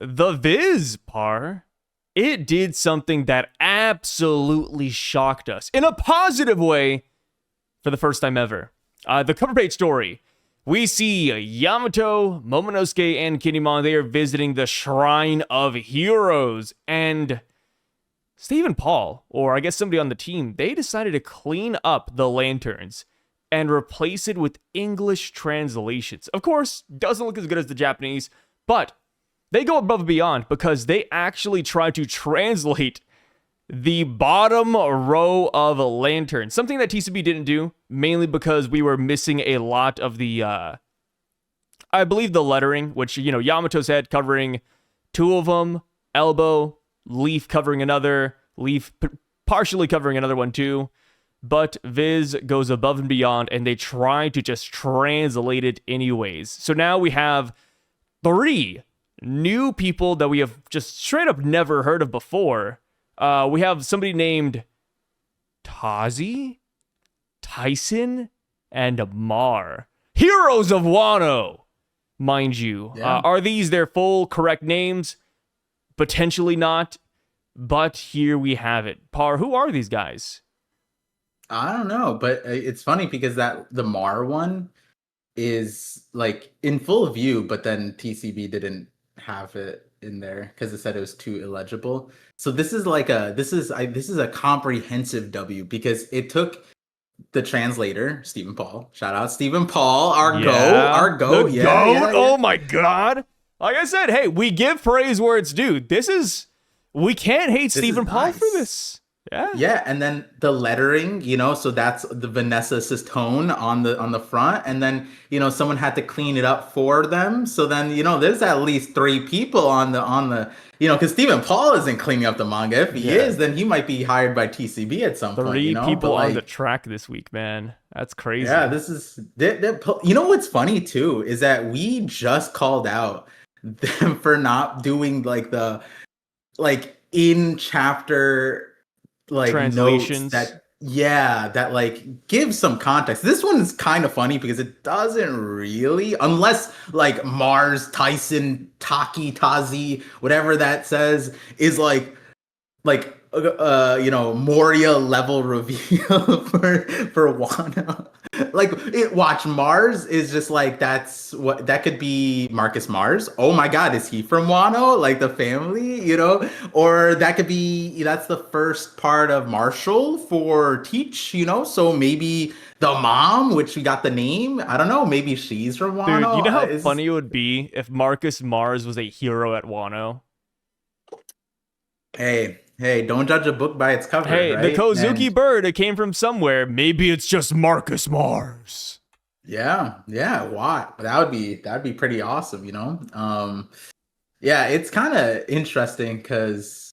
The Viz, Par, it did something that absolutely shocked us in a positive way for the first time ever. The cover page story. We see Yamato, Momonosuke, and Kinemon. They are visiting the Shrine of Heroes. And Stephen Paul, or I guess somebody on the team, they decided to clean up the lanterns and replace it with English translations. Of course, doesn't look as good as the Japanese, but they go above and beyond because they actually try to translate the bottom row of a lantern. Something that TCB didn't do, mainly because we were missing a lot of the, I believe the lettering, which, Yamato's head covering two of them, elbow, Leaf covering another, Leaf partially covering another one too. But Viz goes above and beyond, and they try to just translate it anyways. So now we have 3 new people that we have just straight up never heard of before. We have somebody named Tazi, Tyson, and Mar. Heroes of Wano, mind you. Yeah. Are these their full correct names? Potentially not. But here we have it. Par, who are these guys? I don't know, but it's funny because the Mar one is like in full view, but then TCB didn't have it in there because it said it was too illegible. So this is a comprehensive W because it took the translator Stephen Paul. Shout out Stephen Paul, our goat. Yeah. Oh my god! Like I said, hey, we give praise where it's due. We can't hate Stephen Paul for this. Yeah, and then the lettering, so that's the Vanessa tone on the front, and then someone had to clean it up for them. So then there's at least 3 people on the because Stephen Paul isn't cleaning up the manga. If he is, then he might be hired by TCB at some point. 3 people on the track this week, man. That's crazy. Yeah, this is what's funny too is that we just called out them for not doing in chapter translations that give some context. This one is kind of funny because it doesn't really, unless Mars, Tyson, Taki, Tazi, whatever that says is Moria level reveal for Wano. Watch Mars is just that could be Marcus Mars. Oh my god, is he from Wano? The family, or that could be that's the first part of Marshall for Teach, so maybe the mom, which we got the name. I don't know, maybe she's from Wano. Dude, you know how funny it would be if Marcus Mars was a hero at Wano? Hey, don't judge a book by its cover. Hey, right? the Kozuki bird, it came from somewhere. Maybe it's just Marcus Mars. Yeah. Why? That'd be pretty awesome, Yeah, it's kind of interesting because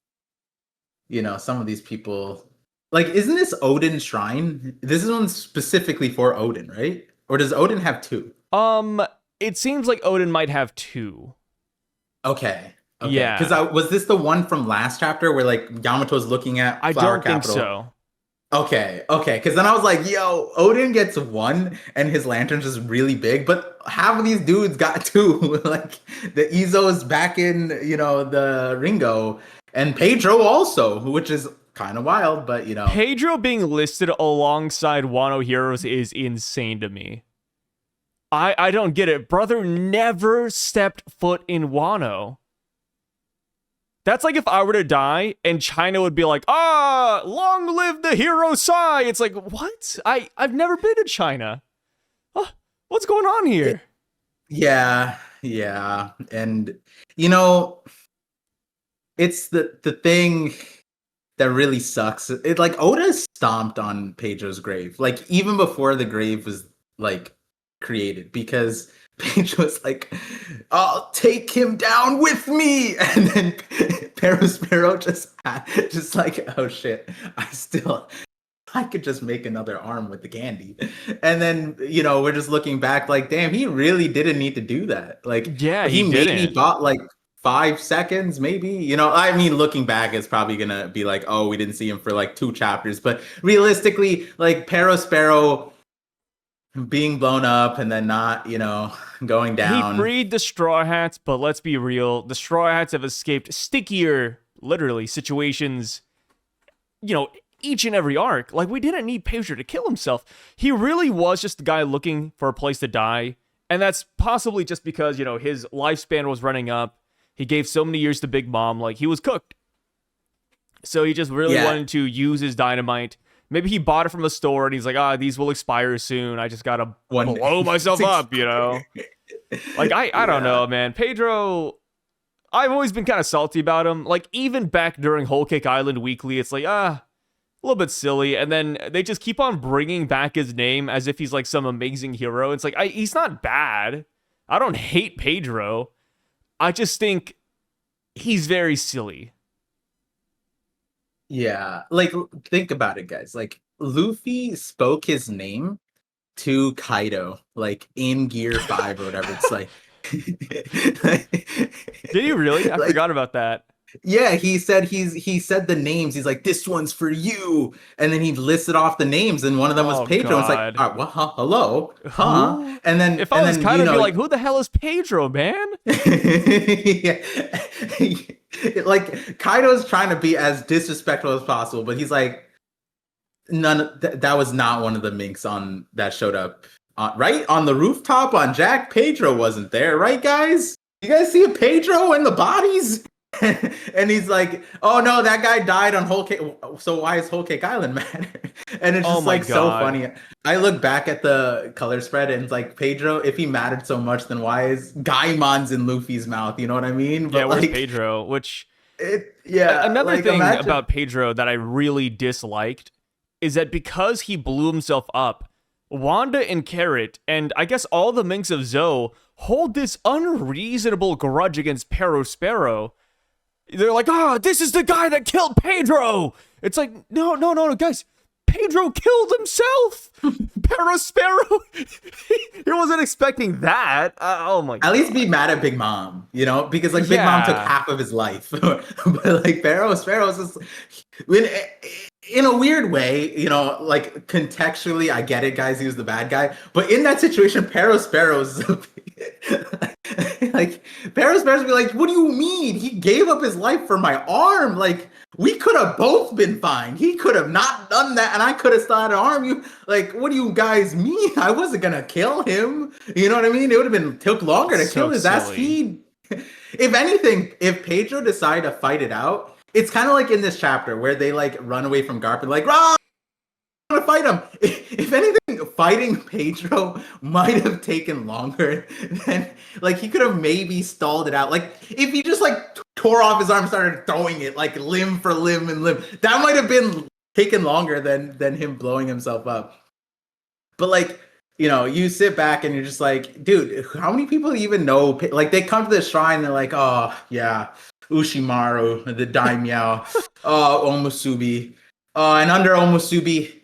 some of these people isn't this Odin's shrine? This is one specifically for Odin, right? Or does Odin have 2? It seems like Odin might have 2. Okay. Yeah. Because was this the one from last chapter where Yamato's looking at Flower Capital? Think so. Okay. Because then I was like, yo, Odin gets 1 and his lantern's just really big, but half of these dudes got 2. The Izo's back in, the Ringo, and Pedro also, which is kind of wild, but Pedro being listed alongside Wano heroes is insane to me. I don't get it. Brother never stepped foot in Wano. That's like if I were to die and China would be like, long live the hero Sai. It's like, what? I've never been to China. What's going on here? Yeah. And, it's the thing that really sucks. Oda stomped on Pedro's grave. Even before the grave was, created, because Pedro's like, I'll take him down with me, and then Perospero just oh shit, I could just make another arm with the candy. And then we're just looking back damn, he really didn't need to do that. He maybe bought 5 seconds, maybe. Looking back, it's probably gonna be oh, we didn't see him for 2 chapters, but realistically, Perospero being blown up and then not going He down. freed the Straw Hats, but let's be real, the Straw Hats have escaped stickier, literally, situations, each and every arc. Like, we didn't need Pedro to kill himself. He really was just the guy looking for a place to die. And that's possibly just because, his lifespan was running up. He gave so many years to Big Mom, like, he was cooked. So he just really wanted to use his dynamite. Maybe he bought it from a store and he's like, these will expire soon. I just gotta blow myself up, Like, I don't know, man. Pedro, I've always been kind of salty about him. Like, even back during Whole Cake Island Weekly, it's like, a little bit silly. And then they just keep on bringing back his name as if he's like some amazing hero. It's like, he's not bad. I don't hate Pedro. I just think he's very silly. Yeah, like, think about it, guys. Like, Luffy spoke his name to Kaido, like, in Gear 5 or whatever. It's like... Did he really? I forgot about that. Yeah, he said the names. He's like, this one's for you. And then he listed off the names, and one of them was Pedro. It's like, hello? Huh? And then... If I was kind of be like, who the hell is Pedro, man? Yeah. Like, Kaido's trying to be as disrespectful as possible, but he's like, that was not one of the minks on that showed up, right? On the rooftop on Jack. Pedro wasn't there, right, guys? You guys see a Pedro in the bodies? And he's like, oh no, that guy died on Whole Cake, so why is Whole Cake Island matter? And it's just like so funny. I look back at the color spread and it's like, Pedro, if he mattered so much, then why is Gaimon's in Luffy's mouth? You know what I mean? But where's Pedro? Another thing about Pedro that I really disliked is that because he blew himself up, Wanda and Carrot, and I guess all the minks of Zoe, hold this unreasonable grudge against Sparrow. They're like, this is the guy that killed Pedro. It's like, no, guys. Pedro killed himself. Sparrow. He wasn't expecting that. Oh my God. At least be mad at Big Mom, because like Big Mom took half of his life. But like Sparrow's just in a weird way, like contextually, I get it, guys. He was the bad guy, but in that situation, Sparrow's like Sparrow's be like, what do you mean? He gave up his life for my arm. Like, we could have both been fine. He could have not done that, and I could have still had an arm. You like, what do you guys mean? I wasn't gonna kill him. You know what I mean? It would have took longer to kill his ass. If anything, if Pedro decided to fight it out, it's kind of like in this chapter where they like run away from Garp and like, run! I want to fight him. If anything, fighting Pedro might have taken longer than, like, he could have maybe stalled it out. Like, if he just like tore off his arm and started throwing it like limb for limb and limb, that might have been taken longer than him blowing himself up. But like, you sit back and you're just like, dude, how many people even know? Like, they come to the shrine, they're like, oh yeah, Ushimaru, the daimyo, Omusubi, and under Omusubi,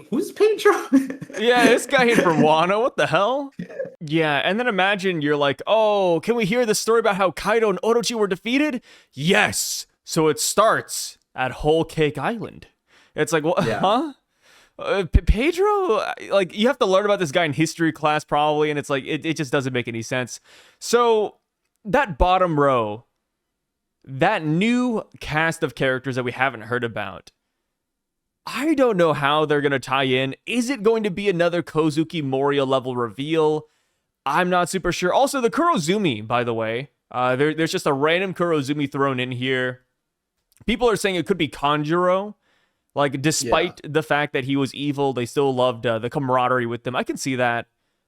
who's Pedro? Yeah, this guy here from Wano. What the hell? Yeah, and then imagine you're like, oh, can we hear the story about how Kaido and Orochi were defeated? Yes. So it starts at Whole Cake Island. It's like, what? Yeah. Huh? Pedro? Like, you have to learn about this guy in history class probably, and it's like, it just doesn't make any sense. So that bottom row, that new cast of characters that we haven't heard about, I don't know how they're going to tie in. Is it going to be another Kozuki Moria level reveal? I'm not super sure. Also, the Kurozumi, by the way, there's just a random Kurozumi thrown in here. People are saying it could be Kanjuro. Like, despite the fact that he was evil, they still loved the camaraderie with them. I can see that.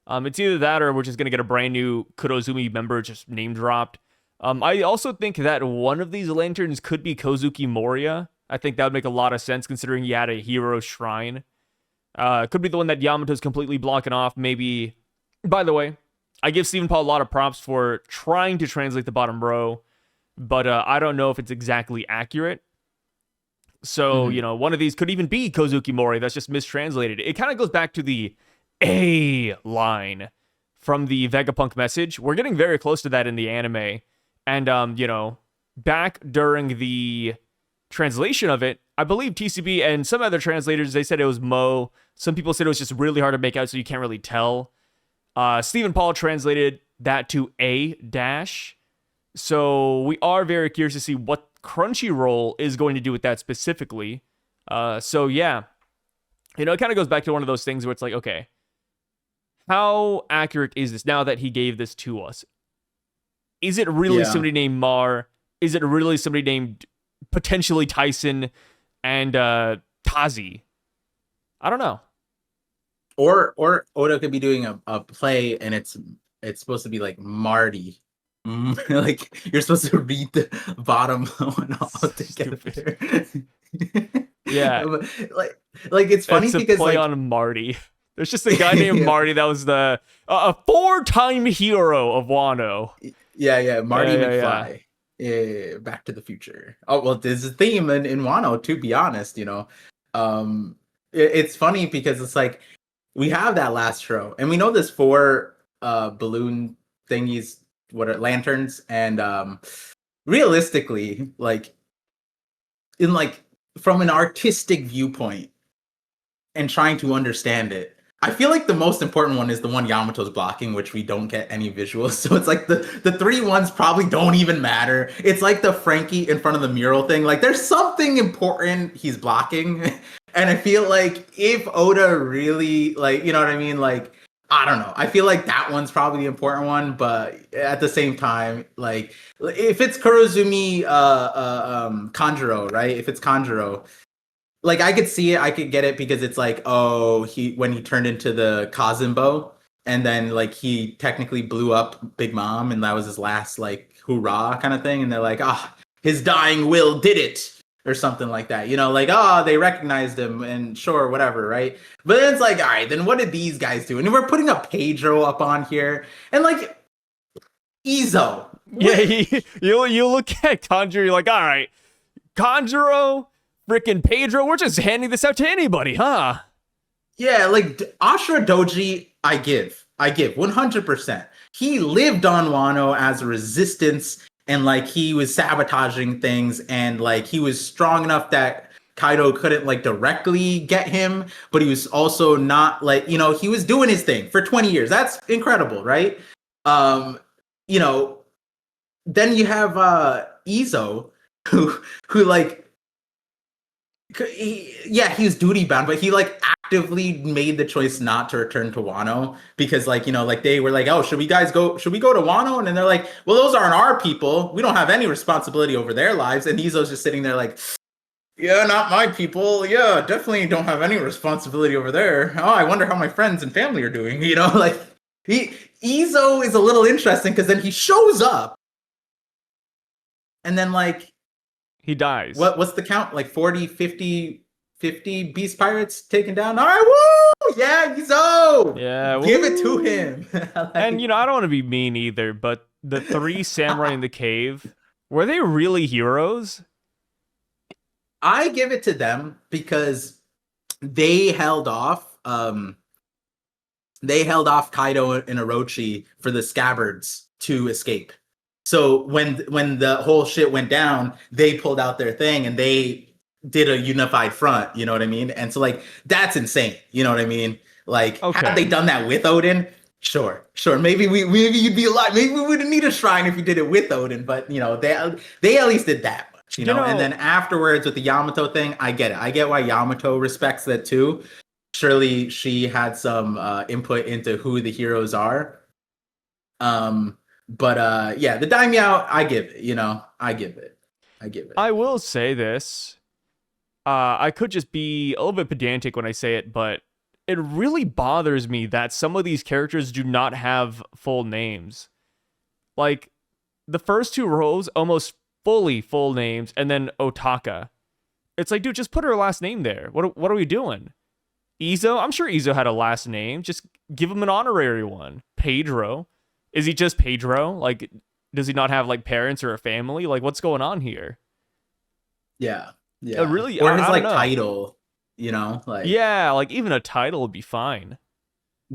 It's either that or we're just going to get a brand new Kurozumi member just name dropped. I also think that one of these lanterns could be Kozuki Moria. I think that would make a lot of sense considering he had a hero shrine. Could be the one that Yamato's completely blocking off, maybe. By the way, I give Stephen Paul a lot of props for trying to translate the bottom row, but I don't know if it's exactly accurate. So, one of these could even be Kozuki Mori. That's just mistranslated. It kind of goes back to the A line from the Vegapunk message. We're getting very close to that in the anime. And, back during the translation of it, I believe TCB and some other translators, they said it was Mo. Some people said it was just really hard to make out, so you can't really tell. Stephen Paul translated that to A dash. So we are very curious to see what Crunchyroll is going to do with that specifically. So yeah, it kind of goes back to one of those things where it's like, okay, how accurate is this now that he gave this to us? Is it really somebody named Mar? Is it really somebody named potentially Tyson and Tazi? I don't know. Or Oda could be doing a play and it's supposed to be like Marty. Like you're supposed to read the bottom one all together. Yeah. like it's funny it's a because play like on Marty. There's just a guy named Marty that was the a 4-time hero of Wano. Yeah, Marty McFly. Yeah, Back to the Future. Oh well, there's a theme in Wano, to be honest, it's funny because it's like we have that last show and we know there's 4 balloon thingies, what are lanterns, and realistically, like in like from an artistic viewpoint and trying to understand it, I feel like the most important one is the one Yamato's blocking, which we don't get any visuals. So it's like the 3 ones probably don't even matter. It's like the Frankie in front of the mural thing. Like there's something important he's blocking. And I feel like if Oda really, like, you know what I mean? Like, I don't know. I feel like that one's probably the important one. But at the same time, like if it's Kurozumi Kanjuro, right? If it's Kanjuro, like I could see it, I could get it because it's like, oh, when he turned into the Kazimbo, and then like he technically blew up Big Mom, and that was his last like hoorah kind of thing, and they're like, his dying will did it, or something like that, like they recognized him, and sure, whatever, right? But then it's like, all right, then what did these guys do? And we're putting a Pedro up on here, and like Izo. Yeah, you look at Kanjuro, you're like, all right, Kanjuro, freaking Pedro, we're just handing this out to anybody, huh? Yeah, like Ashura Doji, I give 100%. He lived on Wano as a resistance, and like he was sabotaging things, and like he was strong enough that Kaido couldn't like directly get him, but he was also not like, he was doing his thing for 20 years. That's incredible, right? Then you have Izo, who like, he was duty bound, but he like actively made the choice not to return to Wano because like, like they were like, oh, should we go to Wano? And then they're like, well, those aren't our people. We don't have any responsibility over their lives. And Izo's just sitting there like, yeah, not my people. Yeah, definitely don't have any responsibility over there. Oh, I wonder how my friends and family are doing. Like Izo is a little interesting because then he shows up and then like, he dies. What's the count? Like 40, 50 Beast Pirates taken down? All right, woo! Yeah, Izo! Yeah, give it to him. And, I don't want to be mean either, but the 3 samurai in the cave, were they really heroes? I give it to them because they held off Kaido and Orochi for the scabbards to escape. So when the whole shit went down, they pulled out their thing and they did a unified front, you know what I mean? And so like that's insane, you know what I mean? Like had they done that with Odin, sure. Maybe you'd be alive. Maybe we wouldn't need a shrine if you did it with Odin, but they at least did that much, you know? And then afterwards with the Yamato thing, I get it. I get why Yamato respects that too. Surely she had some input into who the heroes are. But the Daimyo, I give it, I give it. I will say this. I could just be a little bit pedantic when I say it, but it really bothers me that some of these characters do not have full names. Like, the first 2 rows, almost fully full names, and then Otaka. It's like, dude, just put her last name there. What are we doing? Izo? I'm sure Izo had a last name. Just give him an honorary one. Pedro. Is he just Pedro? Like, does he not have like parents or a family? Like, what's going on here? Yeah. Really, or his like know. Title, like like even a title would be fine.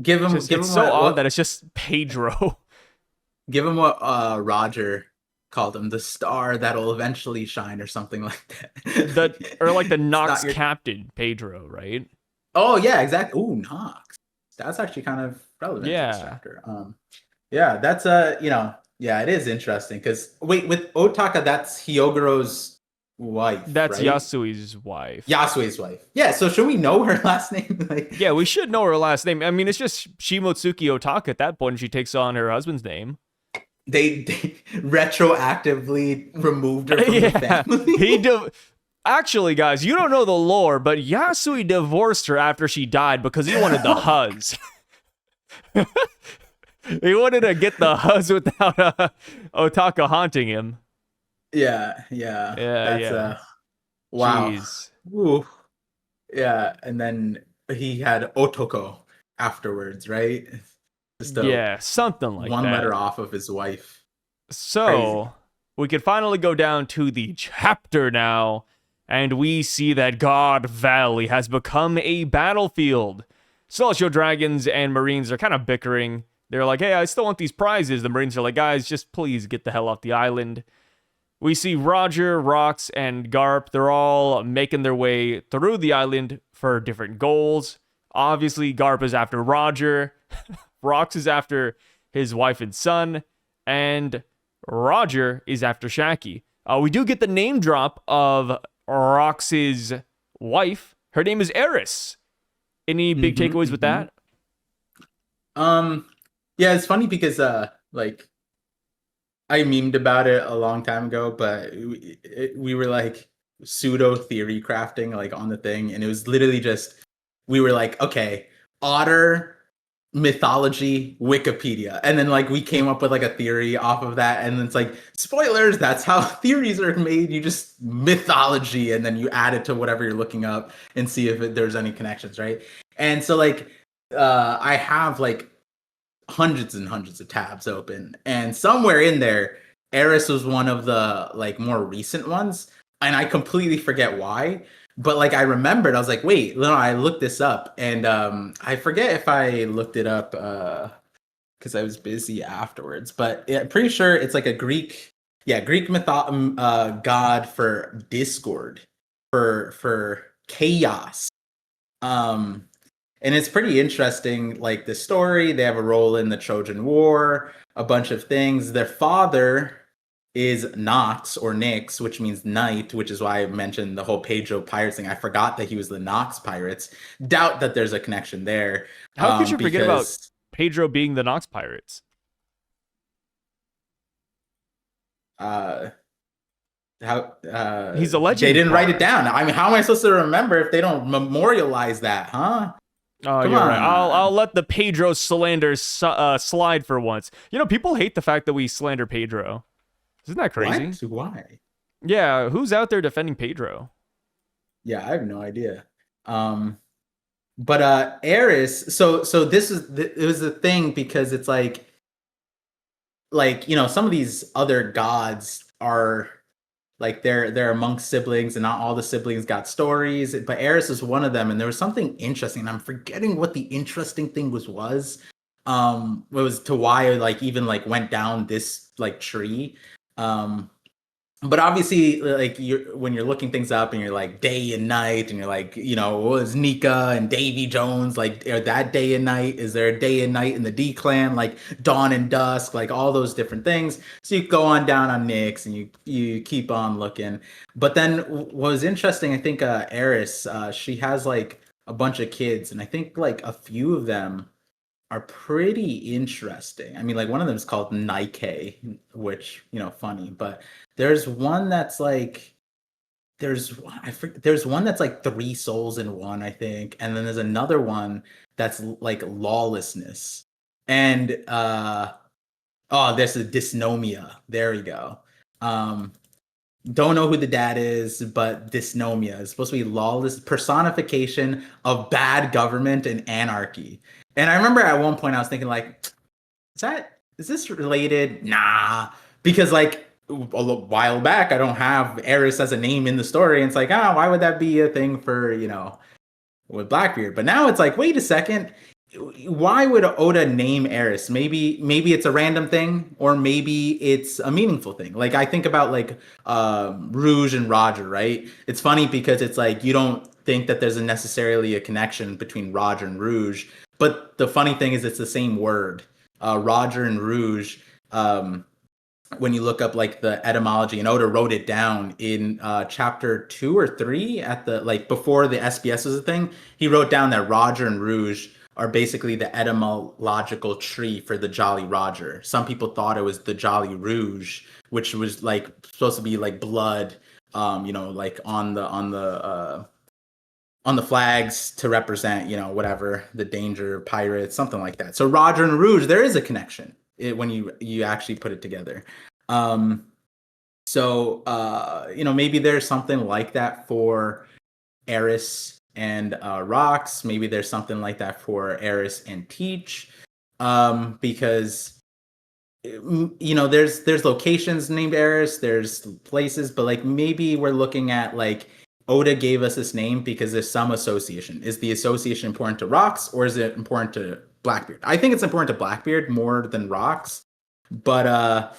Give him. It's so odd that it's just Pedro. Give him what Roger called him, the star that'll eventually shine, or something like that. Or like the Nox captain Pedro, right? Oh yeah, exactly. Ooh, Nox. that's actually kind of relevant to this Yeah. chapter. Yeah, that's yeah, it is interesting because wait, with Otaka, that's Hyogoro's wife, That's right? Yasui's wife. Yasue's wife. Yeah, so should we know her last name? Like, Yeah, we should know her last name. I mean, it's just Shimotsuki Otaka at that point, and she takes on her husband's name. they retroactively removed her from the Yeah, he family. actually, guys, you don't know the lore, but Yasui divorced her after she died because he wanted the Oh my God. huzz. He wanted to get the huzz without Otaka haunting him. Yeah, yeah. Yeah, That's yeah. wow. Jeez. Ooh. Yeah, and then he had Otoko afterwards, right? Just a Yeah, something like one letter that. off of his wife. Crazy. So, we can finally go down to the chapter now, and we see that God Valley has become a battlefield. Celestial Dragons and Marines are kind of bickering. They're like, hey, I still want these prizes. The Marines are like, guys, just please get the hell off the island. We see Roger, Rox, and Garp. They're all making their way through the island for different goals. Obviously, Garp is after Roger. Rox is after his wife and son. And Roger is after Shaki. We do get the name drop of Rox's wife. Her name is Eris. Any big takeaways with that? Um, yeah, it's funny because like I memed about it a long time ago, but we were like pseudo theory crafting like on the thing, and it was literally just we were like, okay, otter mythology Wikipedia, and then like we came up with like a theory off of that, and it's like spoilers. That's how theories are made. You just mythology, and then you add it to whatever you're looking up and see if there's any connections, right? And so like I have like hundreds and hundreds of tabs open, and somewhere in there Eris was one of the like more recent ones, and I completely forget why, but like I remembered, I was like, wait, no, I looked this up, and I forget if I looked it up because I was busy afterwards, but yeah, pretty sure it's like a Greek, yeah, Greek god for discord, for chaos. um and it's pretty interesting, like the story. They have a role in the Trojan War, a bunch of things. Their father is Nox or Nyx, which means night, which is why I mentioned the whole Pedro Pirates thing. I forgot that he was the Nox Pirates. Doubt that there's a connection there. How could you forget about Because Pedro being the Nox Pirates? uh how He's a they legend didn't write it part. down. I mean, how am I supposed to remember if they don't memorialize that, huh? Oh, Come you're right. I'll on. let the Pedro slander slide for once. You know, people hate the fact that we slander Pedro. Isn't that crazy? What? Why? Yeah, who's out there defending Pedro? Yeah, I have no idea. Um, but Eris, so this is it was the thing because it's like some of these other gods are like they're amongst siblings, and not all the siblings got stories, but Eris is one of them, and there was something interesting, and I'm forgetting what the interesting thing was. It was to why like even like went down this like tree. But obviously, like when you're looking things up and you're like day and night, and you're like, what is Nika and Davy Jones, like, are that day and night? Is there a day and night in the D clan, like dawn and dusk, like all those different things? So you go on down on Nyx, and you keep on looking. But then what was interesting, I think Eris, she has like a bunch of kids, and I think like a few of them are pretty interesting. I mean, like one of them is called Nike, which, funny, but there's one that's like there's one that's like three souls in one, I think, and then there's another one that's like lawlessness. And oh, there's a dysnomia. There we go. Um don't know who the dad is, but dysnomia is supposed to be lawless personification of bad government and anarchy. And I remember at one point I was thinking like, is this related? Nah, because like a while back I don't have Eris as a name in the story, and it's like, why would that be a thing for with Blackbeard? But now it's like, wait a second, why would Oda name Eris? Maybe it's a random thing, or maybe it's a meaningful thing. Like I think about like Rouge and Roger, right? It's funny because it's like you don't think that there's necessarily a connection between Roger and Rouge, But the funny thing is, it's the same word. Roger and Rouge. When you look up like the etymology, and Oda wrote it down in chapter 2 or 3 at the like before the SBS was a thing. He wrote down that Roger and Rouge are basically the etymological tree for the Jolly Roger. Some people thought it was the Jolly Rouge, which was like supposed to be like blood, like on the flags to represent, whatever the danger, pirates, something like that. So Roger and Rouge, there is a connection when you actually put it together. Maybe there's something like that for Eris and Rocks. Maybe there's something like that for Eris and Teach, because there's locations named Eris, there's places, but like maybe we're looking at like Oda gave us this name because there's some association. Is the association important to Rocks, or is it important to Blackbeard? I think it's important to Blackbeard more than Rocks, but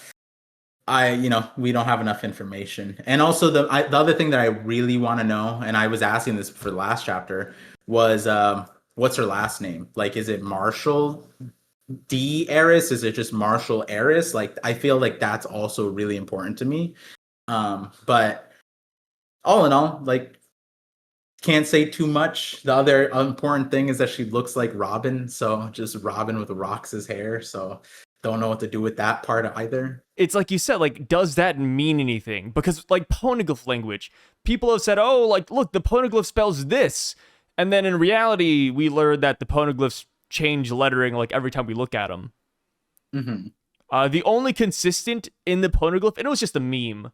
we don't have enough information. And also the other thing that I really want to know, and I was asking this for the last chapter, was what's her last name? Like, is it Marshall D. Eris? Is it just Marshall Eris? Like, I feel like that's also really important to me. But all in all, like, can't say too much. The other important thing is that she looks like Robin, so just Robin with Rox's hair. So don't know what to do with that part either. It's like you said, like, does that mean anything? Because, like, poneglyph language, people have said, oh, like, look, the poneglyph spells this. And then in reality, we learned that the poneglyphs change lettering, like, every time we look at them. Mm-hmm. The only consistent in the poneglyph, and it was just a meme,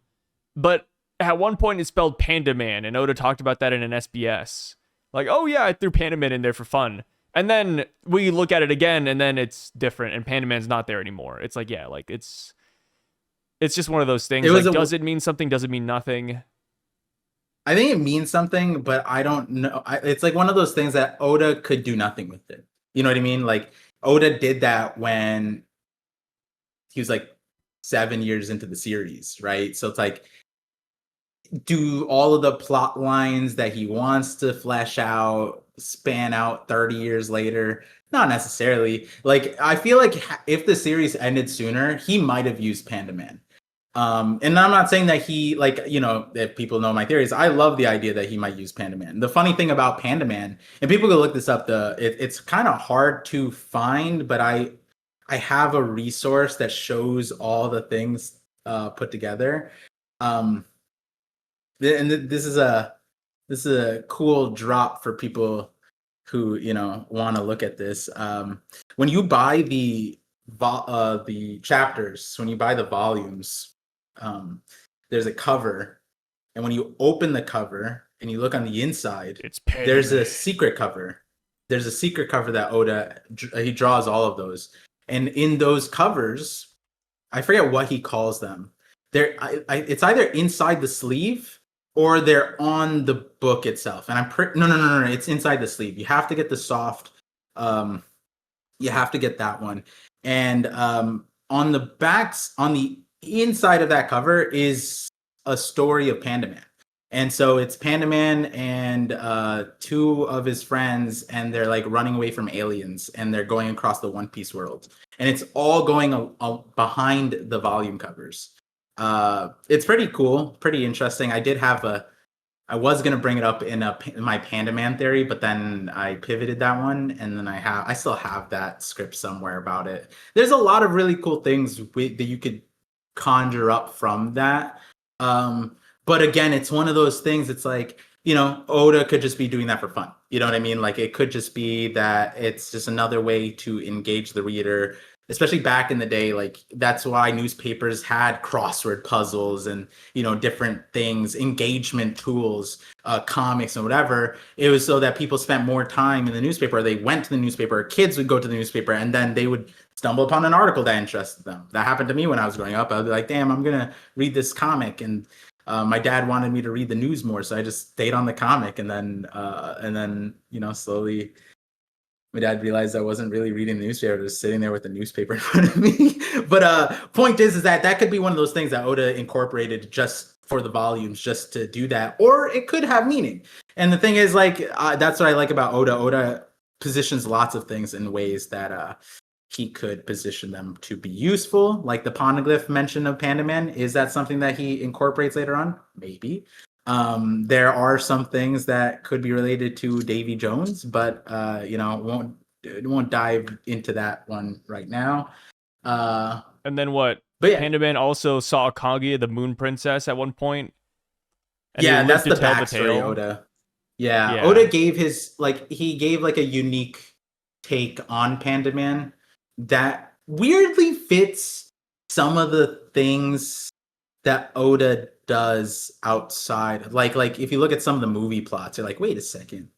but at one point it spelled Panda Man, and Oda talked about that in an SBS. Like, oh yeah, I threw Panda Man in there for fun. And then we look at it again, and then it's different, and Panda Man's not there anymore. It's like, yeah, like, it's just one of those things. Like, does it mean something? Does it mean nothing? I think it means something, but I don't know. It's like one of those things that Oda could do nothing with it. You know what I mean? Like, Oda did that when he was like 7 years into the series, right? So it's like, do all of the plot lines that he wants to flesh out span out 30 years later? Not necessarily. Like, I feel like if the series ended sooner, he might have used Panda Man. And I'm not saying that he, like, if people know my theories, I love the idea that he might use Panda Man. The funny thing about Panda Man, and people can look this up, it's kind of hard to find, but I have a resource that shows all the things put together. And this is a cool drop for people who want to look at this. When you buy the chapters, when you buy the volumes, there's a cover, and when you open the cover and you look on the inside, there's a secret cover. There's a secret cover that Oda he draws all of those, and in those covers, I forget what he calls them. It's either inside the sleeve or they're on the book itself. And no, it's inside the sleeve. You have to get the soft. You have to get that one. And on the inside of that cover is a story of Panda Man. And so it's Panda Man and two of his friends, and they're like running away from aliens, and they're going across the One Piece world. And it's all going behind the volume covers. It's pretty cool, pretty interesting. I was gonna bring it up in my Panda Man theory, but then I pivoted that one, and then I still have that script somewhere about it. There's a lot of really cool things that you could conjure up from that. But again, it's one of those things. It's like, Oda could just be doing that for fun. You know what I mean? Like, it could just be that it's just another way to engage the reader, especially back in the day. Like, that's why newspapers had crossword puzzles and, different things, engagement tools, comics and whatever. It was so that people spent more time in the newspaper. They went to the newspaper. Kids would go to the newspaper, and then they would stumble upon an article that interested them. That happened to me when I was growing up. I'd be like, damn, I'm going to read this comic. And my dad wanted me to read the news more, so I just stayed on the comic, and then slowly my dad realized I wasn't really reading the newspaper, just sitting there with the newspaper in front of me. But point is that could be one of those things that Oda incorporated just for the volumes, just to do that, or it could have meaning. And the thing is, like, that's what I like about Oda. Oda positions lots of things in ways that he could position them to be useful. Like the poneglyph mention of Panda Man, is that something that he incorporates later on? Maybe. There are some things that could be related to Davy Jones, but won't dive into that one right now. And then what? But yeah, Panda Man also saw Kaguya, the Moon Princess, at one point, and he yeah, lived that's to the tell the backstory. tale. Oda. Yeah, Yeah. Oda gave he gave like a unique take on Panda Man that weirdly fits some of the things that Oda does outside. Like if you look at some of the movie plots, you're like, wait a second,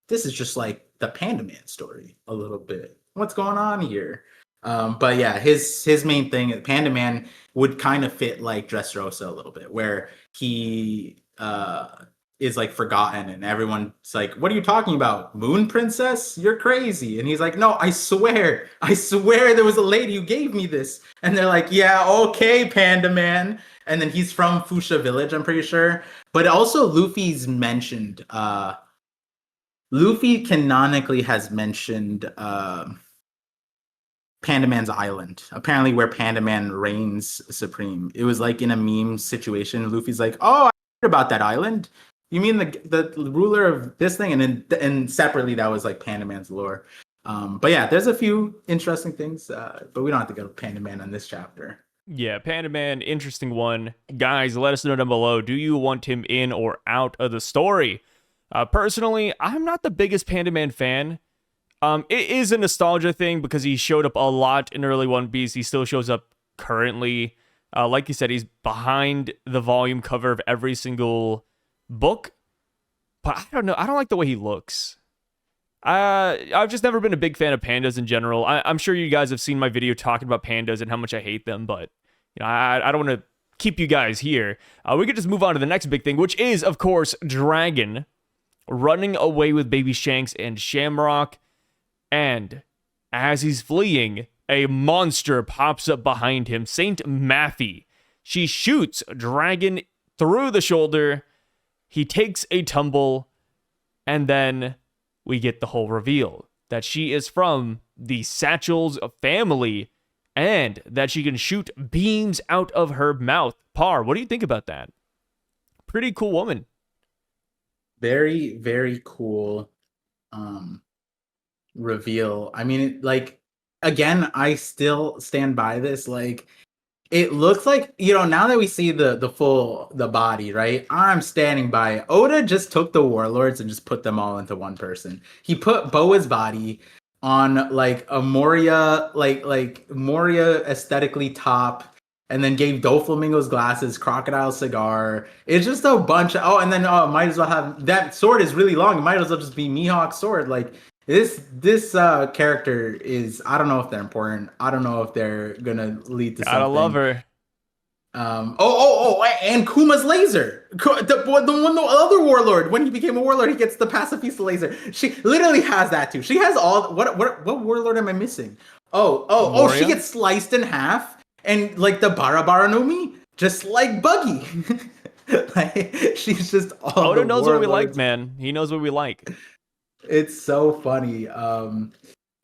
this is just like the Panda Man story a little bit. What's going on here? But yeah, his main thing, Panda Man, would kind of fit like Dressrosa a little bit, where he is like forgotten and everyone's like, what are you talking about? Moon Princess? You're crazy. And he's like, no, I swear there was a lady who gave me this. And they're like, yeah, okay, Panda Man. And then he's from Fuchsia Village, I'm pretty sure. But also Luffy's mentioned Luffy canonically has mentioned Panda Man's island, apparently where Panda Man reigns supreme. It was like in a meme situation. Luffy's like, "Oh, I heard about that island. You mean the ruler of this thing?" And separately, that was like Panda Man's lore. But yeah, there's a few interesting things, but we don't have to go to Panda Man on this chapter. Yeah, Panda Man, interesting one. Guys, let us know down below. Do you want him in or out of the story? Personally, I'm not the biggest Panda Man fan. It is a nostalgia thing because he showed up a lot in early One Piece. He still shows up currently. Like you said, he's behind the volume cover of every single book. But I don't know. I don't like the way he looks. I've just never been a big fan of pandas in general. I'm sure you guys have seen my video talking about pandas and how much I hate them, but I don't want to keep you guys here. We could just move on to the next big thing, which is, of course, Dragon running away with Baby Shanks and Shamrock. And as he's fleeing, a monster pops up behind him, Saint Matthew. She shoots Dragon through the shoulder. He takes a tumble, and then we get the whole reveal that she is from the Satchel's family and that she can shoot beams out of her mouth. Par, what do you think about that? Pretty cool woman. Very, very cool reveal. I mean, like, again, I still stand by this. Like, it looks like, now that we see the body, right? I'm standing by it. Oda just took the warlords and just put them all into one person. He put Boa's body on like a Moria, like Moria aesthetically top, and then gave Doflamingo's glasses, crocodile cigar. It's just a bunch of might as well have that sword is really long. It might as well just be Mihawk's sword. Like this character is, I don't know if they're important. I don't know if they're gonna lead to something. Gotta love her. And Kuma's laser. The other warlord, when he became a warlord, he gets the pacifista laser. She literally has that too. She has all. What warlord am I missing? Oh, she gets sliced in half, and like the Barabara no Mi, just like Buggy. Like, she's just all. Oda knows what we like, man. He knows what we like. It's so funny.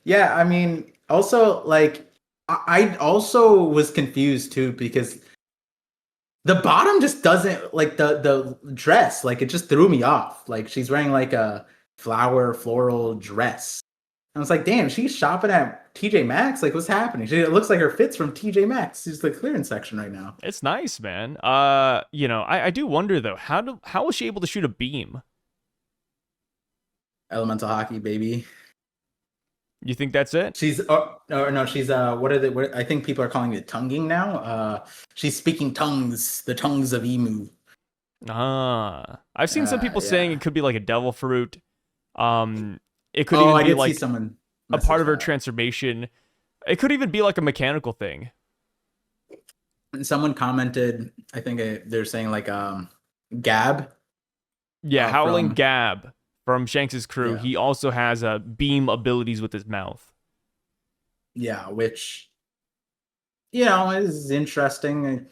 Yeah, I mean, also, like, I also was confused too, because the bottom just doesn't, like, the dress, like, it just threw me off. Like, she's wearing like a floral dress. I was like, damn, she's shopping at TJ Maxx. Like, what's happening? It looks like her fits from TJ Maxx. She's the clearance section right now. It's nice, man. I do wonder though, how was she able to shoot a beam? Elemental hockey, baby. You think that's it? She's no, she's what I think people are calling it tonguing now. She's speaking tongues, the tongues of Emu. I've seen some people saying it could be like a devil fruit. It could I even be did like see someone a part of her transformation. It could even be like a mechanical thing. And someone commented, I think they're saying like Gab. Yeah, Howling Gab from Shanks' crew. Yeah. He also has beam abilities with his mouth. Yeah, which, is interesting.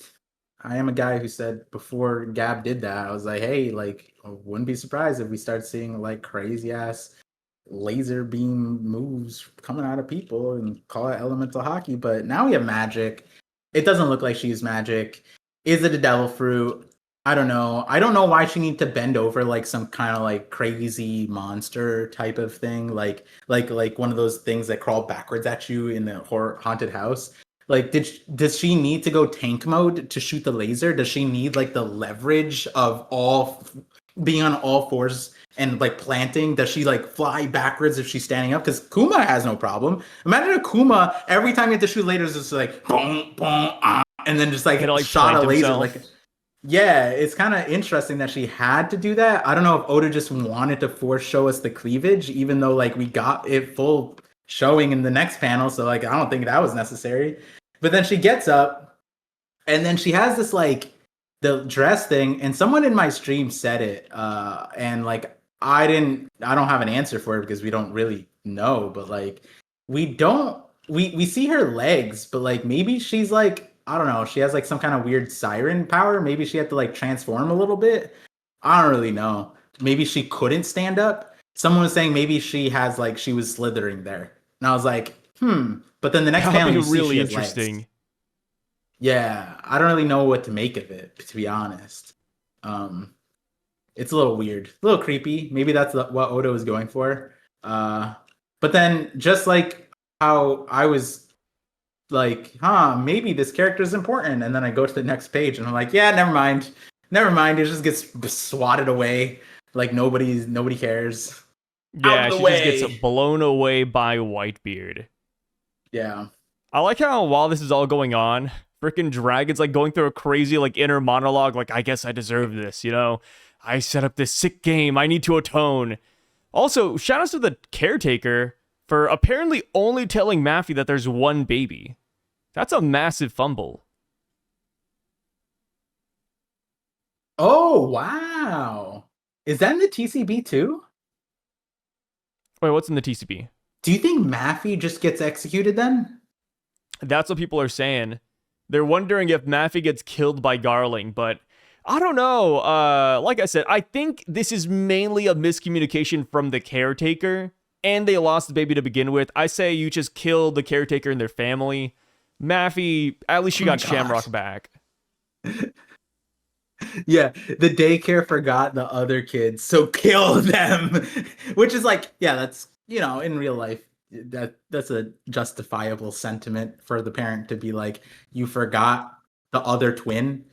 I am a guy who said before Gab did that, I was like, hey, like, I wouldn't be surprised if we start seeing like crazy ass laser beam moves coming out of people and call it elemental hockey. But now we have magic. It doesn't look like she's magic. Is it a devil fruit? I don't know. I don't know why she needs to bend over like some kind of like crazy monster type of thing, like one of those things that crawl backwards at you in the horror haunted house. Like, does she need to go tank mode to shoot the laser? Does she need like the leverage of all being on all fours and like planting? Does she like fly backwards if she's standing up? Because Kuma has no problem. Imagine a Kuma every time you have to shoot lasers, it's like boom, boom, and then just like shot a laser like. Yeah, it's kind of interesting that she had to do that. I don't know if Oda just wanted to force show us the cleavage, even though like we got it full showing in the next panel. So like I don't think that was necessary. But then she gets up, and then she has this like the dress thing, and someone in my stream said it, and like I don't have an answer for it because we don't really know. But like we see her legs, but like maybe she's like. I don't know. She has like some kind of weird siren power. Maybe she had to like transform a little bit. I don't really know. Maybe she couldn't stand up. Someone was saying maybe she has like she was slithering there. And I was like, But then the next panel you see really she has interesting. legs. Yeah, I don't really know what to make of it, to be honest. It's a little weird, a little creepy. Maybe that's what Oda was going for. But then just like how I was like, maybe this character is important, and then I go to the next page and I'm like, yeah, never mind, it just gets swatted away like nobody cares. Yeah, she just gets blown away by Whitebeard. Yeah, I like how while this is all going on, freaking Dragon's like going through a crazy like inner monologue, like, I guess I deserve this, you know, I set up this sick game, I need to atone. Also, shout outs to the caretaker for apparently only telling Maffy that there's one baby. That's a massive fumble. Oh, wow. Is that in the TCB too? Wait, what's in the TCB? Do you think Maffy just gets executed then? That's what people are saying. They're wondering if Maffy gets killed by Garling, but I don't know. Like I said, I think this is mainly a miscommunication from the caretaker, and they lost the baby to begin with. I say you just kill the caretaker and their family. Maffy, at least she got Shamrock back. Yeah, the daycare forgot the other kids, so kill them. Which is like, yeah, that's, you know, in real life, that's a justifiable sentiment for the parent to be like, you forgot the other twin.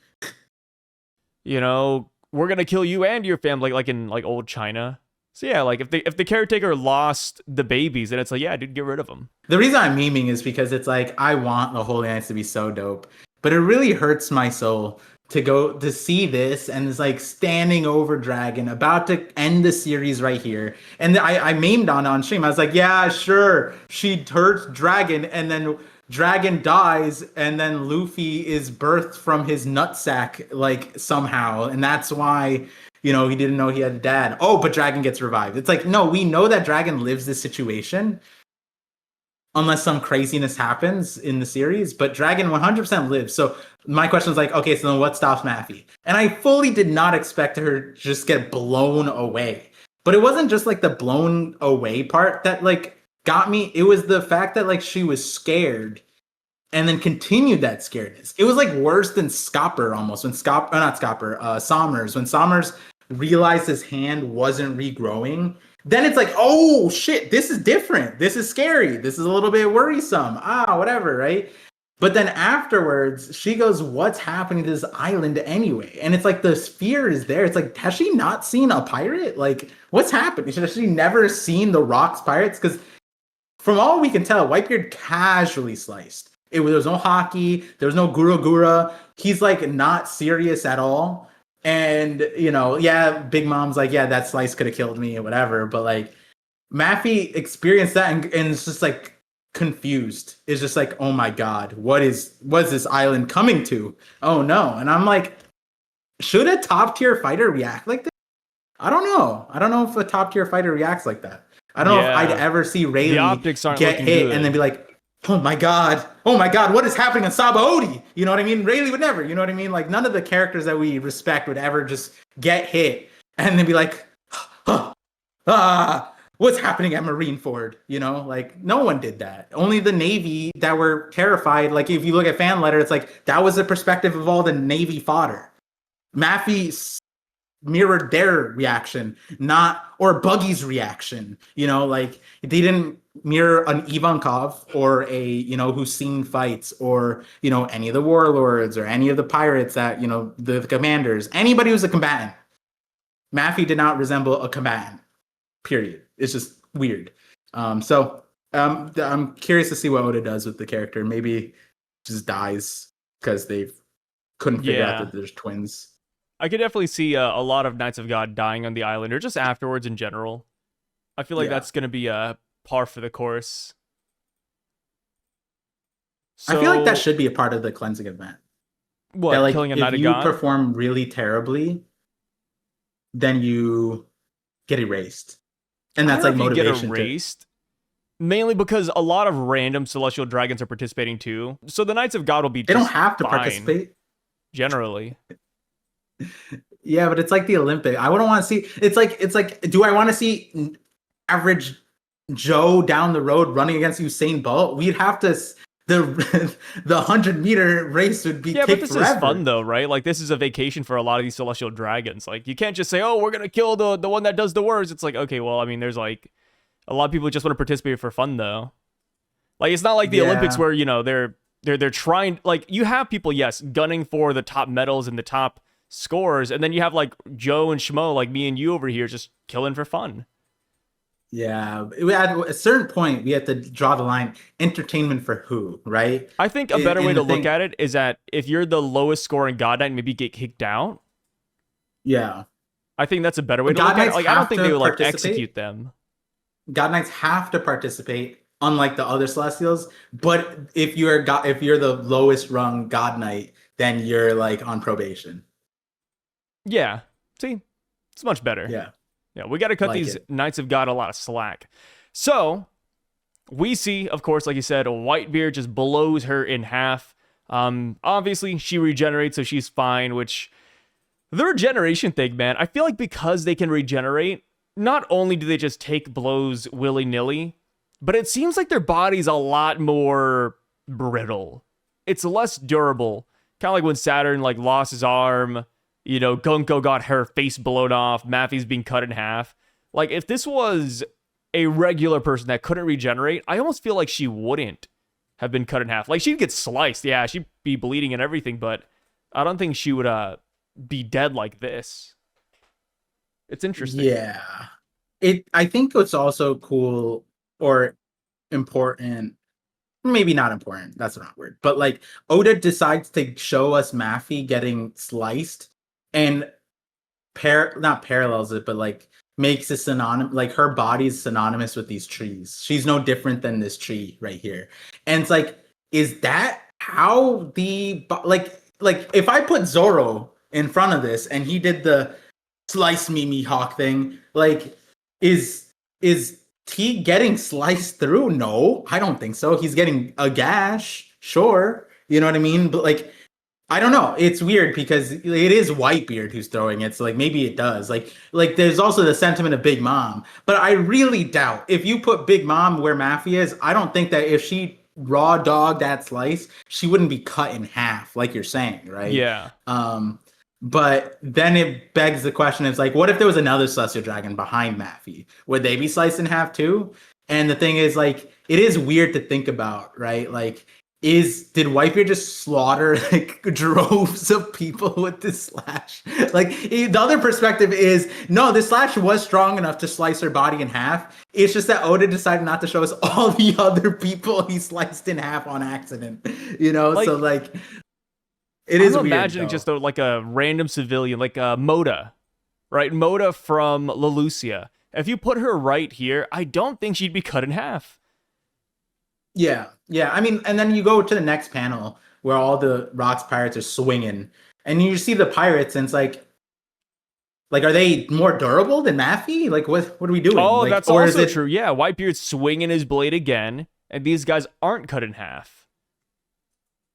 You know, we're gonna kill you and your family, like in like old China. So yeah, like if the caretaker lost the babies, then it's like, yeah, dude, get rid of them. The reason I'm memeing is because it's like, I want the Holy Knights to be so dope, but it really hurts my soul to go to see this, and it's like standing over Dragon, about to end the series right here. And I memed on stream. I was like, yeah, sure, she hurts Dragon, and then Dragon dies, and then Luffy is birthed from his nutsack, like somehow, and that's why, you know, he didn't know he had a dad. Oh, but Dragon gets revived. It's like, no, we know that Dragon lives this situation, unless some craziness happens in the series, but Dragon 100% lives. So my question is like, okay, so then what stops Maffy? And I fully did not expect her to just get blown away. But it wasn't just like the blown away part that like got me. It was the fact that like she was scared and then continued that scaredness. It was like worse than Scopper almost. When Sommers. When Sommers realized his hand wasn't regrowing, then it's like, oh shit, this is different. This is scary. This is a little bit worrisome. Whatever, right? But then afterwards, she goes, what's happening to this island anyway? And it's like the fear is there. It's like, has she not seen a pirate? Like, what's happening? Has she never seen the Rocks pirates? Because from all we can tell, Whitebeard casually sliced. There was no hockey. There was no Gura Gura. He's like not serious at all. And, you know, yeah, Big Mom's like, yeah, that slice could have killed me or whatever. But like, Maffy experienced that and it's just like confused. It's just like, oh my God, what's this island coming to? Oh no. And I'm like, should a top tier fighter react like this? I don't know. I don't know if a top tier fighter reacts like that. I don't know if I'd ever see Rayleigh get hit good. And then be like, oh my God, what is happening in Sabaody? You know what I mean? Rayleigh would never, you know what I mean? Like none of the characters that we respect would ever just get hit and then be like, what's happening at Marineford? You know, like no one did that. Only the Navy that were terrified. Like if you look at fan letter, it's like that was the perspective of all the Navy fodder. Maffey mirrored their reaction, not or Buggy's reaction. You know, like they didn't mirror an Ivankov or a who's seen fights or any of the warlords or any of the pirates that the commanders. Anybody who's a combatant. Maffey did not resemble a combatant. Period. It's just weird. So I'm curious to see what Oda does with the character. Maybe just dies because they couldn't figure out that there's twins. I could definitely see a lot of Knights of God dying on the island, or just afterwards in general. I feel like that's going to be a par for the course. So, I feel like that should be a part of the cleansing event. What, that, like, killing a Knight of God? If you perform really terribly, then you get erased. And that's like motivation. Get erased. Mainly because a lot of random celestial dragons are participating too. So the Knights of God will be They don't have to participate. Generally. Yeah, but it's like the Olympic. I wouldn't want to see it's like do I want to see average Joe down the road running against Usain Bolt? We'd have to the 100-meter race would be but this is fun though, right? Like this is a vacation for a lot of these celestial dragons. Like you can't just say, "Oh, we're gonna kill the one that does the worst." It's like, okay, well, I mean, there's like a lot of people just want to participate for fun though. Like it's not like the Olympics where they're trying. Like you have people, yes, gunning for the top medals and the top scores, and then you have like Joe and Schmo, like me and you over here, just killing for fun. Yeah, at a certain point, we have to draw the line. Entertainment for who, right? I think a better way to look at it is that if you're the lowest scoring God Knight, maybe get kicked out. Yeah, I think that's a better way to look at it. Like I don't think they would like execute them. God Knights have to participate, unlike the other Celestials. But if you're the lowest rung God Knight, then you're like on probation. Yeah, see, it's much better. Yeah, we got to cut these Knights of God a lot of slack. So, we see, of course, like you said, Whitebeard just blows her in half. Obviously, she regenerates, so she's fine, which... The regeneration thing, man, I feel like because they can regenerate, not only do they just take blows willy-nilly, but it seems like their body's a lot more brittle. It's less durable. Kind of like when Saturn, like, lost his arm... Gunko got her face blown off. Maffey's being cut in half. Like, if this was a regular person that couldn't regenerate, I almost feel like she wouldn't have been cut in half. Like, she'd get sliced. Yeah, she'd be bleeding and everything, but I don't think she would be dead like this. It's interesting. Yeah. I think it's also cool or important. Maybe not important. That's the wrong word. But, like, Oda decides to show us Maffey getting sliced. And not parallels it, but like makes it synonymous. Like her body is synonymous with these trees. She's no different than this tree right here. And it's like, is that how like if I put Zoro in front of this and he did the slice me hawk thing, like is he getting sliced through? No, I don't think so. He's getting a gash, sure. You know what I mean? But like, I don't know. It's weird because it is Whitebeard who's throwing it. So like maybe it does. Like there's also the sentiment of Big Mom. But I really doubt if you put Big Mom where Maffey is, I don't think that if she raw dogged that slice, she wouldn't be cut in half, like you're saying, right? Yeah. But then it begs the question, it's like, what if there was another Celestial Dragon behind Maffey? Would they be sliced in half too? And the thing is, like, it is weird to think about, right? Like, did Whitebeard just slaughter like droves of people with this slash? Like the other perspective is no, this slash was strong enough to slice her body in half. It's just that Oda decided not to show us all the other people he sliced in half on accident. So like it is. I'm imagining just like a random civilian, like Moda, right? Moda from Leloucia. If you put her right here, I don't think she'd be cut in half. Yeah. I mean, and then you go to the next panel where all the Rocks pirates are swinging, and you see the pirates, and it's like, are they more durable than Maffey? Like, what are we doing? Oh, like, that's also true. Yeah, Whitebeard's swinging his blade again, and these guys aren't cut in half.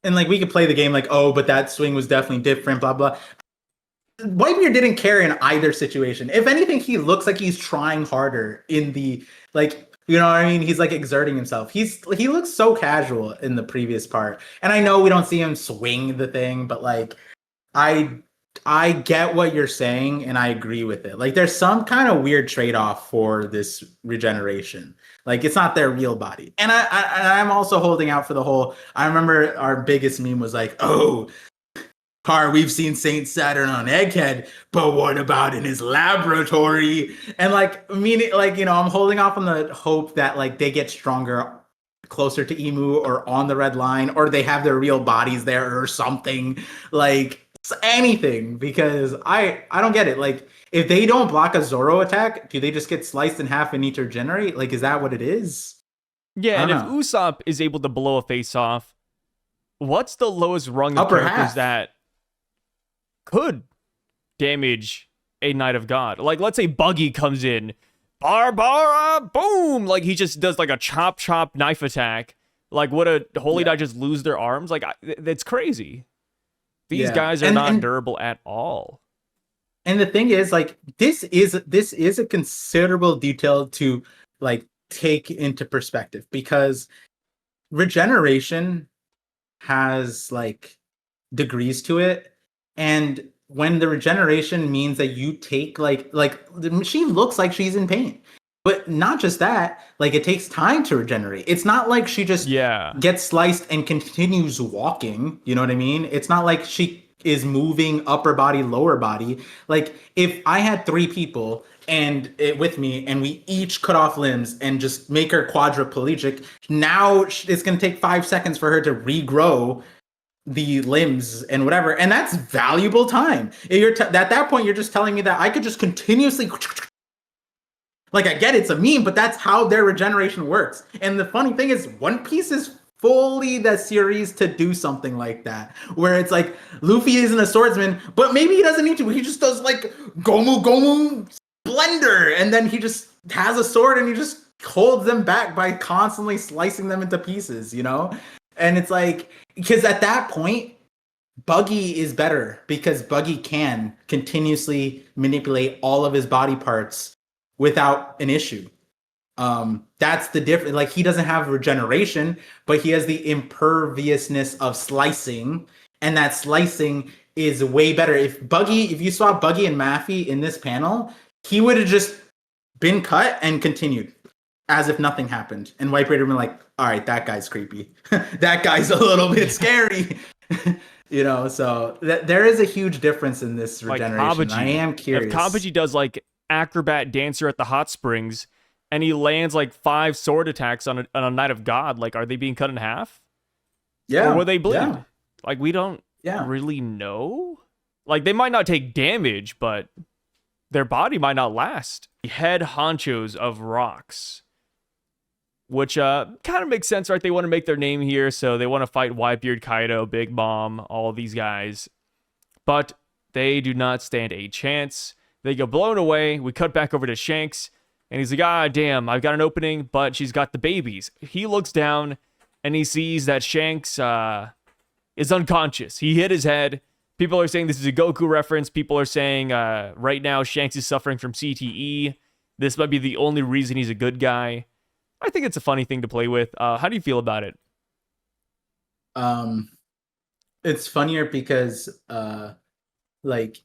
And like, we could play the game like, oh, but that swing was definitely different, blah blah. Whitebeard didn't care in either situation. If anything, he looks like he's trying harder in the like. You know what I mean? He's like exerting himself. He looks so casual in the previous part, and I know we don't see him swing the thing, but like I I get what you're saying, and I agree with it. Like there's some kind of weird trade off for this regeneration. Like it's not their real body, and I'm also holding out for the whole. I remember our biggest meme was like, "Oh, Car, we've seen Saint Saturn on Egghead, but what about in his laboratory?" And like, meaning, like, I'm holding off on the hope that like they get stronger closer to Emu or on the red line, or they have their real bodies there or something, like anything, because I don't get it. Like, if they don't block a Zoro attack, do they just get sliced in half and need to regenerate? Like, is that what it is? Yeah, I and don't if know. Usopp is able to blow a face off, what's the lowest rung of Upper characters half. that could damage a Knight of God? Like, let's say Buggy comes in, Barbara, boom! Like, he just does like a chop chop knife attack. Like, would a Holy Knight just lose their arms? Like, that's crazy. These Yeah, guys are not durable at all. and the thing is, like, this is a considerable detail to like take into perspective, because regeneration has like degrees to it, and when the regeneration means that you take like the machine looks like she's in pain, but not just that, like it takes time to regenerate. It's not like she just Yeah. gets sliced and continues walking, you know what I mean? It's not like she is moving upper body lower body. Like if I had three people with me, and we each cut off limbs and just make her quadriplegic, now it's going to take 5 seconds for her to regrow the limbs and whatever, and that's valuable time. At that point, you're just telling me that I could just continuously, like, I get it's a meme, but that's how their regeneration works. And the funny thing is, One Piece is fully the series to do something like that, where it's like Luffy isn't a swordsman, but maybe he doesn't need to. He just does like Gomu Gomu Blender, and then he just has a sword and he just holds them back by constantly slicing them into pieces, And it's like, because at that point, Buggy is better, because Buggy can continuously manipulate all of his body parts without an issue. That's the difference. Like, he doesn't have regeneration, but he has the imperviousness of slicing, and that slicing is way better. If you saw Buggy and Maffy in this panel, he would have just been cut and continued as if nothing happened. And Whitebeard would have been like, all right, that guy's creepy. That guy's a little bit scary. So there is a huge difference in this regeneration. Like I am curious. If Kabaji does like acrobat dancer at the hot springs and he lands like 5 sword attacks on a Knight of God, like, are they being cut in half? Yeah. Or will they bleed? Yeah. Like, we don't really know. Like, they might not take damage, but their body might not last. The head honchos of rocks, which kind of makes sense, right? They want to make their name here, so they want to fight Whitebeard, Kaido, Big Mom, all of these guys. But they do not stand a chance. They get blown away. We cut back over to Shanks, and he's like, ah, damn, I've got an opening, but she's got the babies. He looks down, and he sees that Shanks is unconscious. He hit his head. People are saying this is a Goku reference. People are saying right now Shanks is suffering from CTE. This might be the only reason he's a good guy. I think it's a funny thing to play with. How do you feel about it? It's funnier because like,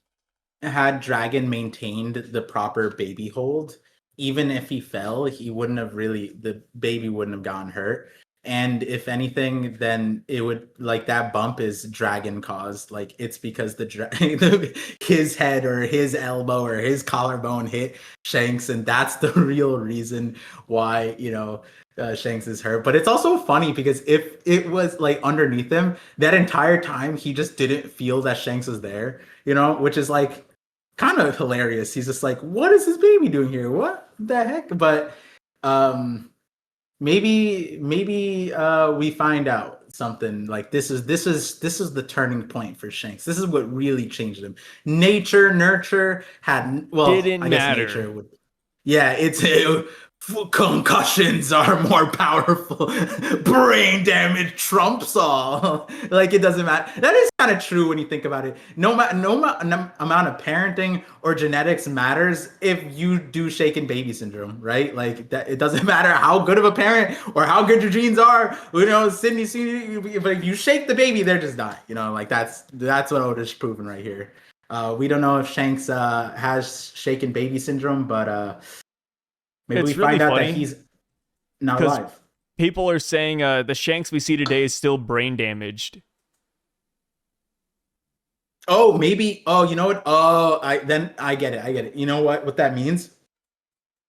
had Dragon maintained the proper baby hold, even if he fell, the baby wouldn't have gotten hurt. And if anything, then it would, like, that bump is Dragon caused. Like, it's because his head or his elbow or his collarbone hit Shanks, and that's the real reason why Shanks is hurt. But it's also funny because if it was like underneath him that entire time, he just didn't feel that Shanks was there, which is like kind of hilarious. He's just like, what is this baby doing here? What the heck? But maybe we find out something. Like, this is the turning point for Shanks. This is what really changed him. Nurture didn't matter. Nature would, yeah, concussions are more powerful. Brain damage trumps all. Like it doesn't matter. That is kind of true when you think about it. No amount of parenting or genetics matters if you do shaken baby syndrome, right? Like that. It doesn't matter how good of a parent or how good your genes are. You know, Sydney, if you shake the baby, they're just dying. You know, like that's what Oda's proven right here. We don't know if Shanks has shaken baby syndrome, but maybe we It's really find out that funny he's not because alive. people are saying the Shanks we see today is still brain damaged. Oh, maybe. Oh, you know what? Oh, I get it. I get it. You know what? What that means?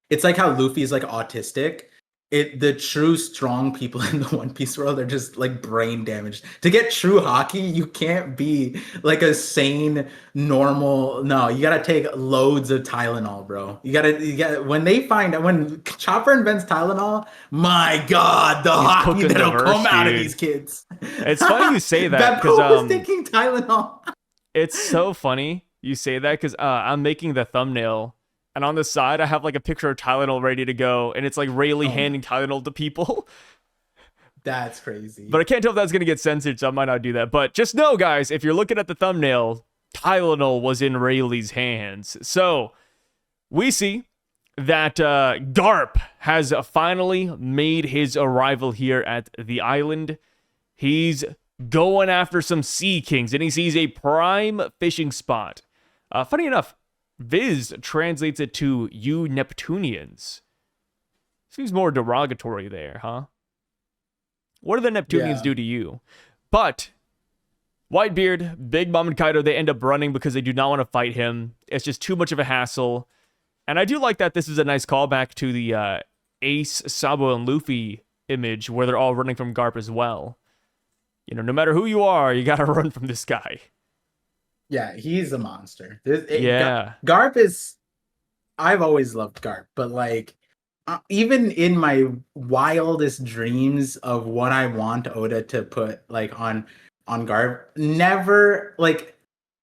It's like how Luffy's like autistic. The true strong people in the One Piece world are just like brain damaged. To get true hockey, you can't be like a sane, normal. No, you gotta take loads of Tylenol, bro. You gotta when Chopper invents Tylenol, my God, the He's hockey cooking the that'll verse, come out of dude. these kids. It's funny you say that because Beppo was taking Tylenol. it's so funny you say that because I'm making the thumbnail, and on the side I have like a picture of Tylenol ready to go, and it's like Rayleigh Oh, handing Tylenol to people. that's crazy. But I can't tell if that's gonna get censored, so I might not do that. But just know, guys, if you're looking at the thumbnail, Tylenol was in Rayleigh's hands. So we see that Garp has finally made his arrival here at the island. He's going after some sea kings, and he sees a prime fishing spot. Funny enough, Viz translates it to "you Neptunians." Seems more derogatory there, huh? What do the Neptunians do to you? But Whitebeard, Big Mom, and Kaido, they end up running because they do not want to fight him. It's just too much of a hassle. And I do like that this is a nice callback to the Ace, Sabo, and Luffy image where they're all running from Garp as well. You know, no matter who you are, you gotta run from this guy. Yeah, he's a monster. Yeah. Garp is. I've always loved Garp, but like, even in my wildest dreams of what I want Oda to put like on Garp, never like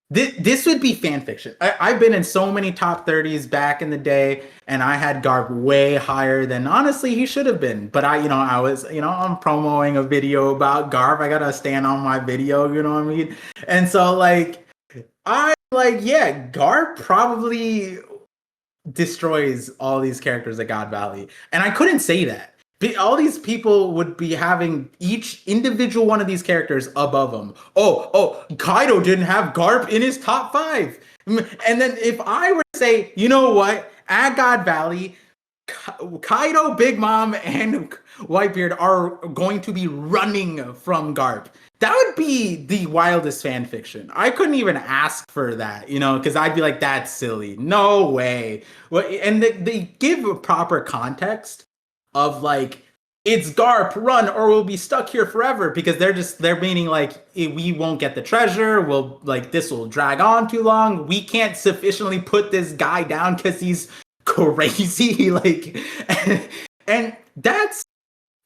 this would be fan fiction. I've been in so many top 30s back in the day, and I had Garp way higher than honestly he should have been. But I was, I'm promoting a video about Garp. I gotta stand on my video, you know what I mean? And so like, yeah, Garp probably destroys all these characters at God Valley. And I couldn't say that. All these people would be having each individual one of these characters above them. Oh, Kaido didn't have Garp in his top 5. And then if I were to say, you know what, at God Valley, Kaido, Big Mom, and Whitebeard are going to be running from Garp. That would be the wildest fan fiction. I couldn't even ask for that, because I'd be like, that's silly. No way. And they give a proper context of like, it's Garp, run or we'll be stuck here forever, because they're meaning like, we won't get the treasure. We'll like, this will drag on too long. We can't sufficiently put this guy down because he's crazy. Like, and that's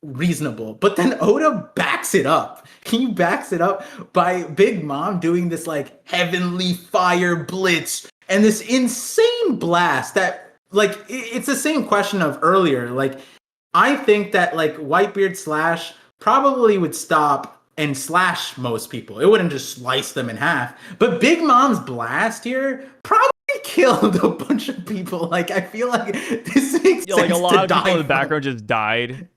reasonable, but then Oda backs it up. He backs it up by Big Mom doing this like heavenly fire blitz and this insane blast that like it's the same question of earlier. Like I think that like Whitebeard slash probably would stop and slash most people. It wouldn't just slice them in half. But Big Mom's blast here probably killed a bunch of people. Like I feel like this makes sense. Like a lot to of people in the from. background just died.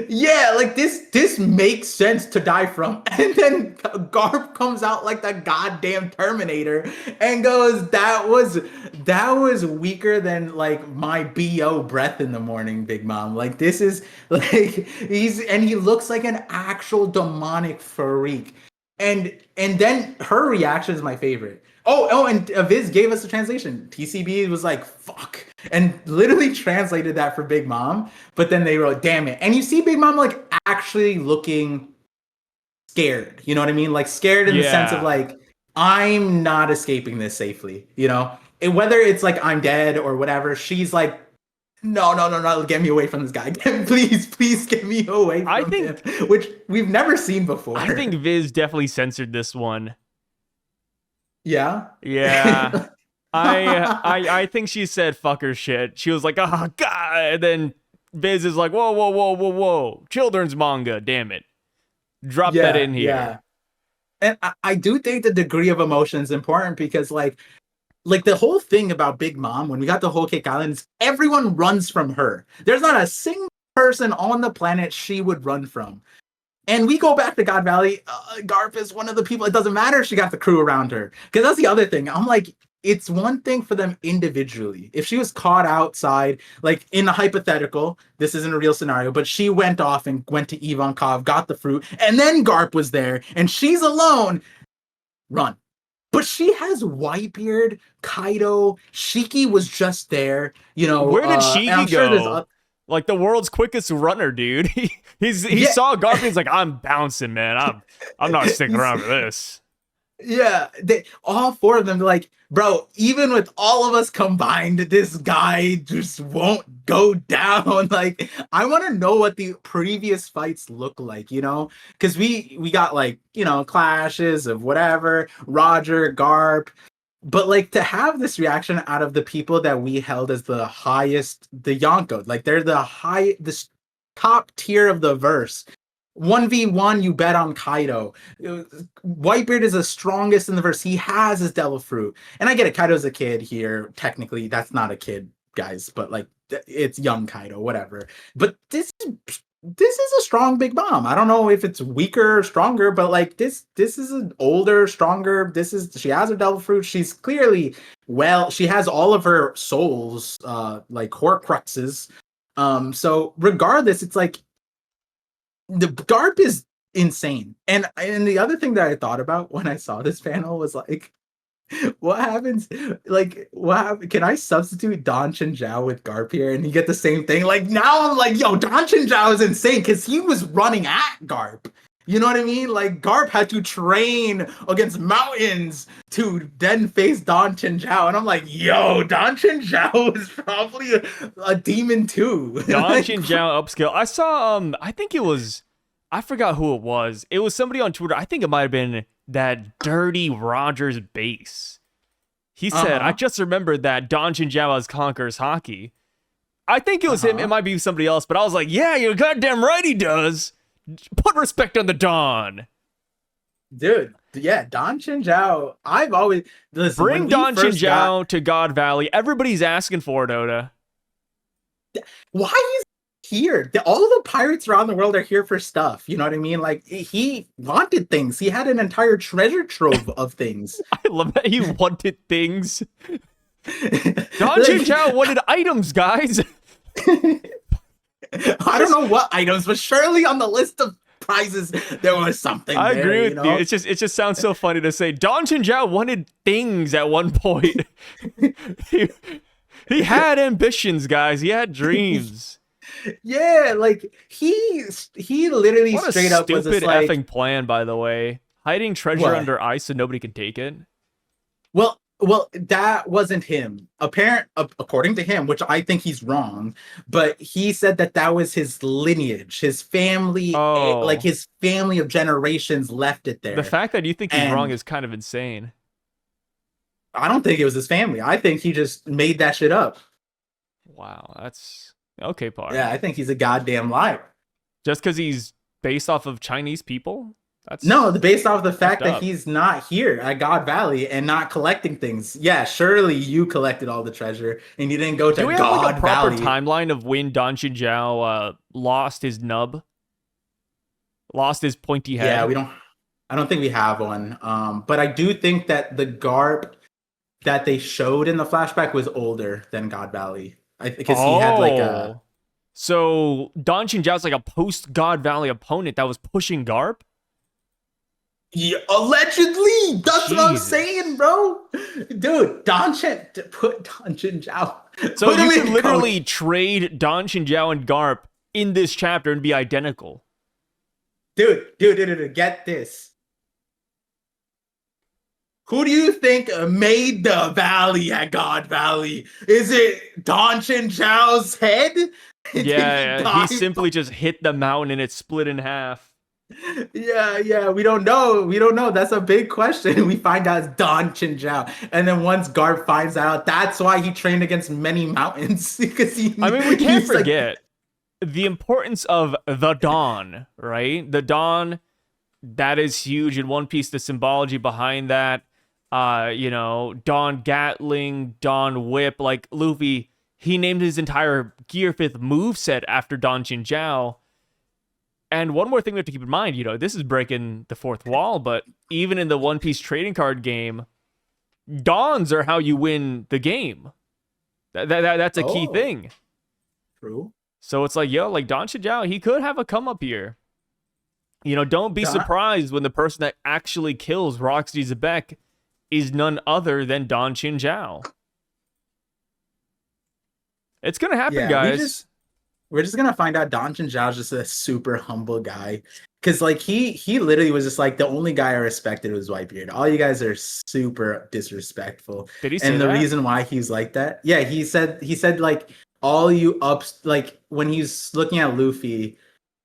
Yeah, like this makes sense to die from. And then Garp comes out like the goddamn Terminator and goes, that was weaker than like my BO breath in the morning, Big Mom. Like this is like he looks like an actual demonic freak. And then her reaction is my favorite. And Viz gave us a translation. TCB was like, fuck. And literally translated that for Big Mom. But then they wrote, damn it. And you see Big Mom like actually looking scared. You know what I mean? Like scared in the sense of like, I'm not escaping this safely. And whether it's like I'm dead or whatever, she's like, no, get me away from this guy. Please get me away from him. Which we've never seen before. I think Viz definitely censored this one. Yeah? Yeah. I think she said fucker shit. She was like, oh god, and then Viz is like, whoa, whoa, whoa, whoa, whoa. Children's manga, damn it. Drop that in here. Yeah. And I do think the degree of emotion is important because like the whole thing about Big Mom, when we got the whole Cake Island, is everyone runs from her. There's not a single person on the planet she would run from. And we go back to God Valley. Garp is one of the people. It doesn't matter if she got the crew around her. Because that's the other thing. I'm like, it's one thing for them individually. If she was caught outside, like in a hypothetical, this isn't a real scenario, but she went off and went to Ivankov, got the fruit, and then Garp was there, and she's alone, run. But she has Whitebeard, Kaido, Shiki was just there, you know. Where did Shiki go? Like the world's quickest runner, dude. He saw Garp and he's like, I'm bouncing, man. I'm not sticking around for this. Yeah, all four of them, like, bro, even with all of us combined, this guy just won't go down. Like, I want to know what the previous fights look like, you know? Because we got, like, you know, clashes of whatever, Roger, Garp. But, like, to have this reaction out of the people that we held as the highest, the Yonko, like, they're the top tier of the verse. 1v1, you bet on Kaido. Whitebeard is the strongest in the verse. He has his Devil Fruit. And I get it, Kaido's a kid here. Technically, that's not a kid, guys. But, like, it's young Kaido, whatever. But this is a strong Big Mom. I don't know if it's weaker or stronger, but, like, this is an older, stronger. She has her Devil Fruit. She's clearly, she has all of her souls, like, Horcruxes. So, regardless, it's like, the Garp is insane. And the other thing that I thought about when I saw this panel was like, what happens? Like, can I substitute Don Chinzhao with Garp here and you get the same thing? Like, now I'm like, yo, Don Chinzhao is insane because he was running at Garp. You know what I mean? Like, Garp had to train against mountains to then face Don Chinzhao. And I'm like, yo, Don Chinzhao is probably a demon too. Don Chinzhao upskill. I saw, I forgot who it was. It was somebody on Twitter. I think it might have been that Dirty Rogers base. He said, I just remembered that Don Chinzhao has Conquerors Hockey. I think it was him. It might be somebody else. But I was like, yeah, you're goddamn right he does. Put respect on the Don. Dude, yeah, Don Chinzhao. I've always... Listen, bring Don Chinzhao to God Valley. Everybody's asking for it, Oda. Why is he here? All of the pirates around the world are here for stuff. You know what I mean? Like, he wanted things. He had an entire treasure trove of things. I love that he wanted things. Don Chinzhao wanted items, guys. I don't know what items, but surely on the list of prizes there was something. I agree with you. It just sounds so funny to say Don Chinzhao wanted things at one point. he had ambitions, guys. He had dreams. Yeah, like he literally what straight up was stupid like, effing plan, by the way. Hiding treasure under ice so nobody can take it. Well, that wasn't him. According to him, which I think he's wrong, but he said that was his lineage, his family, like his family of generations left it there. The fact that you think he's wrong is kind of insane. I don't think it was his family. I think he just made that shit up. Wow, that's okay, Par. Yeah, I think he's a goddamn liar. Just because he's based off of Chinese people? Based off the fact that he's not here at God Valley and not collecting things. Yeah, surely you collected all the treasure and you didn't go to God Valley. Do we have like a proper timeline of when Don Chinzhao lost his nub? Lost his pointy head? Yeah, I don't think we have one. But I do think that the Garp that they showed in the flashback was older than God Valley. Because he had like a... So Don Chinzhao's like a post-God Valley opponent that was pushing Garp? Yeah, allegedly. That's what I'm saying, bro. Dude, put Don Chinzhao. So you can literally trade Don Chinzhao and Garp in this chapter and be identical. Dude, get this. Who do you think made the valley at God Valley? Is it Don Chinzhao's head? Yeah, he simply just hit the mountain and it split in half. Yeah, we don't know. That's a big question. We find out it's Don Chinzhao. And then once Garp finds out, that's why he trained against many mountains. Because we can't forget. the importance of the Dawn, right? The Dawn, that is huge in One Piece. The symbology behind that, Dawn Gatling, Dawn Whip, like Luffy, he named his entire Gear 5th moveset after Dawn Jinjiao. And one more thing we have to keep in mind, this is breaking the fourth wall, but even in the One Piece trading card game, Dawns are how you win the game. That's a key thing. True. So it's like, like Dawn Jinjiao, he could have a come up here. Don't be surprised when the person that actually kills Roxy Zebek is none other than Dawn Jinjiao. It's gonna happen, guys. We're just gonna find out Dawn Jinjiao is just a super humble guy. Cause like he literally was just like, the only guy I respected was Whitebeard. All you guys are super disrespectful. Did he say and the that? reason why he's like that, yeah, he said like, all you ups, like when he's looking at Luffy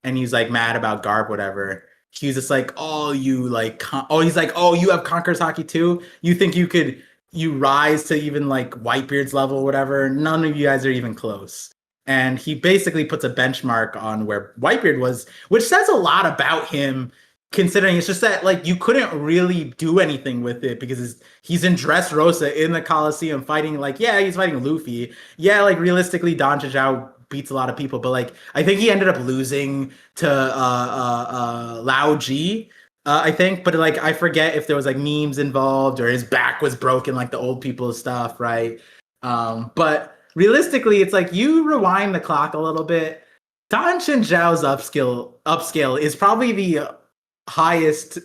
and he's like mad about Garp, whatever, he was just like, he's like, you have Conqueror's Haki too? You think you rise to even like Whitebeard's level, whatever? None of you guys are even close. And he basically puts a benchmark on where Whitebeard was, which says a lot about him, considering it's just that like you couldn't really do anything with it because he's in Dressrosa in the Coliseum fighting, like, yeah, he's fighting Luffy. Yeah, like realistically, Don Zhao beats a lot of people, but like I think he ended up losing to Lao Ji, I think, but like I forget if there was like memes involved or his back was broken, like the old people stuff, right? But realistically, it's like you rewind the clock a little bit. Don Zhao's upscale is probably the highest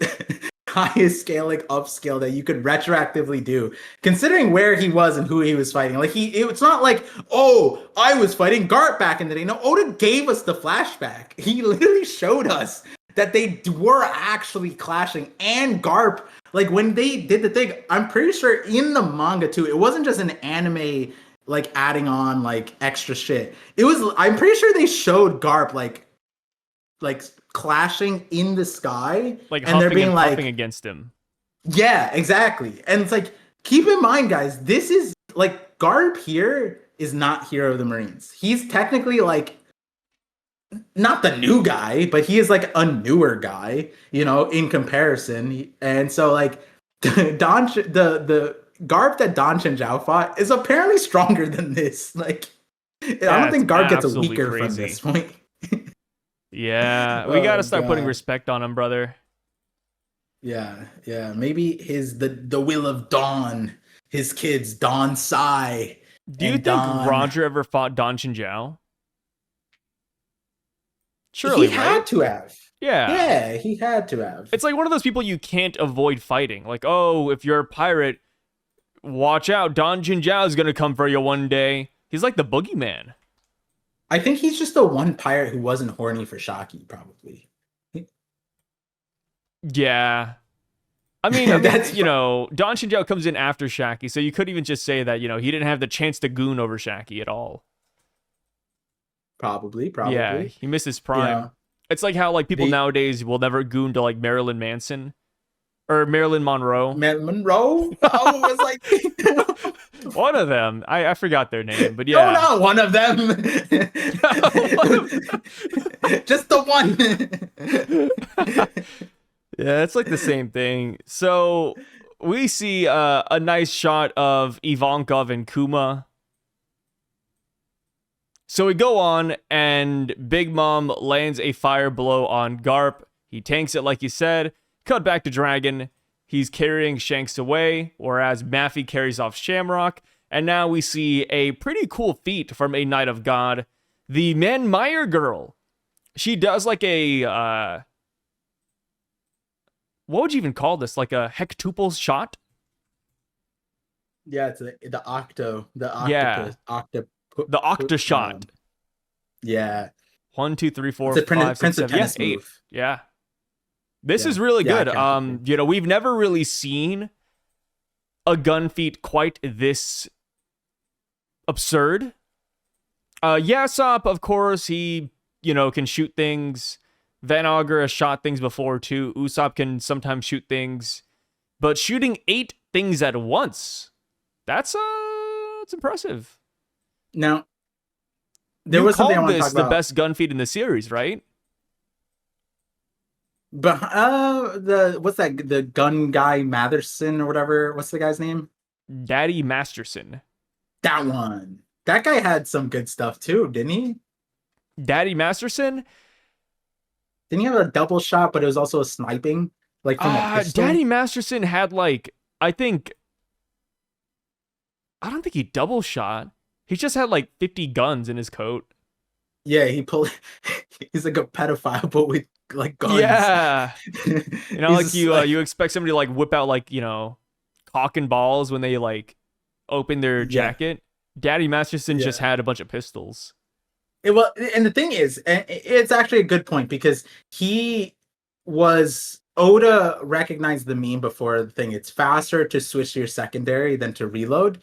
scaling upscale that you could retroactively do, considering where he was and who he was fighting. Like it's not like, I was fighting Garp back in the day. No, Oda gave us the flashback. He literally showed us that they were actually clashing. And Garp, like when they did the thing, I'm pretty sure in the manga too, it wasn't just an anime like adding on like extra shit. I'm pretty sure they showed Garp like clashing in the sky, like and they're being like huffing against him. Yeah, exactly. And it's like, keep in mind, guys, this is like Garp here is not Hero of the Marines. He's technically like not the new guy, but he is like a newer guy, in comparison. And so like the Garp that Don Zhao fought is apparently stronger than this. Like, I don't think Garp gets a weaker from this point. Yeah, we gotta start putting respect on him, brother. Yeah. Maybe the will of Dawn, his kids, Dawn Sai. Do you think Roger ever fought Don Jinjiao? Surely, he had to have. Yeah, he had to have. It's like one of those people you can't avoid fighting. Like, if you're a pirate, watch out, Don Jinjiao is gonna come for you one day. He's like the boogeyman. I think he's just the one pirate who wasn't horny for Shaki, probably. Yeah. I mean, Don Jinjiao comes in after Shaki, so you could even just say that, he didn't have the chance to goon over Shaki at all. Probably. Yeah, he missed his prime. Yeah. It's like how like people nowadays will never goon to like Marilyn Manson. Or Marilyn Monroe. Monroe? Oh, it was like... one of them. I forgot their name, but yeah. No, one of them. Just the one. Yeah, it's like the same thing. So we see a nice shot of Ivankov and Kuma. So we go on, and Big Mom lands a fire blow on Garp. He tanks it like you said. Cut back to Dragon. He's carrying Shanks away, whereas Maffy carries off Shamrock. And now we see a pretty cool feat from a Knight of God. The Manmeyer girl. She does like a... what would you even call this? Like a hectuple shot? Yeah, it's the octo. The octa shot. Yeah. 1, 2, 3, 4, it's 5, 6, 7, yes, 8. Yeah. This is really good. We've never really seen a gun feat quite this absurd. Yasop, of course, he, can shoot things. Van Augur has shot things before too. Usopp can sometimes shoot things. But shooting 8 things at once, that's impressive. Now, There You was something I called want to this talk the about. best gun feat in the series, right? But what's that? The gun guy Matherson or whatever. What's the guy's name? Daddy Masterson. That one. That guy had some good stuff too, didn't he? Daddy Masterson? Didn't he have a double shot, but it was also a sniping, like from a pistol? Daddy Masterson had like, I don't think he double shot. He just had like 50 guns in his coat. Yeah, he pulled. He's like a pedophile, but with like guns. Yeah. You know, like He's you like, you expect somebody to like whip out like, cock and balls when they like open their yeah, jacket. Daddy Masterson just yeah. had a bunch of pistols. Well, and the thing is, and it's actually a good point because he was Oda recognized the meme before the thing. It's faster to switch to your secondary than to reload.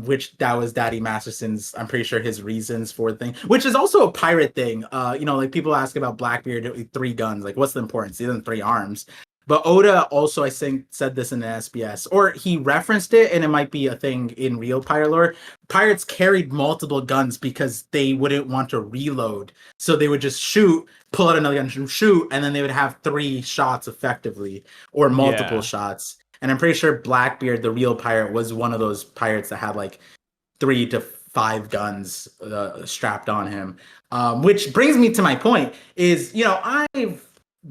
Which that was Daddy Masterson's, I'm pretty sure his reasons for the thing, which is also a pirate thing. Like people ask about Blackbeard, 3 guns, like what's the importance? He doesn't 3 arms. But Oda also, I think, said this in the SBS, or he referenced it, and it might be a thing in real pirate lore. Pirates carried multiple guns because they wouldn't want to reload. So they would just shoot, pull out another gun, shoot, and then they would have 3 shots effectively, or multiple Yeah. shots. And I'm pretty sure Blackbeard, the real pirate, was one of those pirates that had like 3 to 5 guns strapped on him. Which brings me to my point is, I've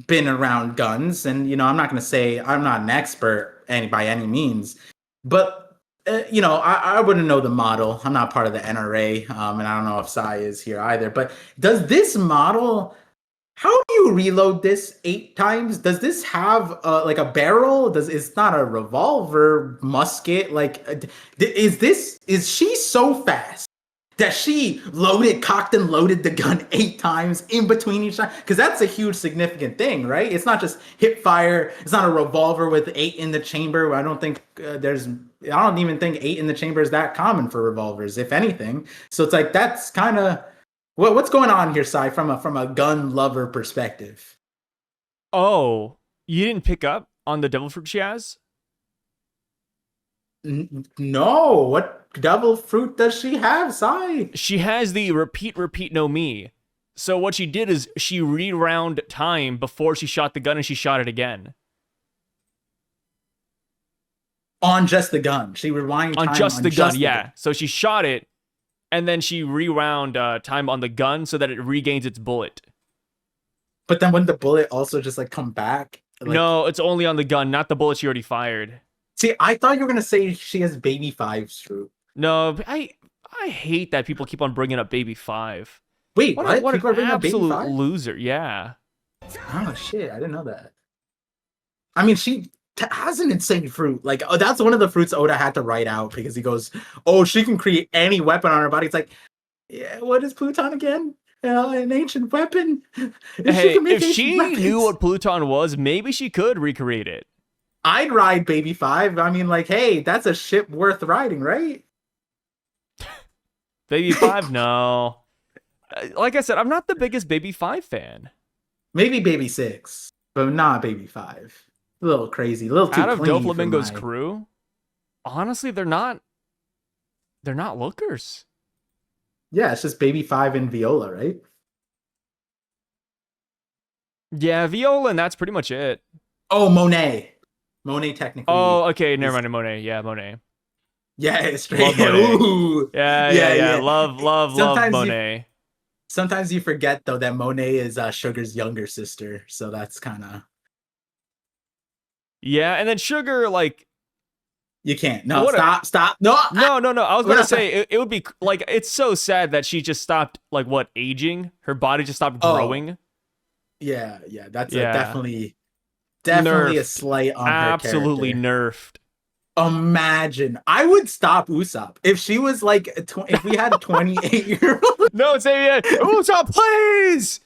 been around guns, and I'm not going to say I'm not an expert by any means, but I wouldn't know the model. I'm not part of the NRA, and I don't know if Sai is here either. But does this model? How do you reload this 8 times? Does this have like a barrel? It's not a revolver, musket? Like, is she so fast that she cocked and loaded the gun 8 times in between each time? Because that's a huge significant thing, right? It's not just hip fire. It's not a revolver with 8 in the chamber. I don't even think 8 in the chamber is that common for revolvers, if anything. So it's like that's kind of. What's going on here, Sai, from a gun lover perspective? Oh, you didn't pick up on the devil fruit she has? No, what devil fruit does she have, Sai? She has the repeat no me. So what she did is she rewound time before she shot the gun, and she shot it again. On just the gun. She rewind time on just the gun, yeah. gun. So she shot it, and then she rewound time on the gun so that it regains its bullet. But then wouldn't the bullet also just like come back? Like, no, it's only on the gun, not the bullet she already fired. See, I thought you were gonna say she has Baby 5's fruit. No, I hate that people keep on bringing up Baby 5. Wait, what people are bringing up Baby absolute 5? loser, yeah. Oh shit, I didn't know that. I mean, she has an insane fruit. Like, that's one of the fruits Oda had to write out because he goes, "Oh, she can create any weapon on her body." It's like, yeah, what is Pluton again? An ancient weapon. If she knew what Pluton was, maybe she could recreate it. I'd ride Baby 5. I mean, like, hey, that's a ship worth riding, right? Baby 5, no. Like I said, I'm not the biggest Baby 5 fan. Maybe Baby 6, but not Baby 5. A little crazy, a little too out of Doflamingo's crew, honestly, they're not lookers. Yeah, it's just Baby 5 and Viola, right? Yeah, Viola, and that's pretty much it. Oh, Monet. Monet technically. Oh, okay, never mind. Monet. Yeah, Monet. Yeah, it's straight. Love Monet. Ooh. Yeah. Love Monet. Sometimes you forget though that Monet is Sugar's younger sister, so that's kind of. Yeah, and then Sugar, like, you can't. No, stop. No. I was gonna say it would be like, it's so sad that she just stopped, like, aging. Her body just stopped growing. Yeah. That's definitely nerfed. A slight on absolutely her nerfed. Imagine, I would stop Usopp if she was like, if we had a 28-year-old. No, say Usopp, please.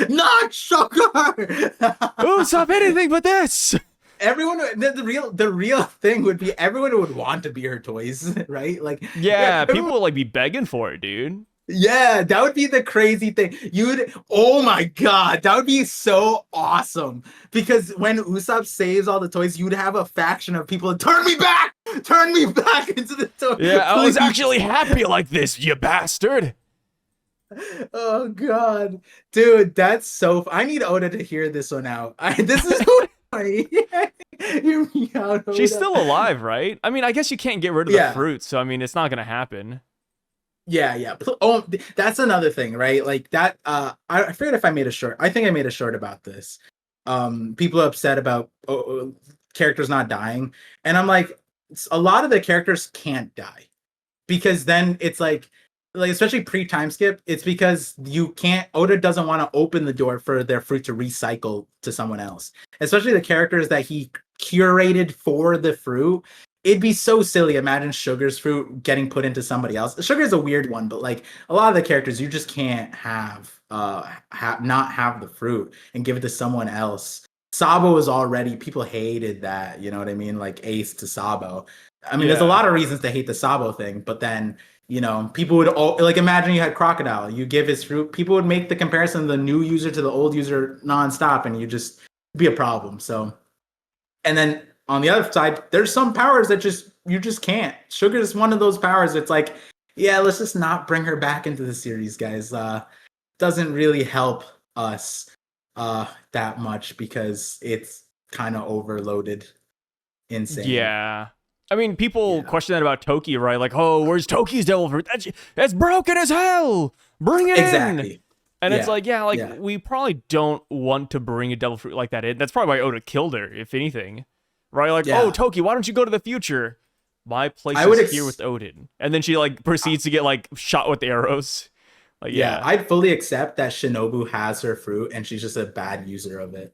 Not Sugar. Usopp, anything but this. Everyone, the real thing would be everyone would want to be her toys, right? Like, yeah, people would like be begging for it, dude. Yeah, that would be the crazy thing. Oh my god, that would be so awesome. Because when Usopp saves all the toys, you'd have a faction of people, turn me back into the toy. Yeah, I was actually happy like this, you bastard. Oh god, dude, that's so. I need Oda to hear this one out. This is so funny. Hear me out, She's Oda. still alive, right? I mean, I guess you can't get rid of the Yeah, fruit, so I mean, it's not gonna happen. yeah. Oh, that's another thing, right? Like that. I forget if I made a short. I think I made a short about this. People are upset about characters not dying, and I'm like, a lot of the characters can't die because then it's like especially pre-time skip, it's because you can't Oda doesn't want to open the door for their fruit to recycle to someone else, especially the characters that he curated for the fruit. It'd be so silly. Imagine Sugar's fruit getting put into somebody else. Sugar's a weird one, but like a lot of the characters you just can't not have the fruit and give it to someone else. Sabo was already, people hated that, you know what I mean, like Ace to Sabo. I mean, there's a Yeah. lot of reasons to hate the Sabo thing, but then, you know, people would like imagine you had Crocodile, you give his fruit, people would make the comparison of the new user to the old user nonstop, and you just be a problem. So, and then on the other side, there's some powers that just you just can't. Sugar is one of those powers. It's like, yeah, let's just not bring her back into the series, guys. Doesn't really help us that much because it's kind of overloaded, insane. Yeah. I mean, people Yeah. question that about Toki, right? Like, oh, where's Toki's devil fruit? That's broken as hell. Bring it in. Exactly. And it's Yeah. like, yeah, like Yeah. we probably don't want to bring a devil fruit like that in. That's probably why Oda killed her, if anything. Right? Like, oh, Yeah. Toki, why don't you go to the future? My place I would is here with Odin. And then she like proceeds to get like shot with arrows. Like, Yeah, yeah. I'd fully accept that Shinobu has her fruit and she's just a bad user of it.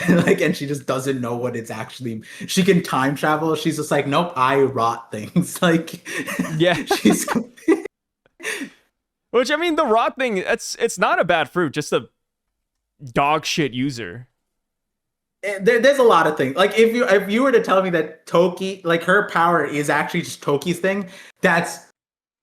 Like, and she just doesn't know what it's actually. She can time travel. She's just like, nope, I rot things. Like, Yeah. she's. Which I mean, the rot thing, it's not a bad fruit, just a dog shit user. There's a lot of things. Like, if you were to tell me that Toki, like her power is actually just Toki's thing, that's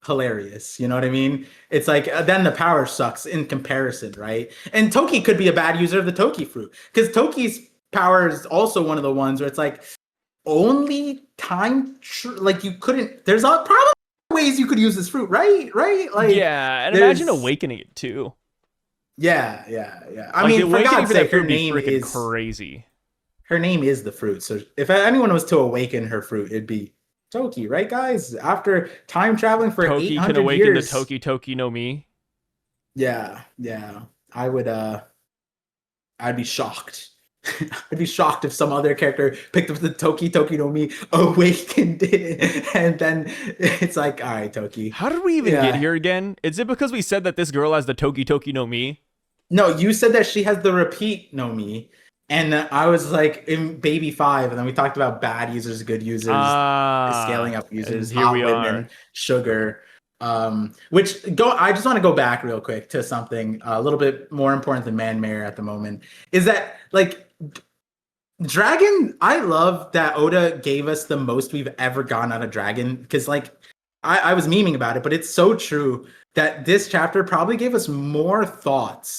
hilarious. You know what I mean? It's like then the power sucks in comparison, right? And Toki could be a bad user of the Toki fruit because Toki's power is also one of the ones where it's like only like you couldn't. There's probably ways you could use this fruit, right? Right? Like Yeah, and imagine there's awakening it too. yeah. I Like mean, the for awakening God's for that sake, fruit would be freaking crazy. her name is the fruit. So if anyone was to awaken her fruit, it'd be Toki, right, guys? After time traveling for Toki can 800 awaken years. the Toki no Mi. Yeah. I would I'd be shocked. I'd be shocked if some other character picked up the Toki no Mi, awakened it, and then it's like, all right, Toki. How did we even get here again? Is it because we said that this girl has the Toki no Mi? No, you said that she has the repeat no Mi. And I was like in Baby 5, and then we talked about bad users, good users, scaling up users, here hot we women, are. sugar. I just want to go back real quick to something a little bit more important than Man Mayor at the moment. Is that like Dragon? I love that Oda gave us the most we've ever gotten out of Dragon because like I was memeing about it, but it's so true that this chapter probably gave us more thoughts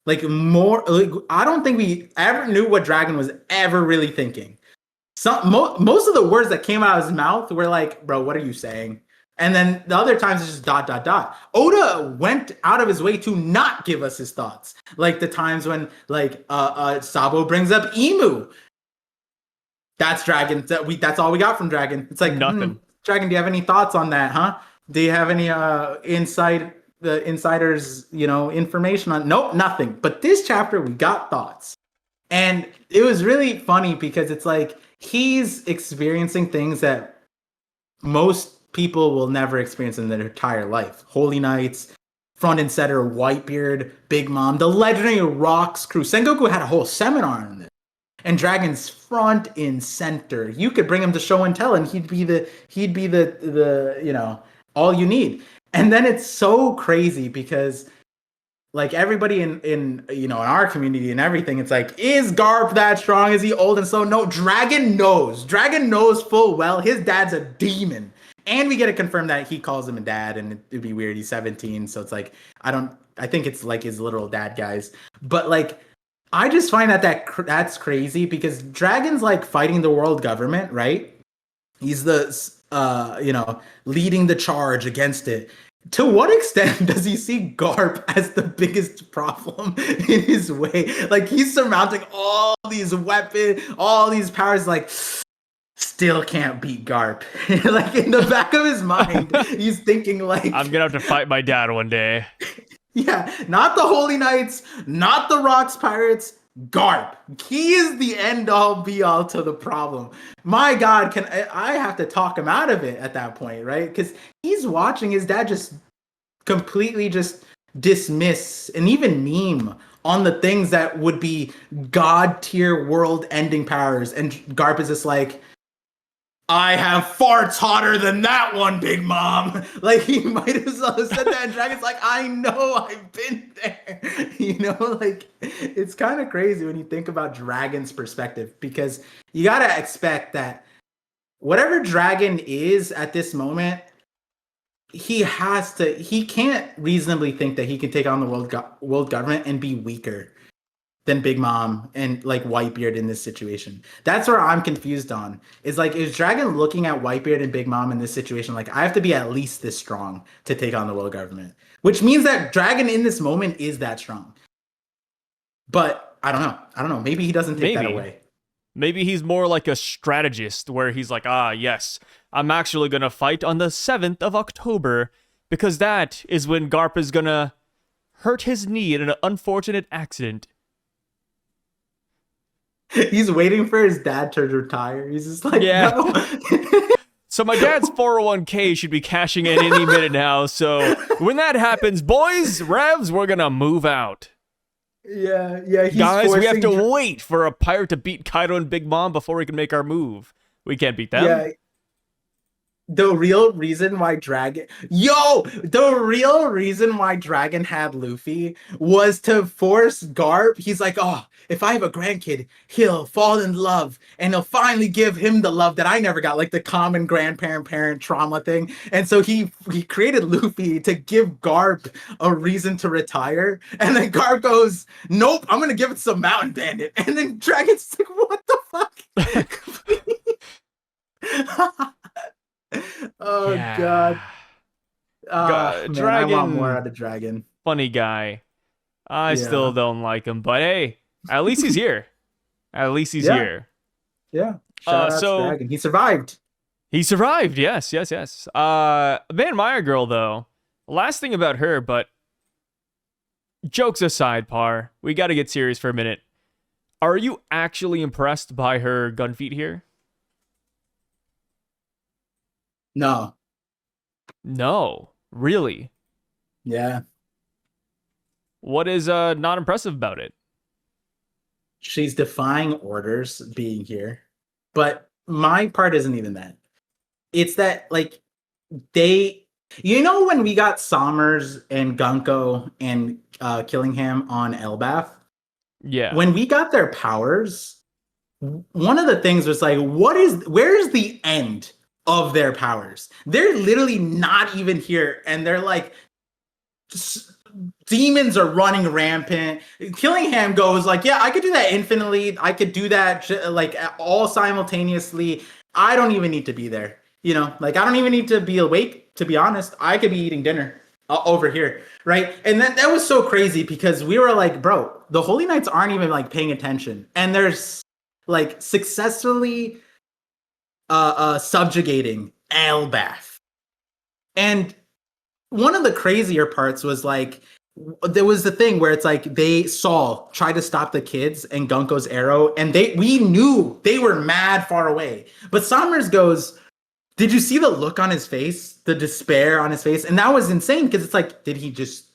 like more, like, I don't think we ever knew what Dragon was ever really thinking. Most of the words that came out of his mouth were like, "Bro, what are you saying?" And then the other times it's just dot dot dot. Oda went out of his way to not give us his thoughts, like the times when like Sabo brings up Emu. That's Dragon. That's all we got from Dragon. It's like Nothing. Dragon, do you have any thoughts on that? Huh? Do you have any the insiders, information on? Nope, nothing. But this chapter, we got thoughts. And it was really funny because it's like he's experiencing things that most people will never experience in their entire life. Holy Knights, front and center, Whitebeard, Big Mom, the legendary Rocks crew. Sengoku had a whole seminar on this. And Dragon's front and center. You could bring him to show and tell, and he'd be the all you need. And then it's so crazy because like everybody in our community and everything, it's like, is Garp that strong? Is he old and slow? No, Dragon knows. Dragon knows full well his dad's a demon. And we get to confirm that he calls him a dad, and it'd be weird. He's 17, so it's like I think it's like his literal dad, guys. But like I just find that's crazy because Dragon's like fighting the world government, right? He's the leading the charge against it. to what extent does he see Garp as the biggest problem in his way? Like he's surmounting all these weapons, all these powers, like still can't beat Garp. Like in the back of his mind, he's thinking like I'm gonna have to fight my dad one day. yeah, not the Holy Knights, not the Rocks Pirates, Garp. He is the end all be all to the problem. My God, can I have to talk him out of it at that point, right? Because he's watching his dad just completely just dismiss and even meme on the things that would be god tier world ending powers. And Garp is just like, I have farts hotter than that one, Big Mom. Like he might as well have said that. And Dragon's like, I know, I've been there. You know, like it's kind of crazy when you think about Dragon's perspective, because you gotta expect that whatever Dragon is at this moment, he can't reasonably think that he can take on the world government and be weaker than Big Mom and like Whitebeard in this situation. That's where I'm confused on. Is like, is Dragon looking at Whitebeard and Big Mom in this situation like, I have to be at least this strong to take on the world government? Which means that Dragon in this moment is that strong. But I don't know. Maybe he doesn't take that away. Maybe he's more like a strategist where he's like, yes, I'm actually going to fight on the 7th of October because that is when Garp is going to hurt his knee in an unfortunate accident. He's waiting for his dad to retire. He's just like, no. So my dad's 401k should be cashing in any minute now. So when that happens, boys, Revs, we're going to move out. Yeah. Guys, we have to wait for a pirate to beat Kaido and Big Mom before we can make our move. We can't beat them. Yeah. The real reason why Dragon had Luffy was to force Garp. He's like, oh, if I have a grandkid, he'll fall in love and he'll finally give him the love that I never got, like the common grandparent-parent trauma thing. And so he created Luffy to give Garp a reason to retire. And then Garp goes, nope, I'm gonna give it to some mountain bandit. And then Dragon's like, what the fuck? Oh yeah. God. Man, Dragon, I want more out of Dragon. Funny guy. I still don't like him, but hey, at least he's here. At least he's here. Yeah. Shout out to Dragon. He survived. He survived. Yes. Van Meyer girl though. Last thing about her, but jokes aside, Par, we got to get serious for a minute. Are you actually impressed by her gun feat here? No, really? Yeah. What is not impressive about it? She's defying orders being here. But my part isn't even that. It's that like when we got Sommers and Gunko and Killingham on Elbaf? Yeah. When we got their powers, one of the things was like, where's the end of their powers? They're literally not even here, and they're like demons are running rampant. Killingham goes like, yeah, I could do that infinitely. I could do that like all simultaneously. I don't even need to be there. Like I don't even need to be awake, to be honest. I could be eating dinner over here, right? And that was so crazy because we were like, bro, the Holy Knights aren't even like paying attention, and there's like successfully subjugating Elbaf. And one of the crazier parts was like, there was the thing where it's like they tried to stop the kids and Gunko's arrow, and we knew they were mad far away. But Sommers goes, did you see the look on his face? The despair on his face? And that was insane because it's like, did he just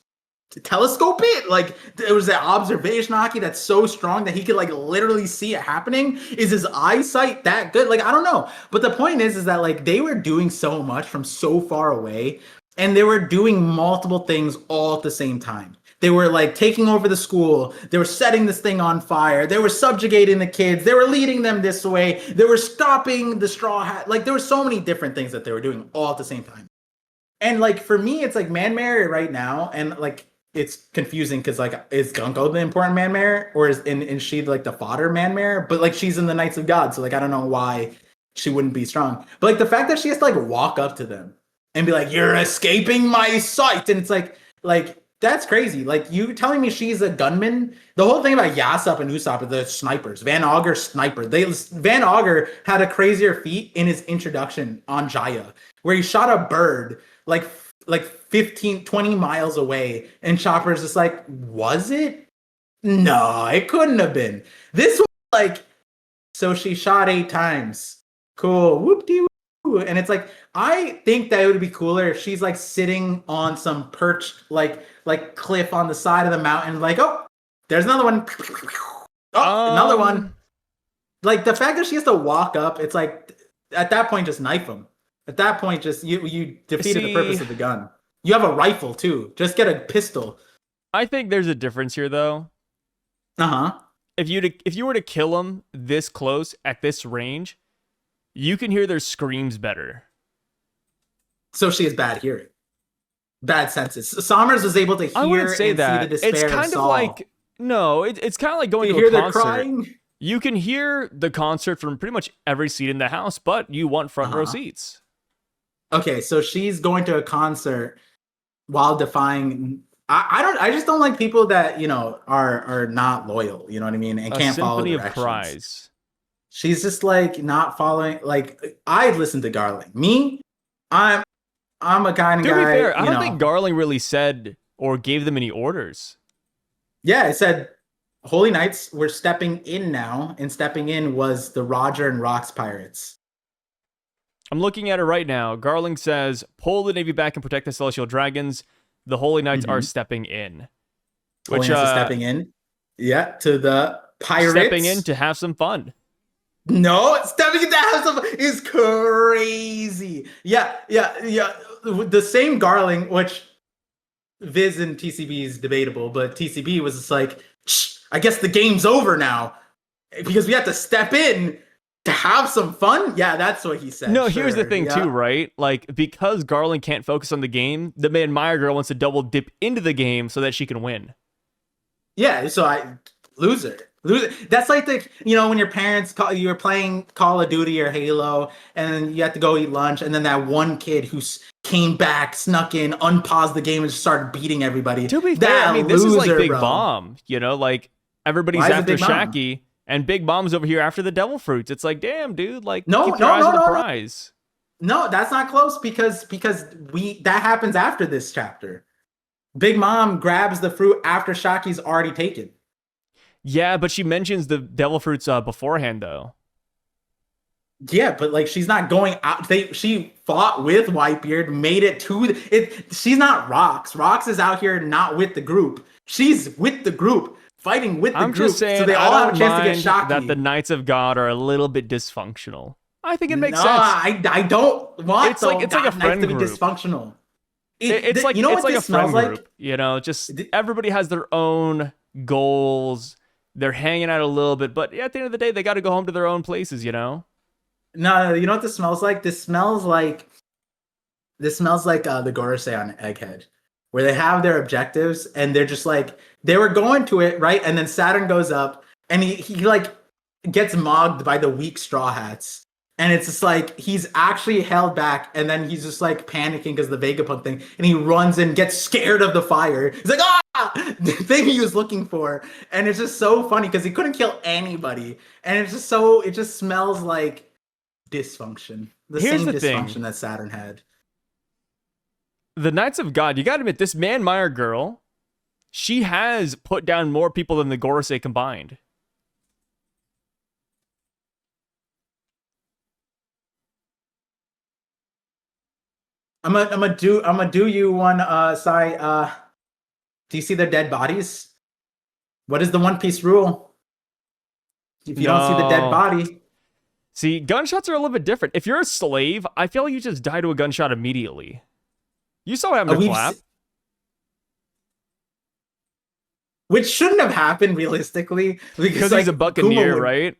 telescope it? Like there was that observation hockey that's so strong that he could like literally see it happening. Is his eyesight that good? Like I don't know, but the point is that like they were doing so much from so far away, and they were doing multiple things all at the same time. They were like taking over the school, they were setting this thing on fire, they were subjugating the kids, they were leading them this way, they were stopping the Straw Hat. Like there were so many different things that they were doing all at the same time. And like for me, it's like man Mary right now, and like it's confusing because like is Gunko the important man mare, or is she like the fodder man mare? But like she's in the Knights of God, so like I don't know why she wouldn't be strong. But like the fact that she has to like walk up to them and be like, "You're escaping my sight," and it's like that's crazy. Like you telling me she's a gunman. The whole thing about Yasop and Usopp are the snipers. Van Augur sniper. Van Augur had a crazier feat in his introduction on Jaya, where he shot a bird like 15, 20 miles away, and Chopper's just like, was it? No, it couldn't have been. This was like, so she shot 8 times. Cool. Whoop-de-woo. And it's like, I think that it would be cooler if she's like sitting on some perch, like cliff on the side of the mountain, like, oh, there's another one. Oh, another one. Like the fact that she has to walk up, it's like, at that point, just knife him. At that point, just you defeated the purpose of the gun. You have a rifle too. Just get a pistol. I think there's a difference here, though. If you were to kill him this close at this range, you can hear their screams better. So she has bad hearing, bad senses. Sommers was able to hear and see the despair it's kind of Saul. like it's kind of like going to a concert. Crying? You can hear the concert from pretty much every seat in the house, but you want front row seats. Okay, so she's going to a concert while defying. I just don't like people that are not loyal. You know what I mean, and can't follow directions. Of Cries. She's just like not following. Like I listen to Garling. Me, I'm a kind of guy. To be fair, I don't think Garling really said or gave them any orders. Yeah, it said Holy Knights were stepping in now, and stepping in was the Roger and Rocks pirates. I'm looking at it right now. Garling says, pull the Navy back and protect the Celestial Dragons. The Holy Knights are stepping in. Which stepping in? Yeah, to the pirates. Stepping in to have some fun. No, stepping in to have some fun is crazy. Yeah. The same Garling, which Viz and TCB is debatable, but TCB was just like, I guess the game's over now because we have to step in to have some fun. Yeah, that's what he said. No, here's the thing too, right? Like, because Garland can't focus on the game, the Man Meyer girl wants to double dip into the game so that she can win. Yeah, so loser. That's like when your parents you were playing Call of Duty or Halo, and you had to go eat lunch, and then that one kid who came back, snuck in, unpaused the game, and just started beating everybody. To be fair, I mean, this is like Big Mom. Like everybody's after Shaki, and Big Mom's over here after the Devil Fruits. It's like, damn, dude, like keep your eyes on the prize. No, that's not close because that happens after this chapter. Big Mom grabs the fruit after Shaki's already taken. Yeah, but she mentions the Devil Fruits beforehand, though. Yeah, but like she's not going out. She fought with Whitebeard, made it to it. She's not Rox. Rox is out here not with the group. She's with the group, fighting with the group. Just saying, so they all have a chance to get Shaki. That the Knights of God are a little bit dysfunctional. I think it makes sense. I don't want it's like a friend to be group. Dysfunctional. It's like a friend group. Just everybody has their own goals. They're hanging out a little bit, but at the end of the day, they got to go home to their own places, No, you know what this smells like? This smells like the Gorosei on Egghead, where they have their objectives and they're just like they were going to it, right? And then Saturn goes up and he like gets mogged by the weak Straw Hats. And it's just like he's actually held back, and then he's just like panicking because of the Vegapunk thing, and he runs and gets scared of the fire. He's like, the thing he was looking for, and it's just so funny because he couldn't kill anybody, and it just smells like dysfunction. Here's the dysfunction that Saturn had. The Knights of God, you got to admit, this Man Meyer girl, she has put down more people than the Gorosei combined. I'm gonna do you one, Sai. Do you see their dead bodies? What is the One Piece rule? If you don't see the dead body. See, gunshots are a little bit different. If you're a slave, I feel like you just die to a gunshot immediately. You saw what happened to Clap. Which shouldn't have happened realistically. Because he's a buccaneer, right?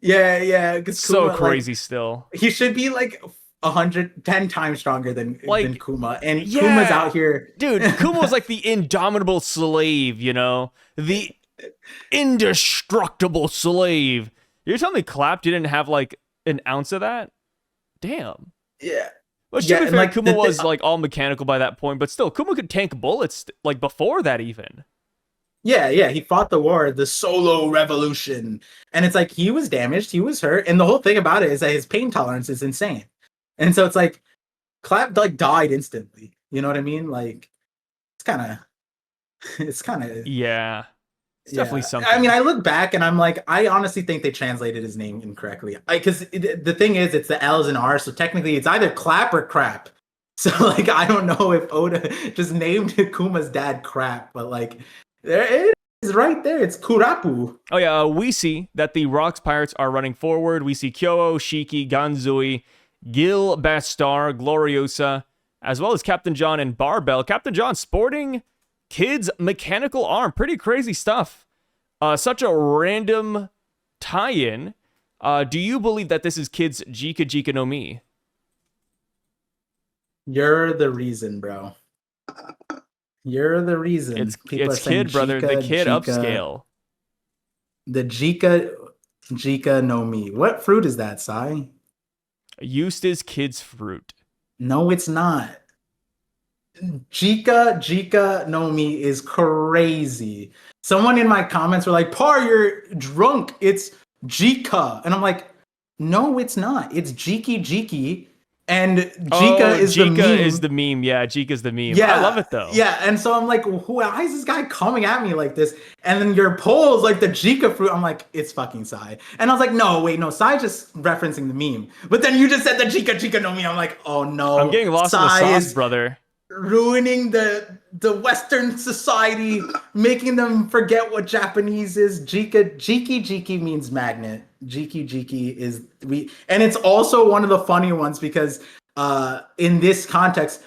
Yeah. So crazy still. He should be like 110 times stronger than Kuma, and Kuma's out here. Dude, Kuma was like the indomitable slave, the indestructible slave. You're telling me Clap didn't have like an ounce of that? Damn. Yeah. Which, to Yeah, be and fair, like Kuma was like all mechanical by that point, but still, Kuma could tank bullets like before that even. yeah, he fought the war, the solo revolution. And it's like he was damaged, he was hurt, and the whole thing about it is that his pain tolerance is insane. And so it's like Clap like died instantly. You know what I mean? Like it's kind of it's kind of Yeah, it's definitely yeah. I mean, something. I look back and I'm like, I honestly think they translated his name incorrectly. Because the thing is, it's the L's and R's, so technically it's either Clap or Crap. So like, I don't know if Oda just named Kuma's dad Crap, but like, there it is right there. It's Kurapu. Oh yeah, we see that the Rocks Pirates are running forward. We see Kyoto, Shiki, Ganzui, Gil, Bastar, Gloriosa, as well as Captain John and Barbell. Captain John sporting Kid's mechanical arm. Pretty crazy stuff. Such a random tie-in. Do you believe that this is Kid's Jika Jika no Mi? You're the reason, bro. You're the reason. People are It's saying Kid, brother. The Jika, Kid Jika, upscale. the Jika no Mi. What fruit is that, Sai? Eustace Kid's fruit. No, it's not. Jika no Mi is crazy. Someone in my comments were like, Par, you're drunk. It's Jika. And I'm like, no, it's not. It's Jiki Jiki. And Jika is the Jika meme. is the meme. Yeah, Jika's the meme. Yeah, I love it though. Yeah, and so I'm like, why is this guy coming at me like this? And then your poll is like the Jika fruit. I'm like, it's fucking Sai. And I was like, no, wait, no, Sai just referencing the meme. But then you just said the Jika no Mi. I'm like, oh no. I'm getting lost in the sauce, brother. Ruining the Western society, making them forget what Japanese is. Jiki means magnet. Jiki is and it's also one of the funnier ones because in this context,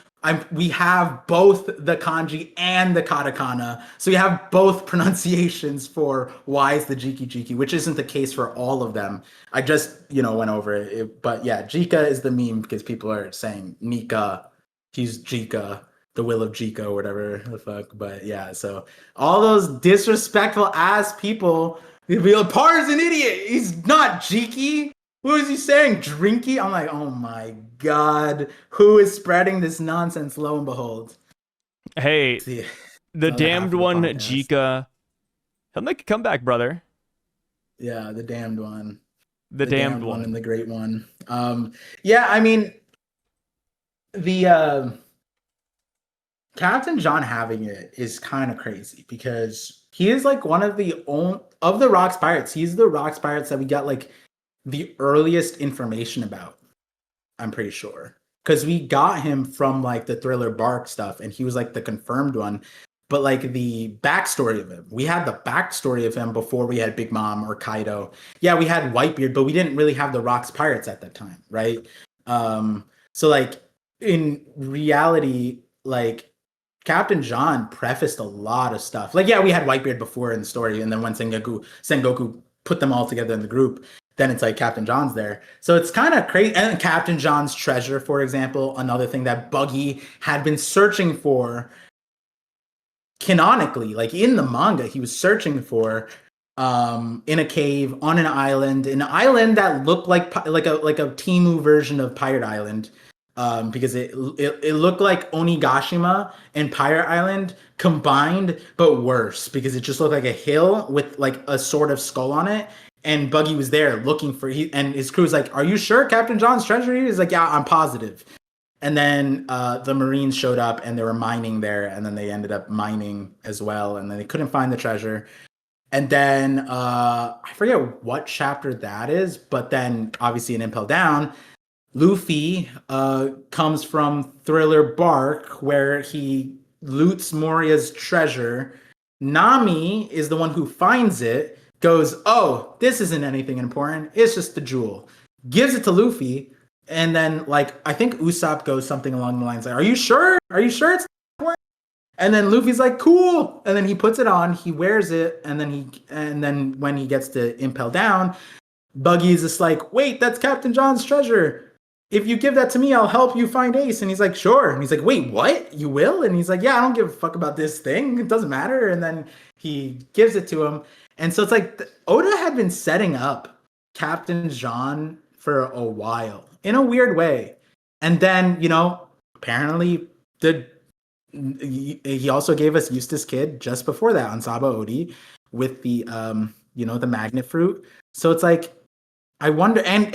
we have both the kanji and the katakana, so we have both pronunciations for why is the Jiki, which isn't the case for all of them. I just went over it, but yeah, Jika is the meme because people are saying Nika. He's Jika, the will of Jika, or whatever the fuck. But yeah, so all those disrespectful ass people, they'd be like, Par's an idiot. He's not Jiki. What is he saying? Drinky? I'm like, oh my god, who is spreading this nonsense? Lo and behold, Hey, the damned one, podcast. Jika. He'll make a comeback, brother. Yeah, the damned one. The damned one. And the great one. Yeah, I mean, the Captain John having it is kind of crazy because he is like one of the only of the Rocks Pirates. He's the Rocks Pirates that we got like the earliest information about. I'm pretty sure because we got him from like the Thriller Bark stuff, and he was like the confirmed one. But like the backstory of him, we had the backstory of him before we had Big Mom or Kaido. Yeah, we had Whitebeard, but we didn't really have the Rocks Pirates at that time, right? So like in reality, like Captain John prefaced a lot of stuff. Like, yeah, we had Whitebeard before in the story, and then when Sengoku put them all together in the group, then it's like Captain John's there. So it's kind of crazy. And Captain John's treasure, for example, another thing that Buggy had been searching for canonically, like in the manga, he was searching for in a cave on an island that looked like a Timu version of Pirate Island. Because it looked like Onigashima and Pirate Island combined, but worse because it just looked like a hill with like a sort of skull on it. And Buggy was there looking for and his crew's like, "Are you sure Captain John's treasure here?" He's like, "Yeah, I'm positive." And then the Marines showed up and they were mining there, and then they ended up mining as well, and then they couldn't find the treasure. And then I forget what chapter that is, but then obviously in Impel Down, Luffy comes from Thriller Bark, where he loots Moria's treasure. Nami is the one who finds it, goes, "Oh, this isn't anything important. It's just the jewel." Gives it to Luffy, and then like I think Usopp goes something along the lines like, "Are you sure? Are you sure it's important?" And then Luffy's like, "Cool." And then he puts it on, he wears it, and then when he gets to Impel Down, Buggy's just like, "Wait, that's Captain John's treasure. If you give that to me, I'll help you find Ace." And he's like, "Sure." And he's like, "Wait, what? You will?" And he's like, "Yeah, I don't give a fuck about this thing. It doesn't matter." And then he gives it to him. And so it's like Oda had been setting up Captain John for a while in a weird way. And then, apparently the he also gave us Eustace Kid just before that on Saba Odi with the the magnet fruit. So it's like I wonder, and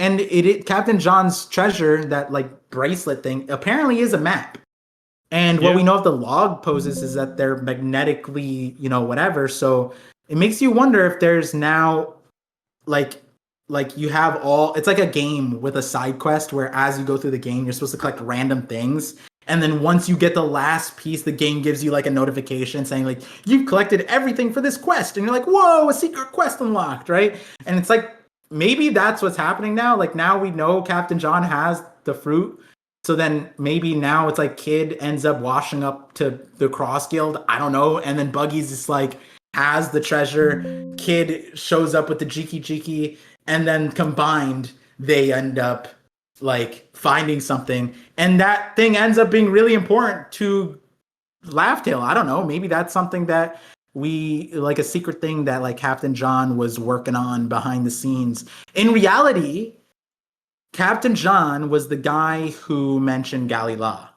Captain John's treasure, that like bracelet thing, apparently is a map. And what we know of the log poses is that they're magnetically, whatever. So it makes you wonder if there's now like you have it's like a game with a side quest where as you go through the game, you're supposed to collect random things. And then once you get the last piece, the game gives you like a notification saying like, you've collected everything for this quest. And you're like, whoa, a secret quest unlocked, right? And it's like, maybe that's what's happening now. Like now we know Captain John has the fruit. So then maybe now it's like Kid ends up washing up to the Cross Guild. I don't know. And then Buggy's just like has the treasure. Kid shows up with the Jiki Jiki. And then combined, they end up like finding something. And that thing ends up being really important to Laughtail. I don't know. Maybe that's something that like a secret thing that like Captain John was working on behind the scenes. In reality, Captain John was the guy who mentioned Galila,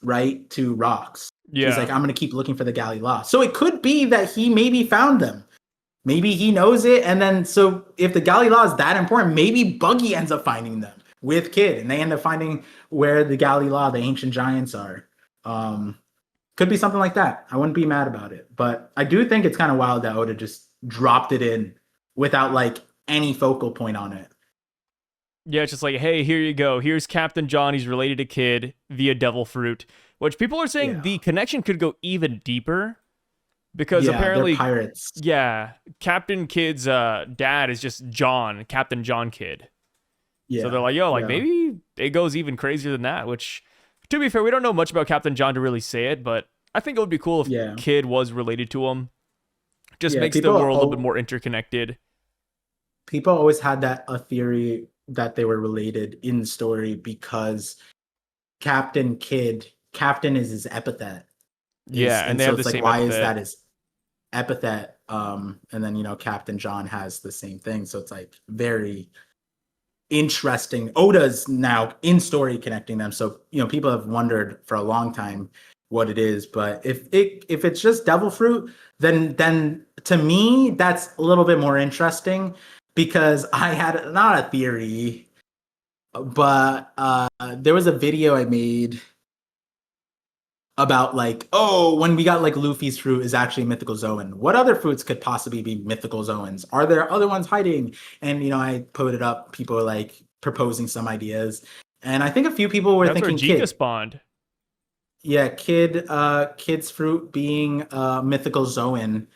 right? To Rocks. Yeah. He's like, I'm going to keep looking for the Galila. So it could be that he maybe found them. Maybe he knows it. And then, so if the Galila is that important, maybe Buggy ends up finding them with Kid. And they end up finding where the Galila, the ancient giants, are. Could be something like that. I wouldn't be mad about it. But I do think it's kind of wild that Oda just dropped it in without like any focal point on it. Yeah, it's just like, hey, here you go. Here's Captain John. He's related to Kid via Devil Fruit, which people are saying the connection could go even deeper because apparently, they're pirates. Yeah, Captain Kid's dad is just John, Captain John Kid. Yeah. So they're like, yo, maybe it goes even crazier than that, which, to be fair, we don't know much about Captain John to really say it, but I think it would be cool if Kid was related to him. Just makes the world a little bit more interconnected. People always had a theory that they were related in the story because Captain is his epithet. And they have the same why epithet. Is that his epithet? And then, Captain John has the same thing. So it's like very interesting. Oda's now in story connecting them. So, people have wondered for a long time what it is. But if it's just Devil Fruit, then to me, that's a little bit more interesting. Because I had not a theory, but there was a video I made about like, when we got like Luffy's fruit is actually a mythical Zoan. What other fruits could possibly be mythical Zoans? Are there other ones hiding? And I put it up. People were like proposing some ideas, and I think a few people were thinking Kid. That's where Jika spawned. Yeah, Kid's fruit being a mythical Zoan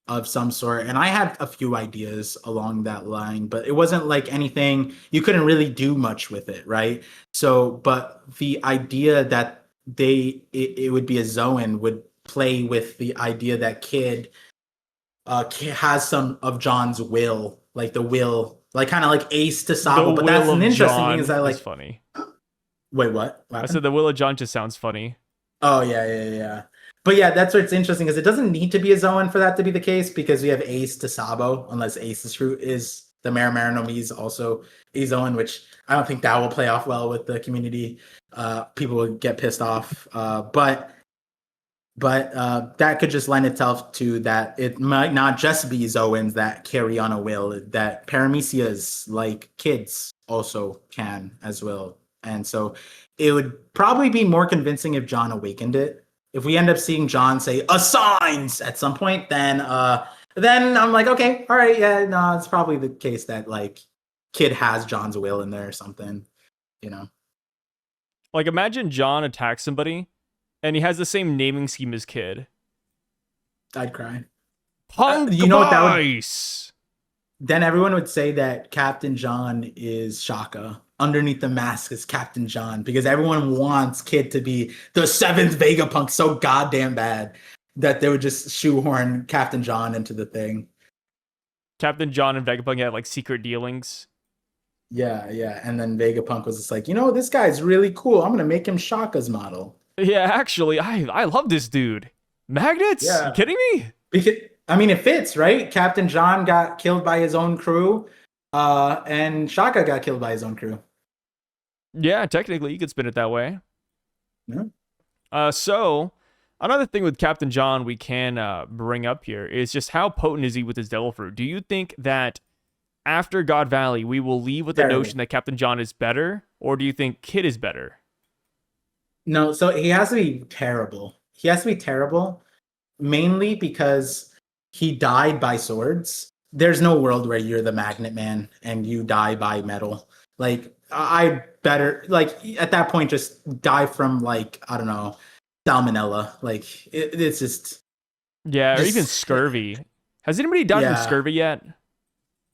of some sort. And I had a few ideas along that line, but it wasn't like anything, you couldn't really do much with it, right? So, but the idea that it would be a Zoan would play with the idea that Kid has some of John's will, like the will, like kind of like Ace to Sabo. But that's an interesting thing is that like, funny. Wait, what? I said the will of John just sounds funny. Oh, yeah. But yeah, that's what's interesting is it doesn't need to be a Zoan for that to be the case because we have Ace to Sabo, unless Ace's fruit is the Marimar no Mi is also a Zoan, which I don't think that will play off well with the community. People will get pissed off. But that could just lend itself to that it might not just be Zoans that carry on a will, that Paramecias like kids also can as well. And so it would probably be more convincing if John awakened it. If we end up seeing John say assigns at some point, then I'm like, okay, all right, yeah, no, it's probably the case that like Kid has John's will in there or something, Like imagine John attacks somebody and he has the same naming scheme as Kid. I'd cry. Punk you know what that would? Then everyone would say that Captain John is Shaka. Underneath the mask is Captain John because everyone wants Kid to be the 7th Vegapunk so goddamn bad that they would just shoehorn Captain John into the thing. Captain John and Vegapunk had like secret dealings. Yeah. And then Vegapunk was just like, this guy's really cool. I'm going to make him Shaka's model. Yeah, actually, I love this dude. Magnets? Yeah. You kidding me? Because, it fits, right? Captain John got killed by his own crew and Shaka got killed by his own crew. Yeah, technically, you could spin it that way. Yeah. So another thing with Captain John we can bring up here is just how potent is he with his devil fruit? Do you think that after God Valley we will leave with the Terrible. notion that Captain John is better, or do you think Kid is better? No, so he has to be terrible. He has to be terrible, mainly because he died by swords. There's no world where you're the magnet man and you die by metal. Like I better like at that point just die from like I don't know salmonella. Like it's Yeah, or even just scurvy. Has anybody died from yeah. scurvy yet?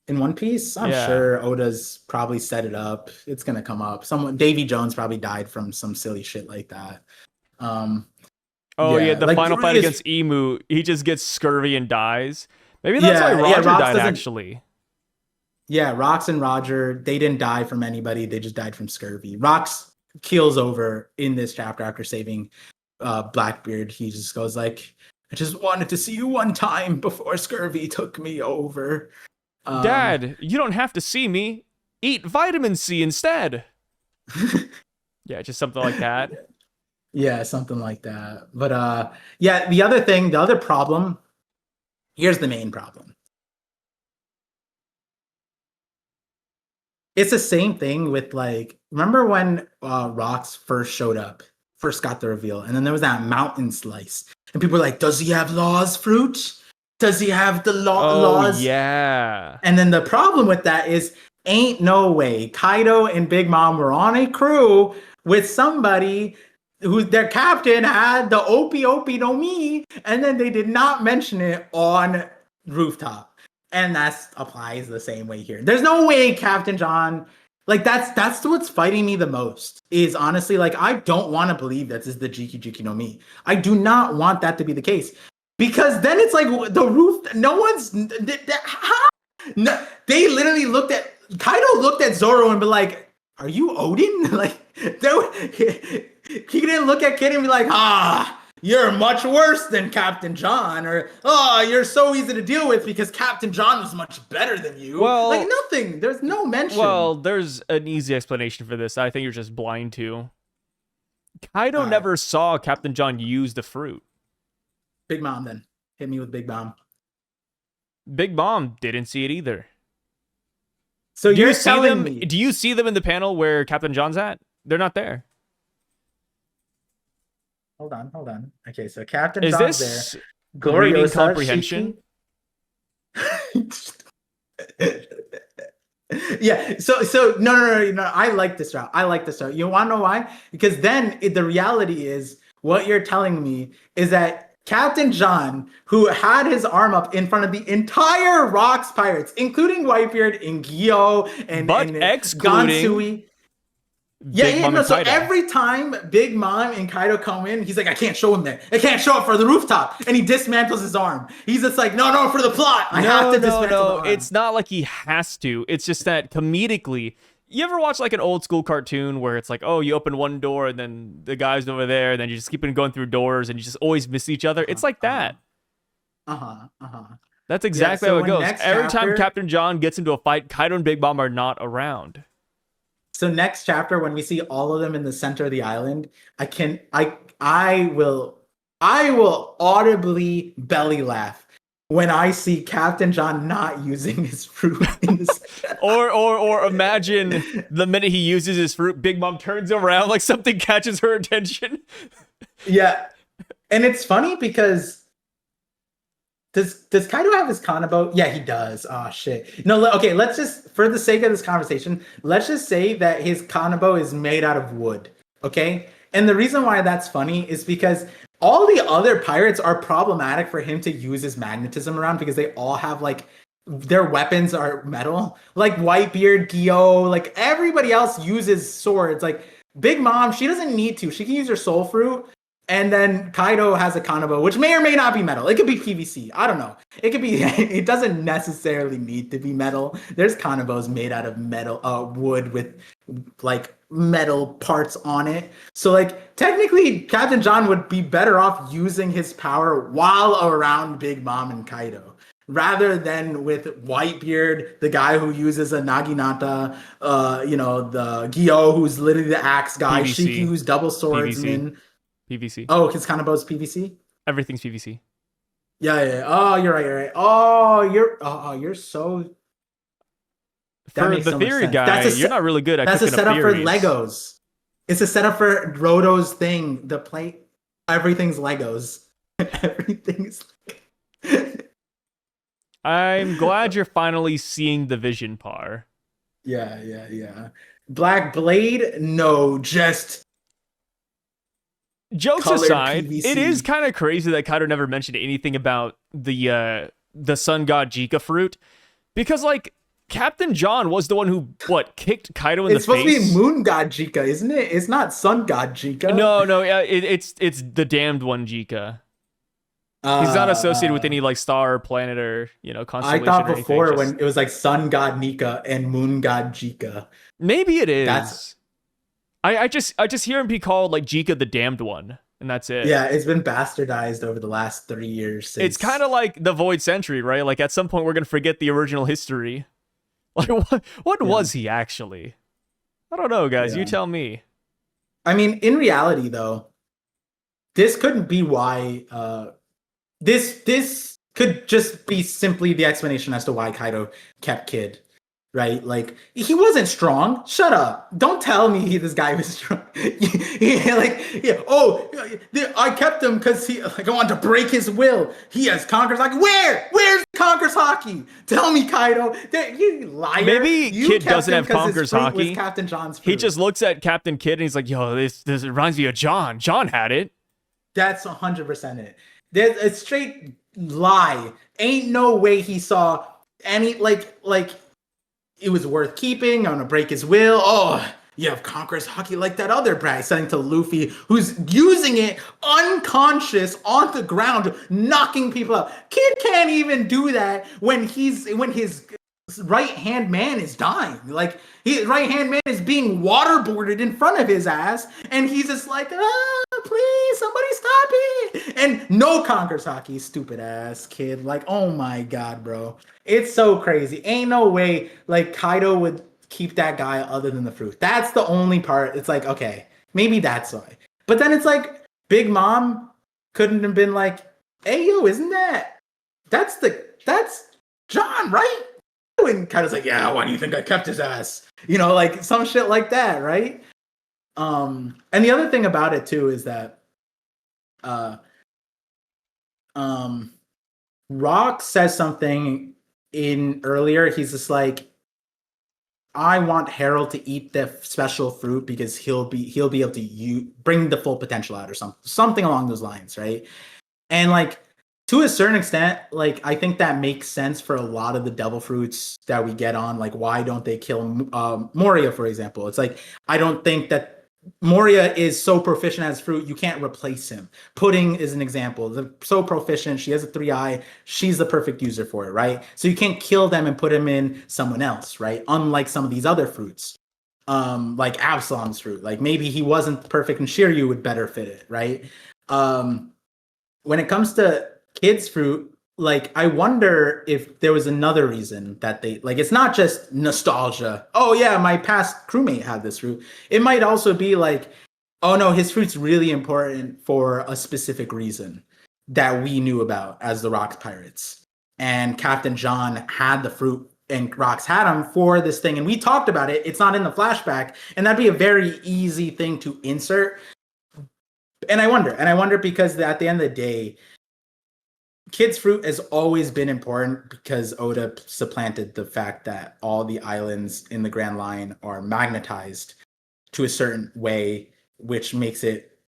In One Piece, I'm Yeah. sure Oda's probably set it up. It's gonna come up. Someone Davy Jones probably died from some silly shit like that. Um, Oh yeah, yeah, the like final fight it's, against Emu, he just gets scurvy and dies. Maybe that's why yeah. Roger Rocks died doesn't. actually. Yeah, Rocks and Roger, they didn't die from anybody. They just died from scurvy. Rocks keels over in this chapter after saving Blackbeard. He just goes like, "I just wanted to see you one time before scurvy took me over." Um, Dad, you don't have to see me. Eat vitamin C instead. Yeah, just something like that. yeah, something like that. But yeah, the other problem. Here's the main problem. It's the same thing with like, remember when Rocks first showed up, first got the reveal, and then there was that mountain slice, and people were like, "Does he have laws fruit? Does he have the Oh laws?" yeah. And then the problem with that is, ain't no way Kaido and Big Mom were on a crew with somebody who their captain had the Opie Opie no Mi, and then they did not mention it on rooftop. And that applies the same way here. There's no way Captain John, like that's what's fighting me the most. Is honestly like I don't want to believe that this is the Jiki Jiki no Mi. I do not want that to be the case because then it's like the roof. No one's. No, they literally looked at Kaido looked at Zoro and be like, "Are you Odin?" Like he didn't look at Kid and be like, you're much worse than Captain John," or "Oh, you're so easy to deal with because Captain John was much better than you." Like Well, nothing. There's no mention. well, there's an easy explanation for this. I think you're just blind to. Kaido All right, never saw Captain John use the fruit. Big Mom then hit me with Big Mom. Big Mom didn't see it either. So Do you you're see telling them? me? Do you see them in the panel where Captain John's at? They're not there. Hold on. Okay, so Captain Is John's there. this reading Gloriosa, comprehension? Shiki. Yeah. So no. I like this route. I like this route. You want to know why? Because then the reality is what you're telling me is that Captain John, who had his arm up in front of the entire Rocks pirates, including Whitebeard and Gyo But and excluding Gansui. Big Mom No. and So Kaido. every time Big Mom and Kaido come in, he's like, "I can't show him there. I can't show up for the rooftop," and he dismantles his arm. He's just like, "No, for the plot, I have to dismantle the arm." It's not like he has to. It's just that comedically, you ever watch like an old school cartoon where it's like, oh, you open one door and then the guy's over there, and then you just keep on going through doors and you just always miss each other? It's like that. That's Yeah. exactly So how it when goes. next Every time chapter, Captain John gets into a fight, Kaido and Big Mom are not around. so next chapter, when we see all of them in the center of the island, I will audibly belly laugh when I see Captain John not using his fruit in this. Or imagine the minute he uses his fruit, Big Mom turns around like something catches her attention. Yeah, and it's funny because does Kaido have his Kanabo? Yeah, he does. Oh shit. No, okay, let's just for the sake of this conversation, let's just say that his Kanabo is made out of wood. Okay? And the reason why that's funny is because all the other pirates are problematic for him to use his magnetism around because they all have like their weapons are metal. Like Whitebeard, Gyo, like everybody else uses swords. Like Big Mom, she doesn't need to. She can use her soul fruit. And then Kaido has a Kanabo, which may or may not be metal. It could be PVC. I don't know. It could be. It doesn't necessarily need to be metal. There's Kanabos made out of metal, wood with like metal parts on it. So like technically, Captain John would be better off using his power while around Big Mom and Kaido. rather than with Whitebeard, the guy who uses a Naginata, the Gyo, who's literally the axe guy, Shiki, PVC. who's double PVC. swordsman. PVC. Oh, his Kanabo's PVC? Everything's PVC. Yeah, yeah. Oh, you're right, you're right. Oh, you're so that For makes the so much theory sense. guy, you're not really good at That's a cooking up setup for theories. Legos. It's a setup for Roto's thing. The plate, everything's Legos. Everything's. I'm glad you're finally seeing the vision, Par. Yeah, yeah, yeah. Black Blade, no, just Jokes colored aside, PVC. it is kind of crazy that Kaido never mentioned anything about the sun god Jika fruit, because like Captain John was the one who kicked Kaido in the face. It's supposed to be Moon God Jika, isn't it? It's not Sun God Jika. No, it's the damned one Jika. He's not associated with any like star or planet or constellation. I thought or before anything, when it was like Sun God Nika and Moon God Jika. maybe it is. I just hear him be called like Jika the damned one, and that's it. Yeah, it's been bastardized over the last 3 years. It's kind of like the Void Century, right? Like at some point we're gonna forget the original history. Like what was he actually? I don't know, guys. Yeah. You tell me. I mean, in reality, though, this couldn't be why. This could just be simply the explanation as to why Kaido kept Kid, right? Like he wasn't strong. Shut up! Don't tell me this guy was strong. I kept him because I wanted to break his will. He has Conqueror's Haki. Where's Conqueror's Haki? Tell me, Kaido. You liar. Maybe You Kid kept doesn't him have 'cause his Conqueror's fruit was Haki. Captain John's fruit. He just looks at Captain Kid and he's like, "Yo, this reminds me of John. John had it." That's 100% it. There's a straight lie. Ain't no way he saw any like it was worth keeping. I'm gonna break his will. Oh, you have Conqueror's Haki like that other brat. Sending to Luffy, who's using it unconscious on the ground, knocking people out. Kid can't even do that when his right hand man is dying. Like his right hand man is being waterboarded in front of his ass, and he's just like, please, somebody stop it. And no Conqueror's Haki, stupid ass kid. Like, oh my god, bro. It's so crazy. Ain't no way like Kaido would keep that guy other than the fruit. That's the only part. It's like, okay, maybe that's why. But then it's like Big Mom couldn't have been like, hey yo, isn't that's John, right? And Kaido's like, yeah, why do you think I kept his ass? Like some shit like that, right? And the other thing about it too is that Rock says something in earlier. He's just like, I want Harold to eat the special fruit because he'll be able to bring the full potential out or something along those lines, right? And like to a certain extent, like I think that makes sense for a lot of the devil fruits that we get on. Like, why don't they kill Moria, for example? It's like I don't think that Moria is so proficient as fruit, you can't replace him. Pudding is an example. They're so proficient. She has a 3-eye. She's the perfect user for it, right? So you can't kill them and put him in someone else, right? Unlike some of these other fruits, like Absalom's fruit. Like maybe he wasn't perfect and Shiryu would better fit it, right? When it comes to Kid's fruit, like I wonder if there was another reason that they like. It's not just nostalgia. Oh yeah, my past crewmate had this fruit. It might also be like, oh no, his fruit's really important for a specific reason that we knew about as the Rocks Pirates. And Captain John had the fruit and Rocks had him for this thing. And we talked about it. It's not in the flashback. And that'd be a very easy thing to insert. And I wonder because at the end of the day, Kid's fruit has always been important because Oda supplanted the fact that all the islands in the Grand Line are magnetized to a certain way, which makes it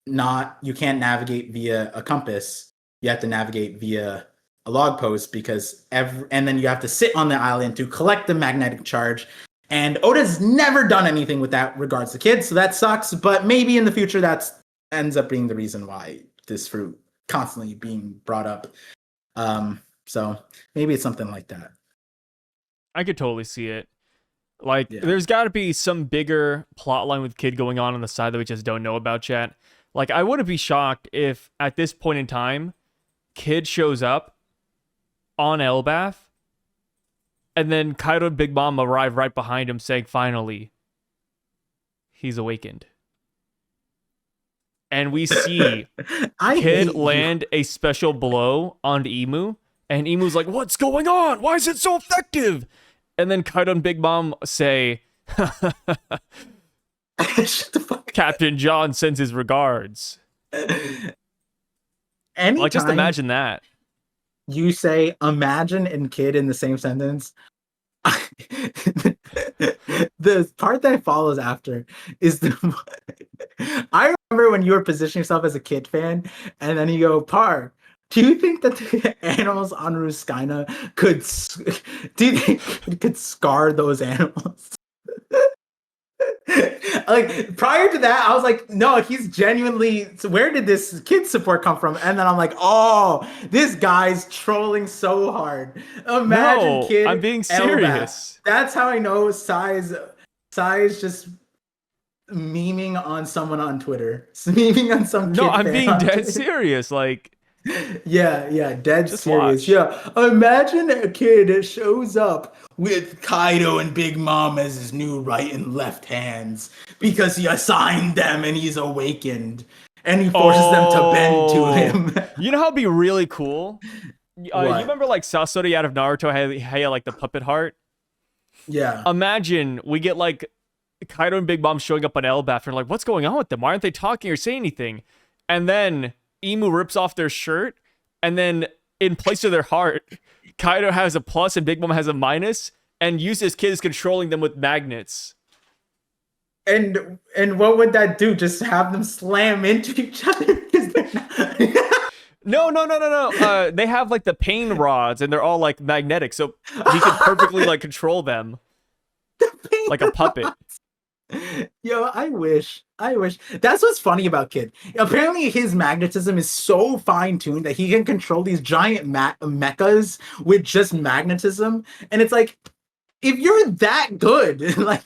you can't navigate via a compass. You have to navigate via a log post because and then you have to sit on the island to collect the magnetic charge. And Oda's never done anything with that regards to Kid, so that sucks. But maybe in the future that ends up being the reason why this fruit constantly being brought up. So maybe it's something like that. I could totally see it. Like, there's got to be some bigger plot line with Kid going on the side that we just don't know about, chat. Like, I wouldn't be shocked if, at this point in time, Kid shows up on Elbaf, and then Kaido and Big Mom arrive right behind him saying, finally, he's awakened. And we see Kid land a special blow on Imu, and Imu's like, what's going on? Why is it so effective? And then Kaido and Big Mom say, Shut the fuck up. Captain John sends his regards. Anytime Just imagine that. you say imagine and kid in the same sentence, the part that follows after is I remember when you were positioning yourself as a Kid fan, and then you go, Par, do you think that the animals on Ruskina could scar those animals? Like, prior to that, I was like, no, he's genuinely, so where did this kid support come from? And then I'm like, oh, this guy's trolling so hard. Imagine, Kid, I'm being serious. That's how I know Sai's just memeing on someone on Twitter. Memeing on some kid. No, I'm fan being on dead Twitter. serious. Like, yeah, dead just serious. watch. Yeah, imagine a kid that shows up with Kaido and Big Mom as his new right and left hands because he assigned them and he's awakened and he forces them to bend to him. You know how it'd be really cool? You What? remember like Sasori out of Naruto had like the puppet heart? Yeah. Imagine we get like Kaido and Big Mom showing up on Elbaf and like, what's going on with them? Why aren't they talking or saying anything? And then Imu rips off their shirt, and then in place of their heart, Kaido has a plus and Big Mom has a minus, and uses kids controlling them with magnets. And what would that do? Just have them slam into each other? Because they're not... No. They have like the pain rods, and they're all like magnetic, so he can perfectly like control them like a puppet. Yo, I wish. That's what's funny about Kid. Apparently, his magnetism is so fine-tuned that he can control these giant mechas with just magnetism. And it's like, if you're that good, like,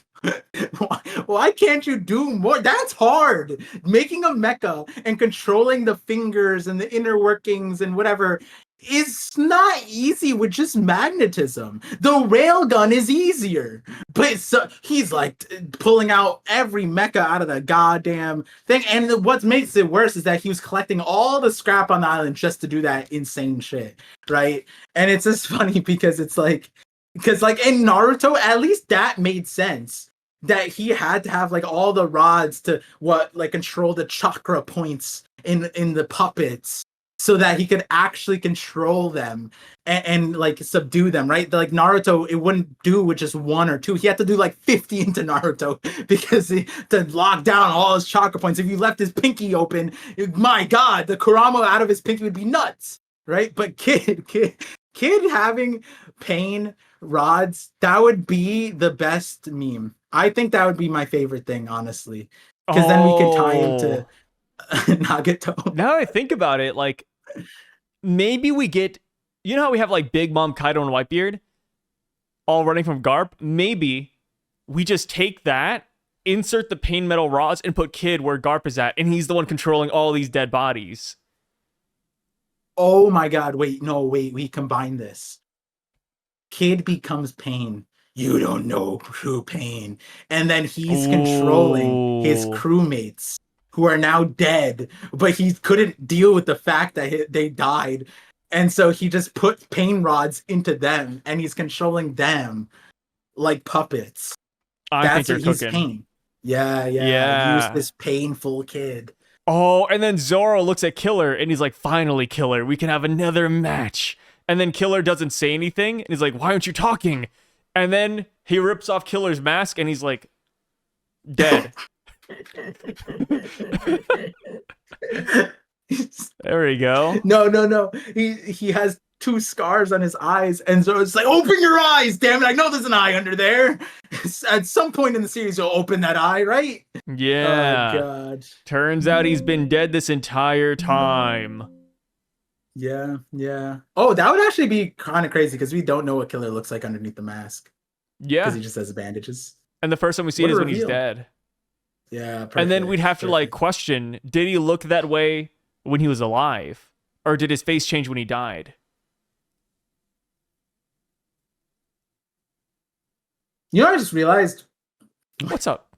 why can't you do more? That's hard. Making a mecha and controlling the fingers and the inner workings and whatever is not easy with just magnetism. The railgun is easier, but he's like pulling out every mecha out of the goddamn thing. And what makes it worse is that he was collecting all the scrap on the island just to do that insane shit, right? And it's just funny because it's like, because like in Naruto, at least that made sense. That he had to have like all the rods to control the chakra points in the puppets, so that he could actually control them and like subdue them, right? Like Naruto, it wouldn't do with just one or two. He had to do like 50 into Naruto because to lock down all his chakra points. If you left his pinky open, my God, the Kurama out of his pinky would be nuts, right? But kid having pain rods, that would be the best meme. I think that would be my favorite thing, honestly, because then we could tie him to Nagato. Now that I think about it, like, maybe we get, you know how we have like Big Mom, Kaido, and Whitebeard all running from Garp? Maybe we just take that, insert the pain metal rods, and put Kid where Garp is at, and he's the one controlling all these dead bodies. Oh my God, wait, we combine this. Kid becomes Pain. You don't know true pain. And then he's controlling his crewmates who are now dead, but he couldn't deal with the fact that they died. And so he just put pain rods into them and he's controlling them like puppets. I think he's you're cooking. Pain. Yeah. Use this painful kid. Oh, and then Zoro looks at Killer and he's like, finally, Killer, we can have another match. And then Killer doesn't say anything and he's like, why aren't you talking? And then he rips off Killer's mask and he's like, dead. There we go. No. He has 2 scars on his eyes, and so it's like, open your eyes, damn it! I know there's an eye under there. At some point in the series, you'll open that eye, right? Yeah. Oh God. Turns out he's been dead this entire time. Yeah. Oh, that would actually be kind of crazy because we don't know what Killer looks like underneath the mask. Yeah. Because he just has bandages. And the first time we see it is when he's dead. Yeah. Perfect, and then we'd have to like question, did he look that way when he was alive? Or did his face change when he died? You know, I just realized What's up?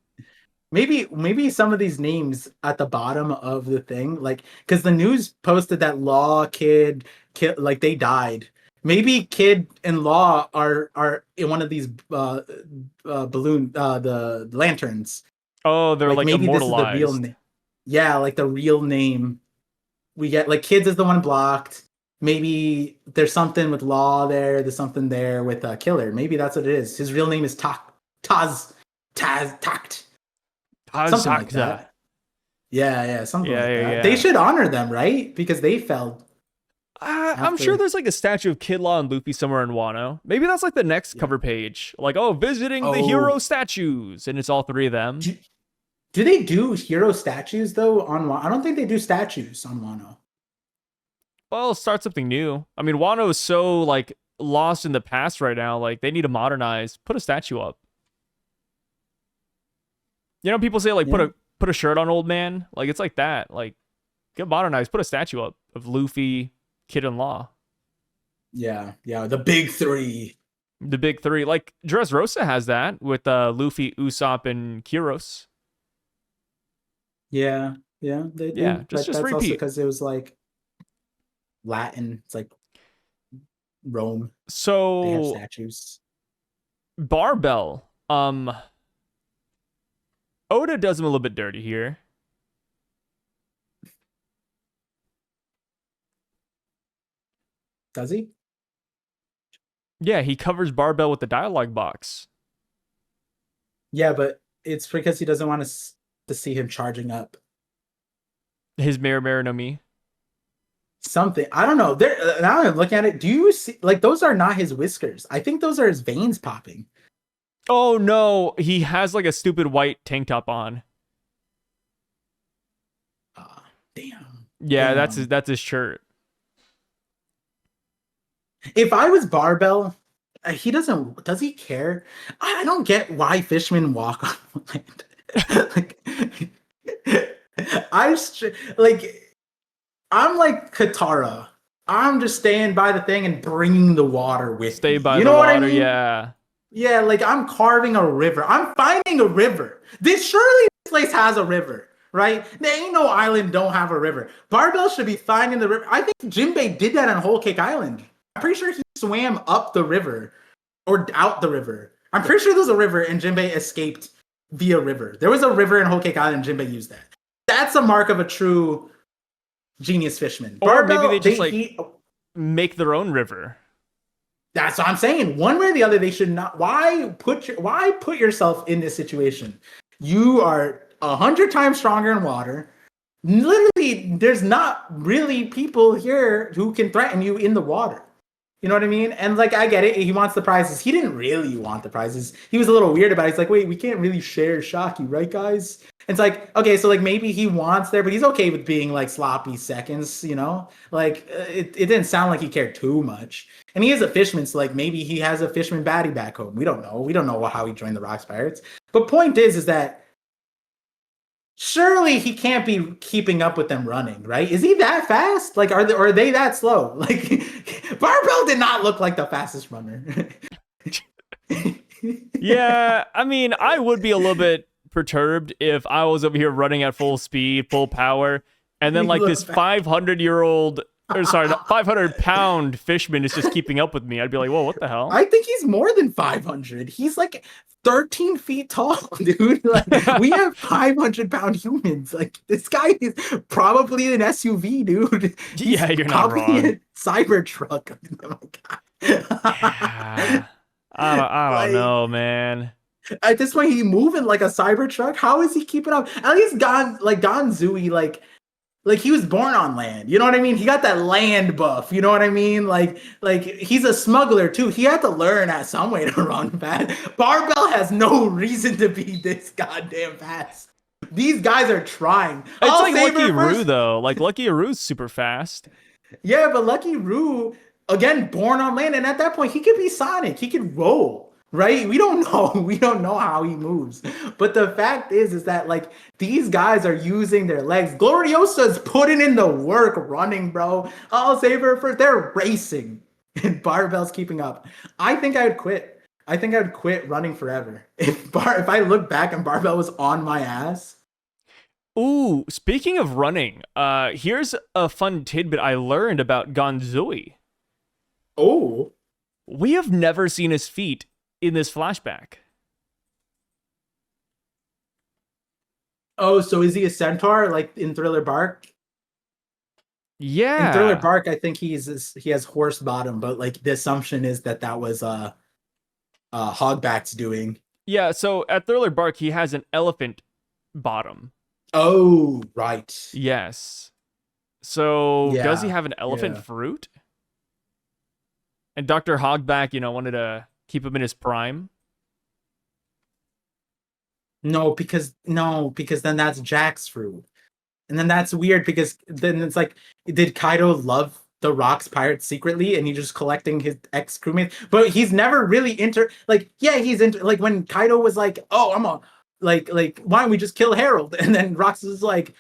maybe some of these names at the bottom of the thing, like, because the news posted that Law, Kid, like they died. Maybe Kid and Law are in one of these balloon the lanterns. Oh, they're Like like maybe this is the real immortalized. name. Yeah, like the real name. We get like Kids is the one blocked. Maybe there's something with Law there. There's something there with Killer. Maybe that's what it is. His real name is Takt. Something like Kazakza. that. Yeah, something Yeah, like yeah, that. They yeah. should honor them, right? Because they fell I'm sure after. there's like a statue of Kid Law and Luffy somewhere in Wano. Maybe that's like the next Yeah. cover page. Like, oh, visiting the hero Oh, statues. And it's all three of them. do they do hero statues though on Wano? I don't think they do statues on Wano. Well, start something new. I mean, Wano is so like lost in the past right now. Like, they need to modernize. Put a statue up. You know, people say like Yeah, put a shirt on old man. Like it's like that. Like get modernized. Put a statue up of Luffy, Kid and Law. yeah. The big three. The big three. Like Dressrosa has that with Luffy, Usopp, and Kyros. Yeah, they Yeah, do. just But that's also repeat. because it was like Latin. It's like Rome. They have So statues. Barbell. Oda does him a little bit dirty here. Does he? Yeah, he covers Barbell with the dialogue box. Yeah, but it's because he doesn't want us to see him charging up. His Mirror no Mi. Something. I don't know. There now I'm looking at it. Do you see like those are not his whiskers? I think those are his veins popping. Oh no, he has like a stupid white tank top on. Ah, damn. Yeah, Damn. that's his shirt. If I was Barbell, he doesn't. Does he care? I don't get why fishmen walk on land. like, like I'm like Katara. I'm just staying by the thing and bringing the water with Stay me. by You the know what I water, mean? yeah. Yeah, like I'm carving a river. I'm finding a river. Surely this place has a river, right? There ain't no island don't have a river. Barbell should be finding the river. I think Jinbei did that on Whole Cake Island. I'm pretty sure he swam up the river or out the river. I'm pretty sure there's a river and Jinbei escaped via river. There was a river in Whole Cake Island and Jinbei used that. That's a mark of a true genius fisherman. Or maybe Barbell, they just make their own river. that's what I'm saying. One way or the other, they should not. Why put yourself in this situation? You are 100 times stronger in water. Literally, there's not really people here who can threaten you in the water. You know what I mean? And like, I get it. He wants the prizes. He didn't really want the prizes. He was a little weird about it. He's like, wait, we can't really share Shocky, right, guys? And it's like, okay, so like maybe he wants there, but he's okay with being like sloppy seconds, you know? Like, it didn't sound like he cared too much. And he is a fisherman, so like maybe he has a fisherman baddie back home. We don't know. We don't know how he joined the Rocks Pirates. But point is that surely he can't be keeping up with them running, right? Is he that fast? Like, are they that slow? Like, Barbell did not look like the fastest runner. Yeah, I mean, I would be a little bit perturbed if I was over here running at full speed, full power, and then You like look this fast. 500-year-old, or sorry, 500-pound fishman is just keeping up with me. I'd be like, whoa, what the hell? I think he's more than 500. He's like 13 feet tall, dude. Like, we have 500-pound humans. Like, this guy is probably an SUV, dude. He's Yeah, you're not probably wrong. a Cybertruck. Oh my God. Yeah. I don't Like, know, man. at this point, he moving like a Cybertruck. How is he keeping up? At least Gonzui, like he was born on land. You know what I mean? He got that land buff. You know what I mean? Like he's a smuggler too. He had to learn at some way to run fast. Barbell has no reason to be this goddamn fast. These guys are trying. It's I'll like save Lucky her Roo first. though. Like Lucky Roo's super fast. Yeah, but Lucky Roo, again, born on land, and at that point, he could be Sonic. He could roll, right? We don't know. We don't know how he moves. But the fact is that like these guys are using their legs. Gloriosa's putting in the work, running, bro. I'll save her first. They're racing, and Barbell's keeping up. I think I would quit. I think I'd quit running forever. If I look back and Barbell was on my ass. Ooh, speaking of running, here's a fun tidbit I learned about Ganzui. Oh. We have never seen his feet in this flashback. Oh, so is he a centaur like in Thriller Bark? In Thriller Yeah. Bark, I think he has horse bottom, but like the assumption is that was Hogback's doing. Yeah, so at Thriller Bark, he has an elephant bottom. Oh, right. Yes. So does he Yeah. have an elephant Yeah. fruit? And Dr. Hogback, wanted to keep him in his prime. No, because then that's Jack's fruit. And then that's weird because then it's like, did Kaido love the Rocks pirates secretly and he's just collecting his ex crewmates? But he's never really he's into like when Kaido was like, oh, I'm a like why don't we just kill Harold? And then Rocks was like,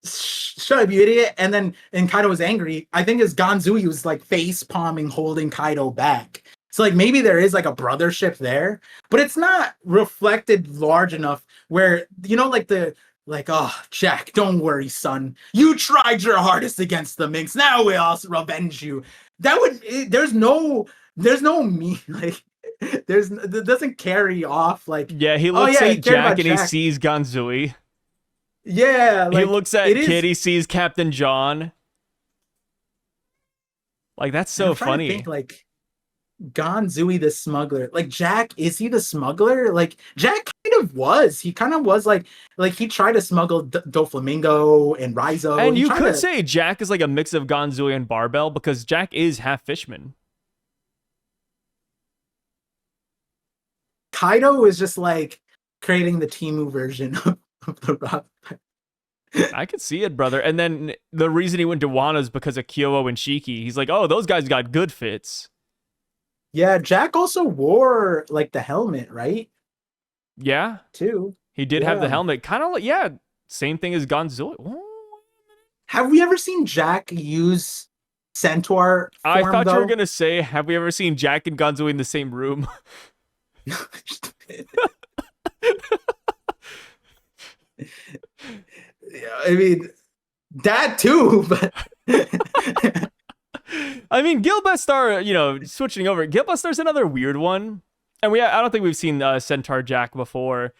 shut up, you idiot. And Kaido was angry. I think his Ganzui was like face palming, holding Kaido back. So like maybe there is like a brothership there, but it's not reflected large enough where oh, Jack, don't worry, son. You tried your hardest against the Minx. Now we all revenge you. There's no me like that doesn't carry off like. Yeah, he looks he at cared Jack about and he sees Ganzui. Yeah, He looks at Kid, he sees Captain John. Like, that's so I'm trying funny. to think, like, Ganzui the smuggler. Like, Jack, is he the smuggler? Like, Jack kind of was. He kind of was like he tried to smuggle Doflamingo and Rizo. And you could say Jack is like a mix of Ganzui and Barbell because Jack is half fishman. Kaido is just like creating the Timu version of the Rock. I could see it, brother. And then the reason he went to Wano is because of Kyoto and Shiki. He's like, oh, those guys got good fits. Yeah, Jack also wore like the helmet, right? Yeah. Too. He did have the helmet. Kind of like, same thing as Ganzui. Have we ever seen Jack use centaur form, I thought though? you were going to say, have we ever seen Jack and Ganzui in the same room? I mean, that too, but I mean, Gilbestar, switching over. Gilbestar's another weird one. And I don't think we've seen Centaur Jack before.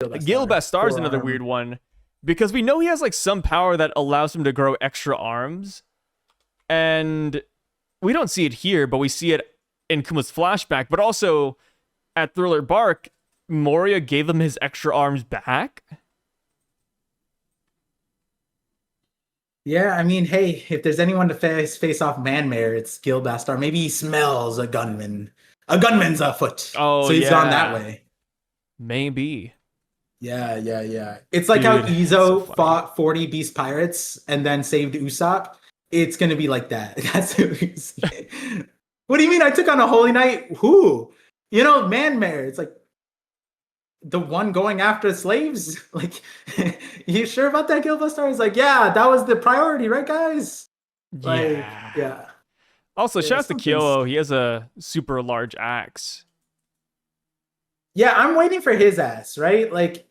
Gilbestar's another weird one because we know he has like some power that allows him to grow extra arms. And we don't see it here, but we see it in Kuma's flashback. But also at Thriller Bark, Moria gave him his extra arms back. Yeah, I mean, hey, if there's anyone to face off Man-Mare, it's Gilbastar. Maybe he smells a gunman. A gunman's afoot. Oh, so he's gone that way. Maybe. Yeah. It's like how Izo fought 40 Beast Pirates and then saved Usopp. It's gonna be like that. That's what do you mean? I took on a Holy Knight? Who? Man-Mare. It's like the one going after slaves. Like, you sure about that, Gilbastar? He's like, yeah, that was the priority, right, guys? Like, yeah. Also, shout out to Kyoto. He has a super large axe. Yeah, I'm waiting for his ass, right? Like,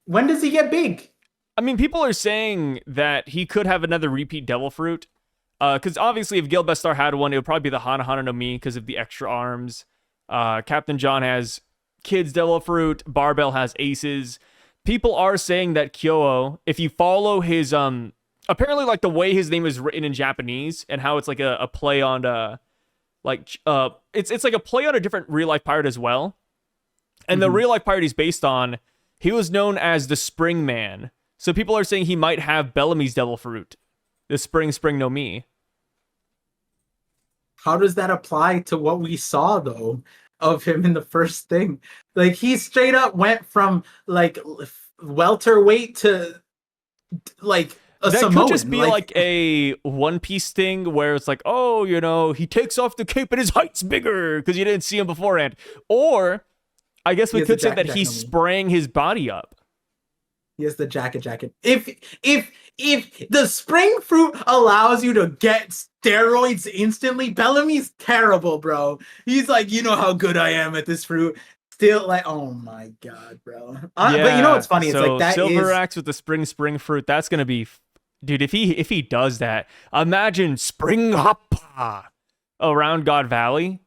when does he get big? I mean, people are saying that he could have another repeat Devil Fruit. Because obviously, if Gilbestar had one, it would probably be the Hana Hana no Mi because of the extra arms. Captain John has Kid's Devil Fruit. Barbell has Aces. People are saying that Kyoto, if you follow his, apparently like the way his name is written in Japanese and how it's like a play on, it's like a play on a different real life pirate as well. And the real life pirate he's based on, he was known as the Spring Man. So people are saying he might have Bellamy's Devil Fruit. The Spring no Mi. How does that apply to what we saw, though, of him in the first thing? Like, he straight up went from, like, welterweight to, like, a that Samoan. Could just be like a One Piece thing where it's like, oh, he takes off the cape and his height's bigger because you didn't see him beforehand. Or I guess we could say that he sprang his body up. He has the jacket. If the spring fruit allows you to get steroids instantly, Bellamy's terrible, bro. He's like, you know how good I am at this fruit. Still, like, oh my god, bro. But you know what's funny? It's like that Silver is Axe with the spring fruit. That's gonna be, dude. If he does that, imagine Spring Hoppa around God Valley.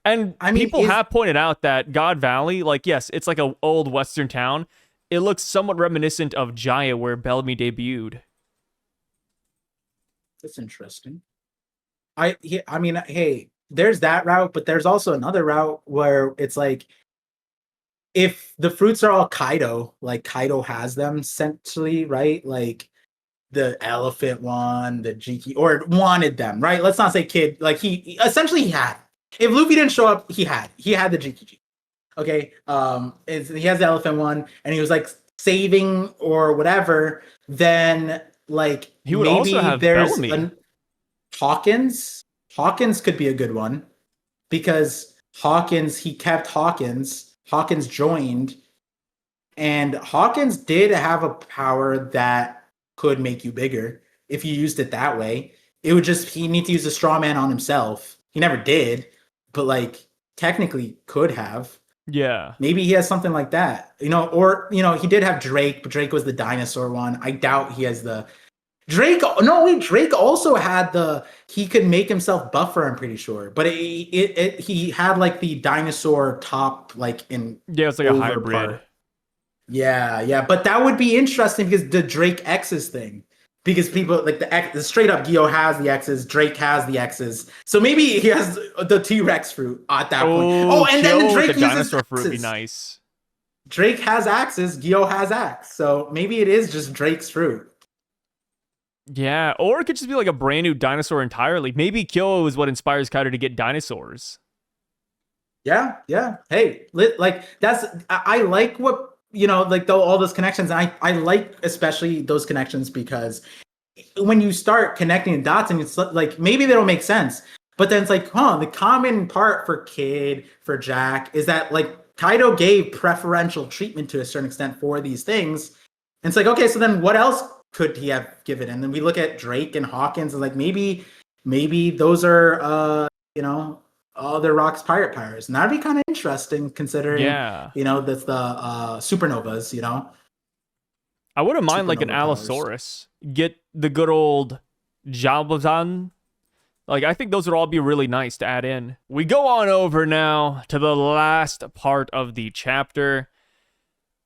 And I mean, people have pointed out that God Valley, like, yes, it's like an old western town. It looks somewhat reminiscent of Jaya, where Bellamy debuted. That's interesting. I mean, hey, there's that route, but there's also another route where it's like, if the fruits are all Kaido, like Kaido has them essentially, right? Like the elephant one, the Jiki, or wanted them, right? Let's not say kid, like he had. If Luffy didn't show up, he had the Jiki. Okay, he has the elephant one, and he was like saving or whatever. Then like he would maybe also have there's Hawkins. Hawkins could be a good one because he kept Hawkins. Hawkins joined, and Hawkins did have a power that could make you bigger if you used it that way. It would just he need to use a straw man on himself. He never did, but like technically could have. Yeah. Maybe he has something like that. Or he did have Drake, but Drake was the dinosaur one. I doubt he has the Drake. No, wait, Drake also had he could make himself buffer, I'm pretty sure. But he had like the dinosaur top, like in it's like a hybrid part. Yeah, but that would be interesting because the Drake X's thing. Because people like the straight up Gyo has the X's, Drake has the X's, so maybe he has the T-Rex fruit at that point. Oh, and then Drake uses dinosaur fruit would be nice. Drake has axes, Gyo has axe, so maybe it is just Drake's fruit. Yeah, or it could just be like a brand new dinosaur entirely. Maybe Kyo is what inspires Kaido to get dinosaurs. Yeah. Hey, I like what. Like all those connections. And I like especially those connections because when you start connecting the dots and it's like, maybe they don't make sense, but then it's like, the common part for Kid, for Jack is that like Kaido gave preferential treatment to a certain extent for these things. And it's like, okay, so then what else could he have given? And then we look at Drake and Hawkins and like, maybe those are, they're Rock's pirate powers, and that'd be kind of interesting considering, that's the supernovas. I wouldn't mind like an Allosaurus. Get the good old Jalbazan. Like, I think those would all be really nice to add in. We go on over now to the last part of the chapter.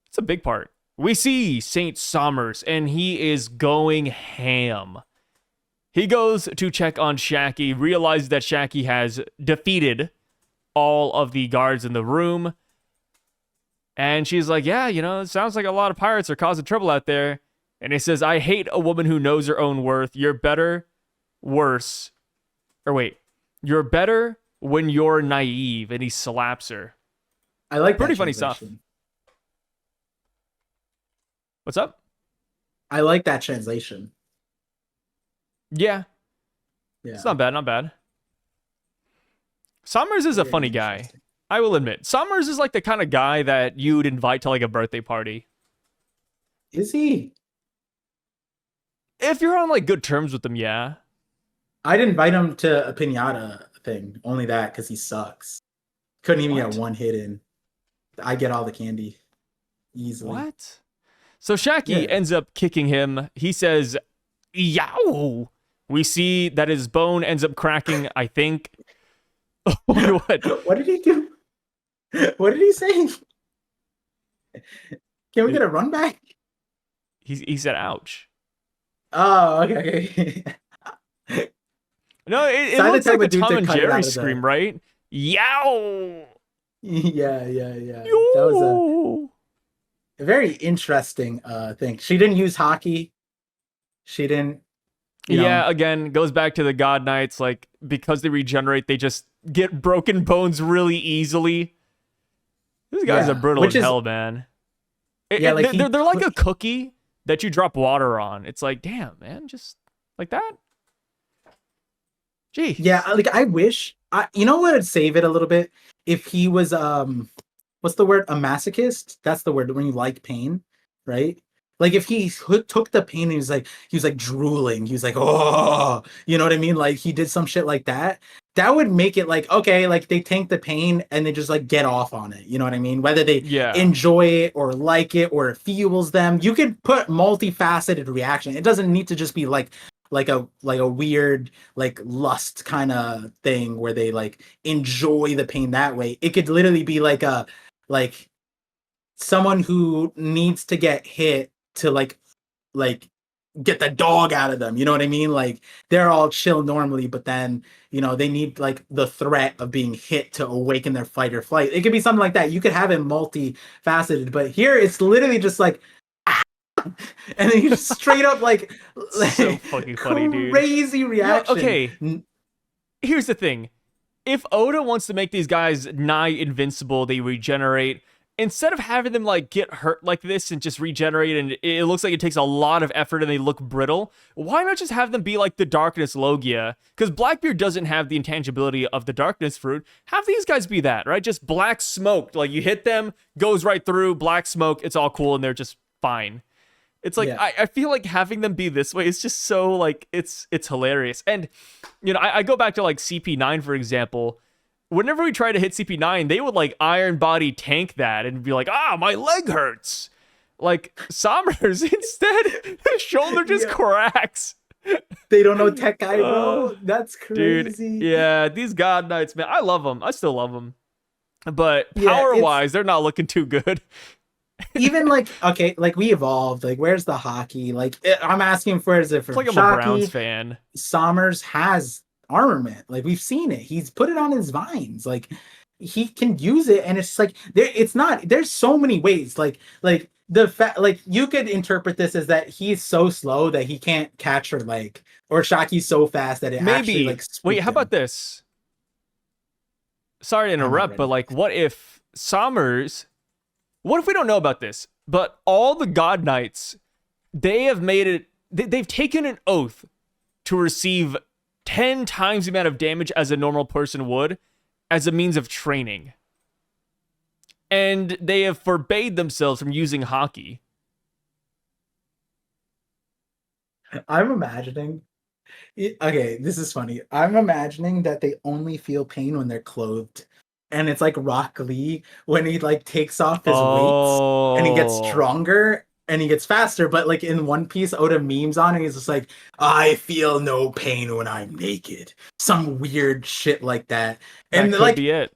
It's a big part. We see Saint Somers, and he is going ham. He goes to check on Shaki, realizes that Shaki has defeated all of the guards in the room. And she's like, yeah, it sounds like a lot of pirates are causing trouble out there. And he says, I hate a woman who knows her own worth. You're better, worse. Or wait, you're better when you're naive. And he slaps her. I like pretty funny stuff. What's up? I like that translation. Yeah. It's not bad. Somers is a funny guy. I will admit. Somers is like the kind of guy that you'd invite to like a birthday party. Is he? If you're on like good terms with him, yeah. I'd invite him to a piñata thing. Only that because he sucks. Couldn't even get one hit in. I get all the candy easily. What? So Shaki ends up kicking him. He says, yow! We see that his bone ends up cracking, I think. What? What did he do? What did he say? Can we get a run back? He said, ouch. Oh, okay. No, it looks like a Tom and Jerry scream, right? Yow! Yeah. That was a very interesting thing. She didn't use hockey. She didn't. Again, goes back to the God Knights. Like, because they regenerate, they just get broken bones really easily. These guys are brutal as hell, man. They're like a cookie that you drop water on. It's like, damn, man, just like that. Gee. Yeah, like I wish. You know what would save it a little bit if he was what's the word? A masochist. That's the word when you like pain, right? Like if he took the pain and he was like drooling, he was like, oh, you know what I mean? Like he did some shit like that. That would make it like, okay, like they tank the pain and they just like get off on it. You know what I mean? Whether they Yeah. enjoy it or like it or it fuels them, you could put multifaceted reaction. It doesn't need to just be like a weird like lust kind of thing where they like enjoy the pain that way. It could literally be like someone who needs to get hit to like get the dog out of them, you know what I mean? Like they're all chill normally, but then they need like the threat of being hit to awaken their fight or flight. It could be something like that. You could have it multifaceted, but here it's literally just like and then you just straight up So fucking funny, dude. crazy reaction. Okay. Here's the thing. If Oda wants to make these guys nigh invincible, they regenerate, instead of having them like get hurt like this and just regenerate and it looks like it takes a lot of effort and they look brittle, why not just have them be like the Darkness Logia? Because Blackbeard doesn't have the intangibility of the Darkness Fruit. Have these guys be that, right? Just black smoke. Like you hit them, goes right through, black smoke, it's all cool and they're just fine. It's like, Yeah. I feel like having them be this way is just so like, it's hilarious. And, I go back to like CP9, for example. Whenever we try to hit CP9, they would like Iron Body tank that and be like, my leg hurts. Like Sommers, instead, his shoulder just cracks. They don't know Tekai, bro. That's crazy. Dude, yeah, these God Knights, man, I love them. I still love them. But Yeah, power-wise, they're not looking too good. even like okay, like we evolved. Like, where's the hockey? Like, I'm asking for is it It's from like I'm a Browns Shockey? fan. Sommers has armament. Like we've seen it. He's put it on his vines. Like he can use it, and it's like there. It's not. There's so many ways. Like the fact. Like you could interpret this as that he's so slow that he can't catch her leg, or Shocky's so fast that it actually Maybe. like. Wait, how spooked him. about this? Sorry to I'm not interrupt, but ready. like, what if Sommers? What if we don't know about this? But all the God Knights, they have made it. They've taken an oath to receive 10 times the amount of damage as a normal person would, as a means of training. And they have forbade themselves from using hockey. I'm imagining. Okay, this is funny. I'm imagining that they only feel pain when they're clothed. And it's like Rock Lee when he like takes off his weights and he gets Oh. stronger and he gets faster. But like in One Piece, Oda memes on it. He's just like, I feel no pain when I'm naked. Some weird shit like that. That And could like be it.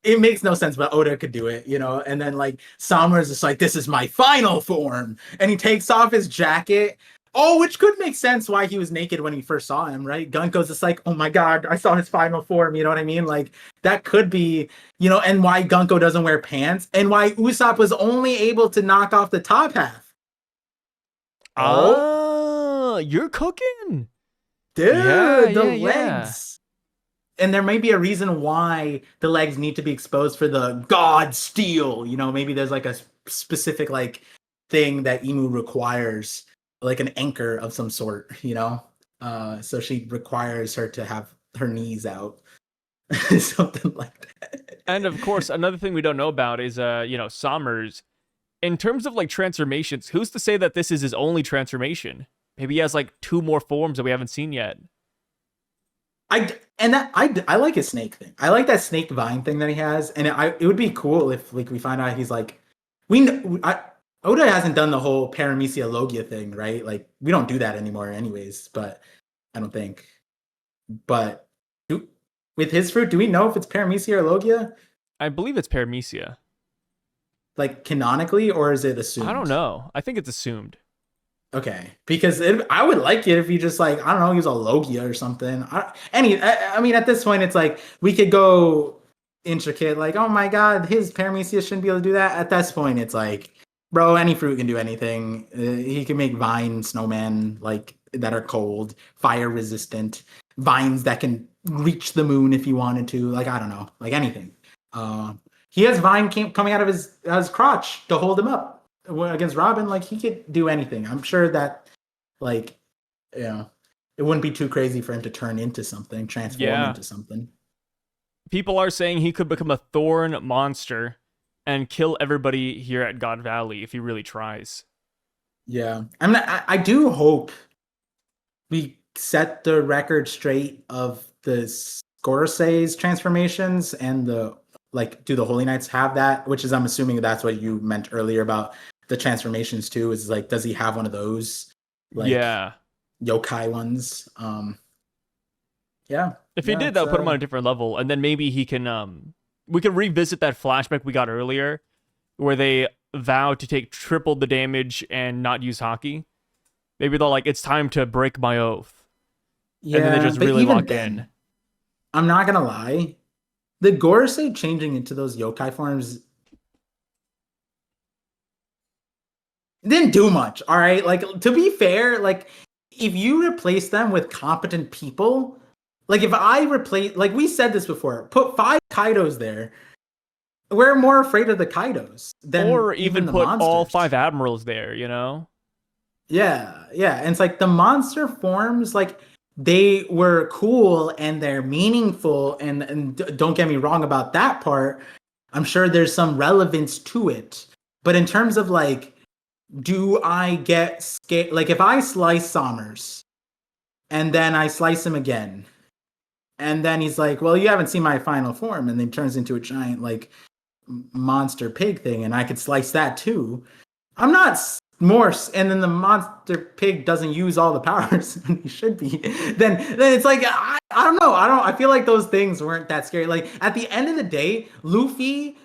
it makes no sense, but Oda could do it, And then like Summer's just like, this is my final form. And he takes off his jacket. Oh, which could make sense why he was naked when he first saw him, right? Gunko's just like, oh my god, I saw his final form, you know what I mean? Like that could be, and why Gunko doesn't wear pants and why Usopp was only able to knock off the top half. Oh, You're cooking. dude, Yeah, the yeah. legs. And there may be a reason why the legs need to be exposed for the god steel. Maybe there's like a specific like thing that Emu requires, like an anchor of some sort, so she requires her to have her knees out. Something like that. And of course, another thing we don't know about is, Sommers. In terms of like transformations, who's to say that this is his only transformation? Maybe he has like 2 more forms that we haven't seen yet. I like his snake thing. I like that snake vine thing that he has, and it would be cool if like we find out he's like Oda hasn't done the whole Paramecia Logia thing, right? Like we don't do that anymore, anyways. But I don't think. But with his fruit, do we know if it's Paramecia or Logia? I believe it's Paramecia. Like canonically, or is it assumed? I don't know. I think it's assumed. Okay, because I would like it if you just like I don't know, use a Logia or something. I mean, at this point, it's like we could go intricate, like oh my god, his Paramecia shouldn't be able to do that. At this point, it's like, bro, any fruit can do anything. He can make vine snowmen like that are cold, fire resistant, vines that can reach the moon if he wanted to. Like I don't know, like anything. He has vine coming out of his crotch to hold him up against Robin. Like he could do anything. I'm sure that like it wouldn't be too crazy for him to turn into something, transform into something. People are saying he could become a thorn monster and kill everybody here at God Valley if he really tries. Yeah. I do hope we set the record straight of the Scorsese transformations and the like. Do the Holy Knights have that? Which is, I'm assuming that's what you meant earlier about the transformations too. Is like, does he have one of those like Yeah. yokai ones? Yeah, If he yeah. did, that It's would put him on a different level, and then maybe he can we can revisit that flashback we got earlier where they vow to take triple the damage and not use hockey. Maybe they'll like, it's time to break my oath. And then they yeah. just But really even lock in. then, I'm not gonna lie. The Gorosei changing into those yokai forms didn't do much. All right, like, to be fair, like, if you replace them with competent people, like, if I replace, like, we said this before, put 5 Kaidos there, we're more afraid of the Kaidos than Or even even the put all monsters. 5 admirals there, you know? Yeah, yeah. And it's like the monster forms, like, they were cool and they're meaningful. And don't get me wrong about that part. I'm sure there's some relevance to it. But in terms of like, do I get scared? Like, if I slice Sommers and then I slice him again, and then he's like, well, you haven't seen my final form, and then turns into a giant, like, monster pig thing, and I could slice that too. I'm not more, and then the monster pig doesn't use all the powers when he should be. Then it's like, I don't know. I feel like those things weren't that scary. Like, at the end of the day, Luffy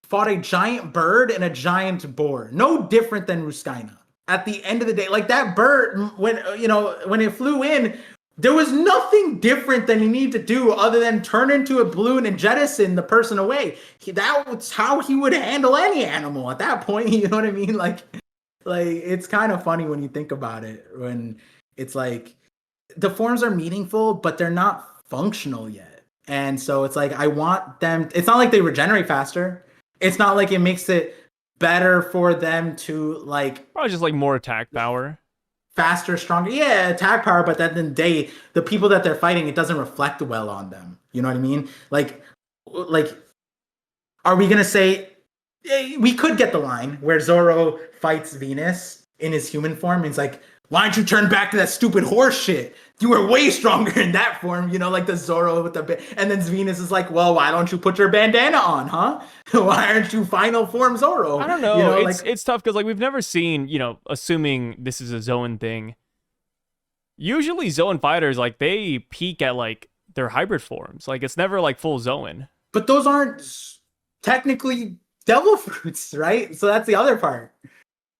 fought a giant bird and a giant boar. No different than Ruskaina. At the end of the day, like, that bird, when it flew in, there was nothing different than he needed to do other than turn into a balloon and jettison the person away. That was how he would handle any animal at that point. You know what I mean? Like, it's kind of funny when you think about it. When it's like the forms are meaningful, but they're not functional yet. And so it's like, I want them. It's not like they regenerate faster. It's not like it makes it better for them to, like, Probably just like more attack power. faster, stronger. Yeah, attack power, but at the end of the day, the people that they're fighting, it doesn't reflect well on them. You know what I mean? Like, are we gonna say, we could get the line where Zoro fights Venus in his human form, and he's like, "Why don't you turn back to that stupid horse shit? You were way stronger in that form." You know, like the Zoro with the, and then Venus is like, "Well, why don't you put your bandana on, huh? Why aren't you final form Zoro?" I don't You know. know, like, It's tough because like we've never seen, assuming this is a Zoan thing. Usually Zoan fighters, like, they peak at like their hybrid forms. Like, it's never like full Zoan. but those aren't technically devil fruits, right? So that's the other part.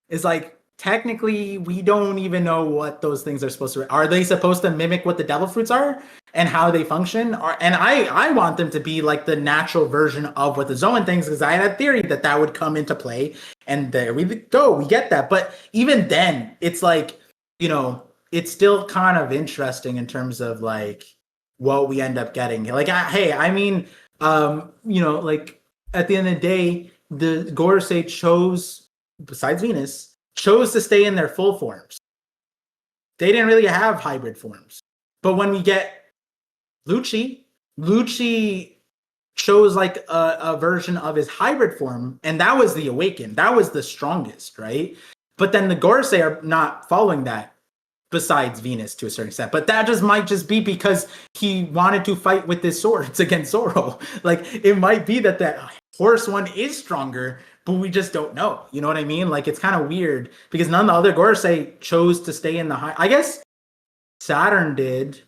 Is like, technically we don't even know what those things are supposed to. Are they supposed to mimic what the devil fruits are and how they function? And I want them to be like the natural version of what the Zoan things, because I had a theory that that would come into play, and there we go, we get that. But even then, it's like, it's still kind of interesting in terms of like what we end up getting. Like, hey, I mean, like, at the end of the day, the Gorosei chose, besides Venus, chose to stay in their full forms. They didn't really have hybrid forms. But when we get Lucci chose like a version of his hybrid form, and that was the Awakened. That was the strongest, right? But then the Gorosei are not following that, besides Venus to a certain extent. But that might just be because he wanted to fight with his swords against Zoro. Like, it might be that horse one is stronger, but we just don't know. You know what I mean? Like, it's kind of weird because none of the other Gorosei chose to stay in the high. I guess Saturn did.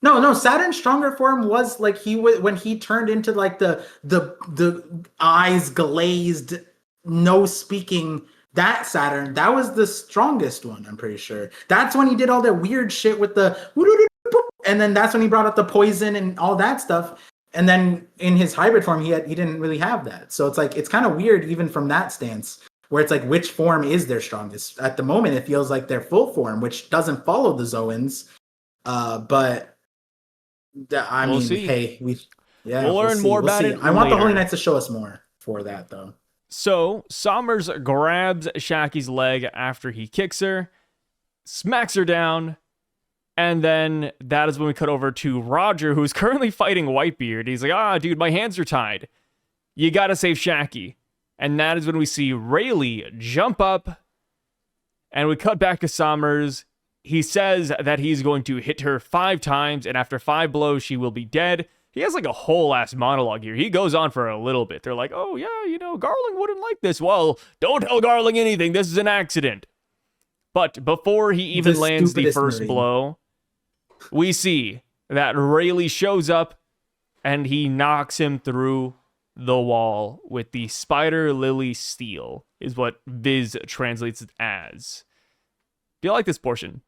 No, Saturn's stronger form was like when he turned into like the eyes glazed, no speaking. That Saturn, that was the strongest one, I'm pretty sure. That's when he did all that weird shit with the, and then that's when he brought up the poison and all that stuff. And then in his hybrid form, he didn't really have that. So it's like, it's kind of weird even from that stance, where it's like, which form is their strongest? At the moment, it feels like their full form, which doesn't follow the Zoans. But I We'll mean, see. hey, We'll learn more about it I want the Holy later. Knights to show us more for that, though. So Sommers grabs Shaki's leg after he kicks her, smacks her down, and then that is when we cut over to Roger, who's currently fighting Whitebeard. He's like, dude, my hands are tied. You gotta save Shaki. And that is when we see Rayleigh jump up And we cut back to Summers. He says that he's going to hit her 5 times, and after 5 blows, she will be dead. He has like a whole ass monologue here. He goes on for a little bit. They're like, oh yeah, you know, Garling wouldn't like this. Well, don't tell Garling anything. This is an accident. But before he even lands the first blow, we see that Rayleigh shows up and he knocks him through the wall with the Spider Lily Steel, is what Viz translates it as. Do you like this portion?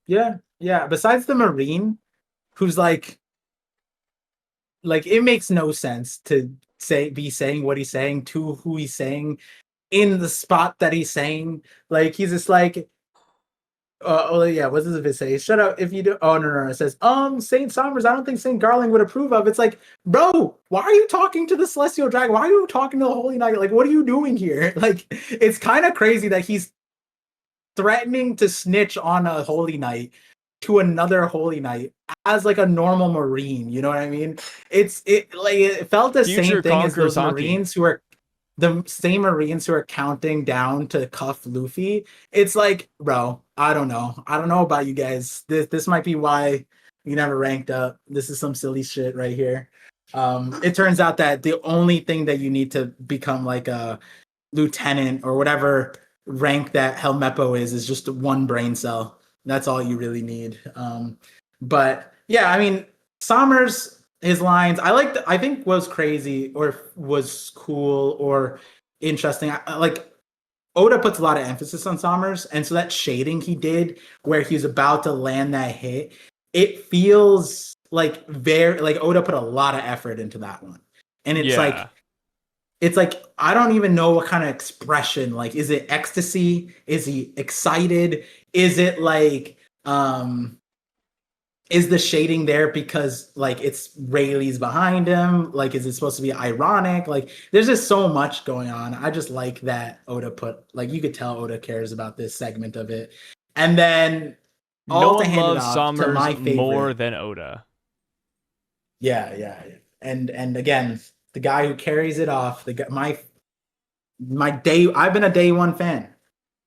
Yeah. Besides the Marine, who's like it makes no sense to be saying what he's saying to who he's saying in the spot that he's saying. Like, he's just like, what does it say? Shut up if you do. Oh, no. It says, Saint Somers, I don't think Saint Garling would approve of. It's like, bro, why are you talking to the Celestial Dragon? Why are you talking to the Holy Knight? Like, what are you doing here? Like, it's kind of crazy that he's threatening to snitch on a Holy Knight to another Holy Knight as like a normal Marine. You know what I mean? It felt the same thing as those Marines who are the same Marines who are counting down to cuff Luffy. It's like, bro, I don't know about you guys. This might be why you never ranked up. This is some silly shit right here. It turns out that the only thing that you need to become like a lieutenant or whatever rank that Helmeppo is just 1 brain cell. That's all you really need. But yeah, I mean, Somers, his lines, I think was crazy or was cool or interesting. Like, Oda puts a lot of emphasis on Somers, and so that shading he did where he's about to land that hit, it feels like Oda put a lot of effort into that one. And it's like I don't even know what kind of expression. Like, is it ecstasy? Is he excited? Is it like is the shading there because like it's Rayleigh's behind him? Like, is it supposed to be ironic? Like, there's just so much going on. I just like that Oda put, like, you could tell Oda cares about this segment of it. And then no one loves Somers more than Oda. Yeah. And again, the guy who carries it off, I've been a day one fan.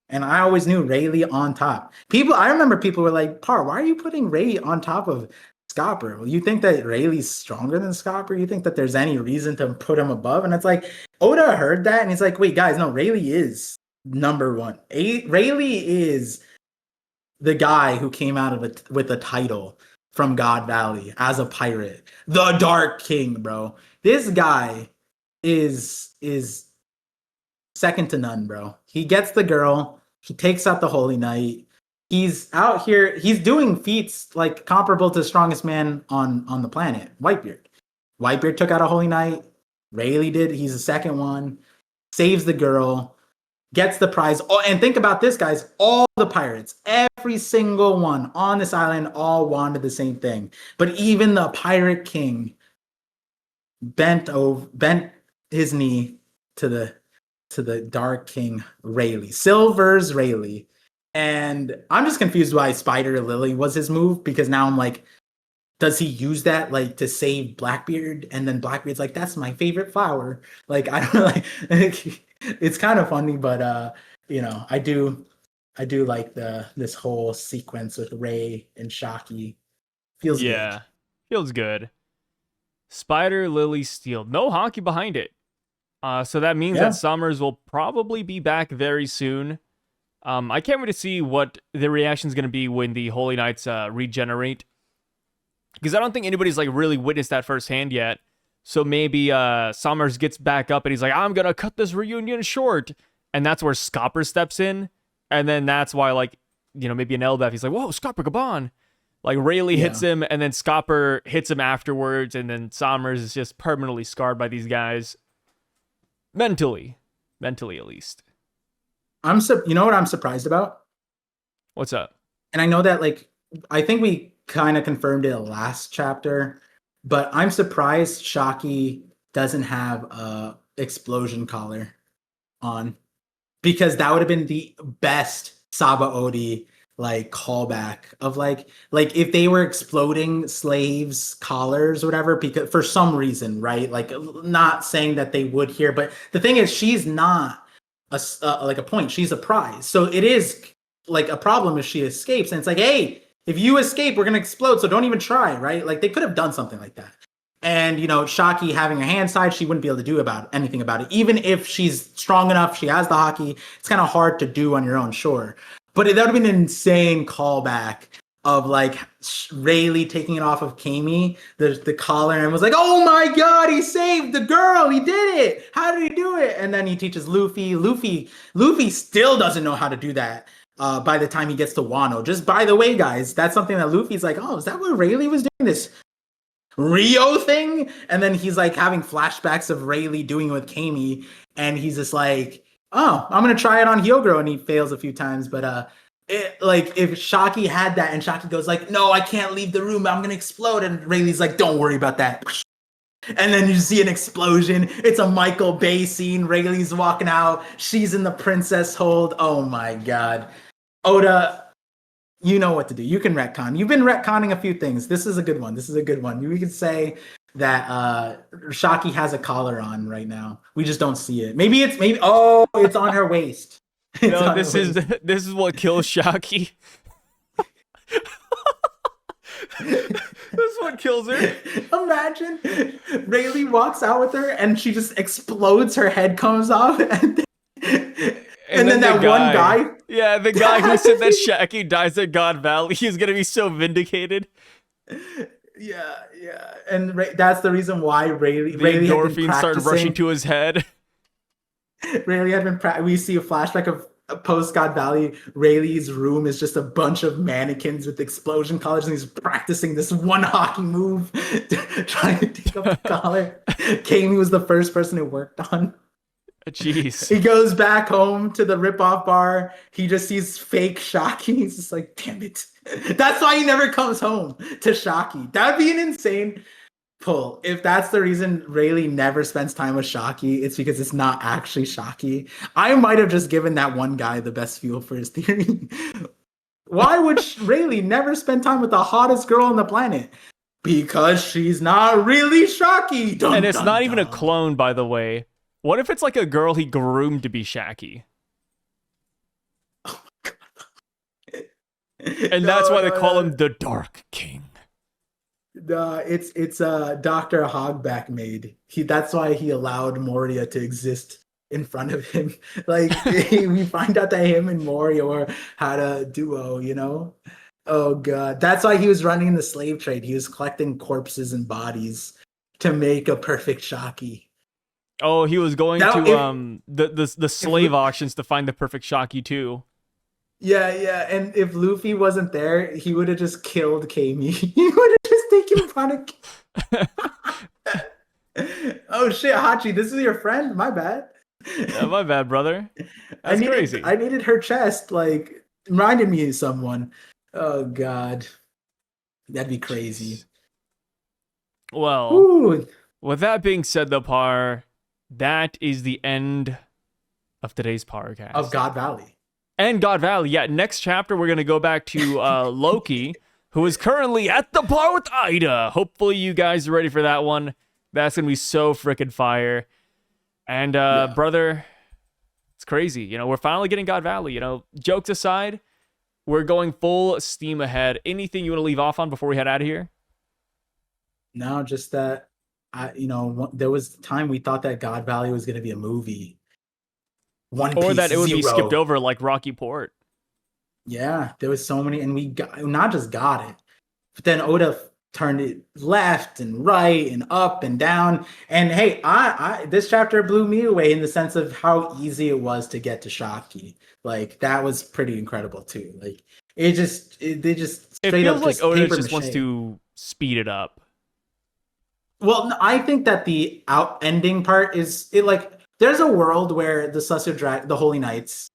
And I always knew Rayleigh on top. I remember people were like, Par, why are you putting Ray on top of Scopper? Well, you think that Rayleigh's stronger than Scopper? You think that there's any reason to put him above? And it's like, Oda heard that and he's like, wait, guys, no, Rayleigh is number 1. Rayleigh is the guy who came out of it with a title from God Valley as a pirate. The Dark King, bro. This guy is second to none, bro. He gets the girl. He takes out the Holy Knight. He's out here. He's doing feats like comparable to the strongest man on the planet, Whitebeard. Whitebeard took out a Holy Knight. Rayleigh did. He's the second one. Saves the girl. Gets the prize. Oh, and think about this, guys. All the pirates, every single one on this island, all wanted the same thing. But even the Pirate King bent his knee to the Dark King Rayleigh. Silver's Rayleigh. And I'm just confused why Spider Lily was his move, because now I'm like, does he use that like to save Blackbeard? And then Blackbeard's like, that's my favorite flower. Like, I don't know, like it's kind of funny, but you know, I do like this whole sequence with Ray and Shocky. Feels good. Feels good. Spider Lily Steel. No hockey behind it. So that means that Somers will probably be back very soon. I can't wait to see what the reaction is going to be when the Holy Knights regenerate. Because I don't think anybody's like really witnessed that firsthand yet. So maybe Somers gets back up and he's like, I'm going to cut this reunion short. And that's where Scopper steps in. And then that's why, like, you know, maybe an Elbaf, he's like, whoa, Scopper, Gabon. Like, Rayleigh hits him, and then Scopper hits him afterwards. And then Somers is just permanently scarred by these guys. Mentally at least. You know what I'm surprised about? What's up? And I know that, like, I think we kind of confirmed it last chapter, but I'm surprised Shocky doesn't have a explosion collar on, because that would have been the best Saba Odi like callback of like if they were exploding slaves collars or whatever, because for some reason, right? Like, not saying that they would here, but the thing is, she's not like a point. She's a prize. So it is like a problem if she escapes. And it's like, hey, if you escape, we're gonna explode. So don't even try, right? Like they could have done something like that. And Shaki having her hands tied, she wouldn't be able to do anything about it. Even if she's strong enough, she has the hockey. It's kind of hard to do on your own, sure. But that would have been an insane callback of like Rayleigh taking it off of Kami, the collar, and was like, "Oh my God, he saved the girl! He did it! How did he do it?" And then he teaches Luffy. Luffy still doesn't know how to do that. By the time he gets to Wano, just by the way, guys, that's something that Luffy's like, "Oh, is that what Rayleigh was doing? This Rio thing?" And then he's like having flashbacks of Rayleigh doing it with Kami, and he's just like, "Oh, I'm gonna try it on Hyogoro," and he fails a few times, but if Shaki had that and Shaki goes like, "No, I can't leave the room, I'm gonna explode," and Rayleigh's like, "Don't worry about that," and then you see an explosion. It's a Michael Bay scene. Rayleigh's walking out, she's in the princess hold. Oh my God. Oda, you know what to do. You can retcon. You've been retconning a few things. This is a good one. We could say that Shaki has a collar on right now. We just don't see it. Maybe it's on her waist. No, this is what kills Shaki. This is what kills her. Imagine Rayleigh walks out with her and she just explodes, her head comes off, and then that one guy. Yeah, the guy who said that Shaki dies at God Valley, he's gonna be so vindicated. Yeah. And that's the reason why Rayleigh endorphins started rushing to his head. Rayleigh had been we see a flashback of post God Valley. Rayleigh's room is just a bunch of mannequins with explosion collars, and he's practicing this one hockey move, trying to take up the collar. Kami was the first person who worked on. Jeez. He goes back home to the rip-off bar. He just sees fake Shaki. He's just like, damn it. That's why he never comes home to Shaki. That'd be an insane pull. If that's the reason Rayleigh never spends time with Shaki, it's because it's not actually Shaki. I might have just given that one guy the best fuel for his theory. Why would Rayleigh never spend time with the hottest girl on the planet? Because she's not really Shaki. And it's not even a clone, by the way. What if it's like a girl he groomed to be Shaki? Oh my God. And that's why they call him the Dark King. It's Dr. Hogback made. That's why he allowed Moria to exist in front of him. Like we find out that him and Moria had a duo, Oh God. That's why he was running the slave trade. He was collecting corpses and bodies to make a perfect Shaki. Oh, he was going to the slave auctions to find the perfect Shaki too. Yeah, and if Luffy wasn't there, he would have just killed Kami. He would have just taken Panic. Oh shit, Hachi, this is your friend? My bad. Yeah, my bad, brother. That's crazy. I needed her chest, like, reminded me of someone. Oh God. That'd be crazy. Well, ooh. With that being said, though, Par, that is the end of today's Parcast. Of God Valley. And God Valley. Yeah, next chapter, we're going to go back to Loki, who is currently at the bar with Ida. Hopefully you guys are ready for that one. That's going to be so freaking fire. And, brother, it's crazy. We're finally getting God Valley. Jokes aside, we're going full steam ahead. Anything you want to leave off on before we head out of here? No, just that, there was a time we thought that God Valley was going to be a movie. One Piece, or that it would be skipped over like Rocky Port. Yeah, there was so many, and we not just got it, but then Oda turned it left and right and up and down. And hey, I this chapter blew me away in the sense of how easy it was to get to Shaki. Like that was pretty incredible too. Like they just straight up like Oda just wants to speed it up. Well, I think that the ending part is it like. There's a world where the Holy Knights,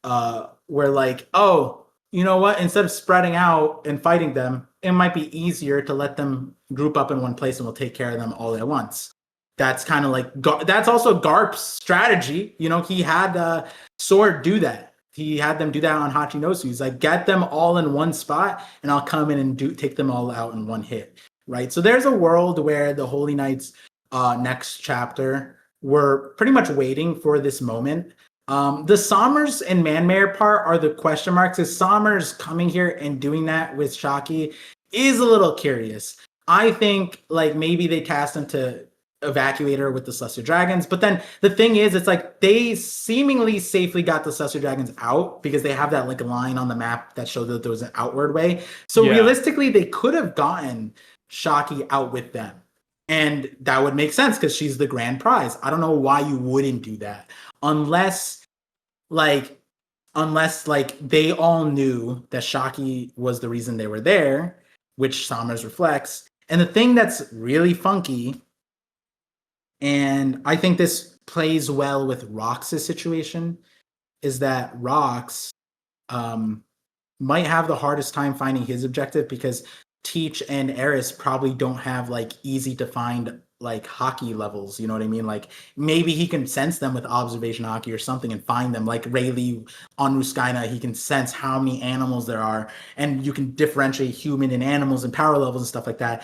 were like, oh, you know what? Instead of spreading out and fighting them, it might be easier to let them group up in one place and we'll take care of them all at once. That's kind of like, that's also Garp's strategy. He had Sword do that. He had them do that on Hachinosu. He's like, get them all in one spot and I'll come in and take them all out in one hit. Right? So there's a world where the Holy Knights, next chapter, we're pretty much waiting for this moment The Sommers and Manmare part are the question marks. Is Sommers coming here and doing that with Shaki is a little curious. I think like maybe they tasked him to evacuate her with the Celestial Dragons, but then the thing is, it's like they seemingly safely got the Celestial Dragons out because they have that like line on the map that showed that there was an outward way. So realistically, they could have gotten Shaki out with them. And that would make sense because she's the grand prize. I don't know why you wouldn't do that. Unless like they all knew that Shaki was the reason they were there, which Sommers reflects. And the thing that's really funky, and I think this plays well with Rox's situation, is that Rox might have the hardest time finding his objective because Teach and Eris probably don't have like easy to find like hockey levels, you know what I mean? Like maybe he can sense them with observation hockey or something and find them. Like Rayleigh on Ruskaina, he can sense how many animals there are, and you can differentiate human and animals and power levels and stuff like that.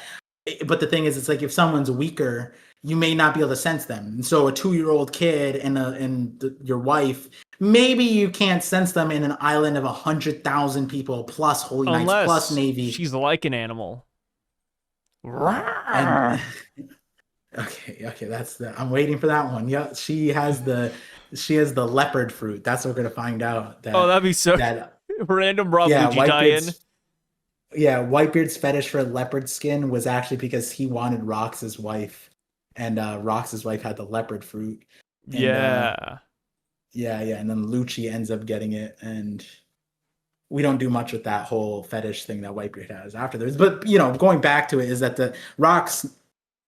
But the thing is, it's like if someone's weaker, you may not be able to sense them. And so a 2-year-old kid and your wife, maybe you can't sense them in an island of 100,000 people plus Holy Knights plus Navy. She's like an animal. And, okay, that's the. I'm waiting for that one. Yeah, she has the leopard fruit. That's what we're gonna find out. That'd be so random. Rob tie-in. Yeah, Whitebeard's fetish for leopard skin was actually because he wanted Rox's wife, and Rox's wife had the leopard fruit. And, yeah, and then Lucci ends up getting it, and we don't do much with that whole fetish thing that Whitebeard has after this. But going back to it is that the Rox.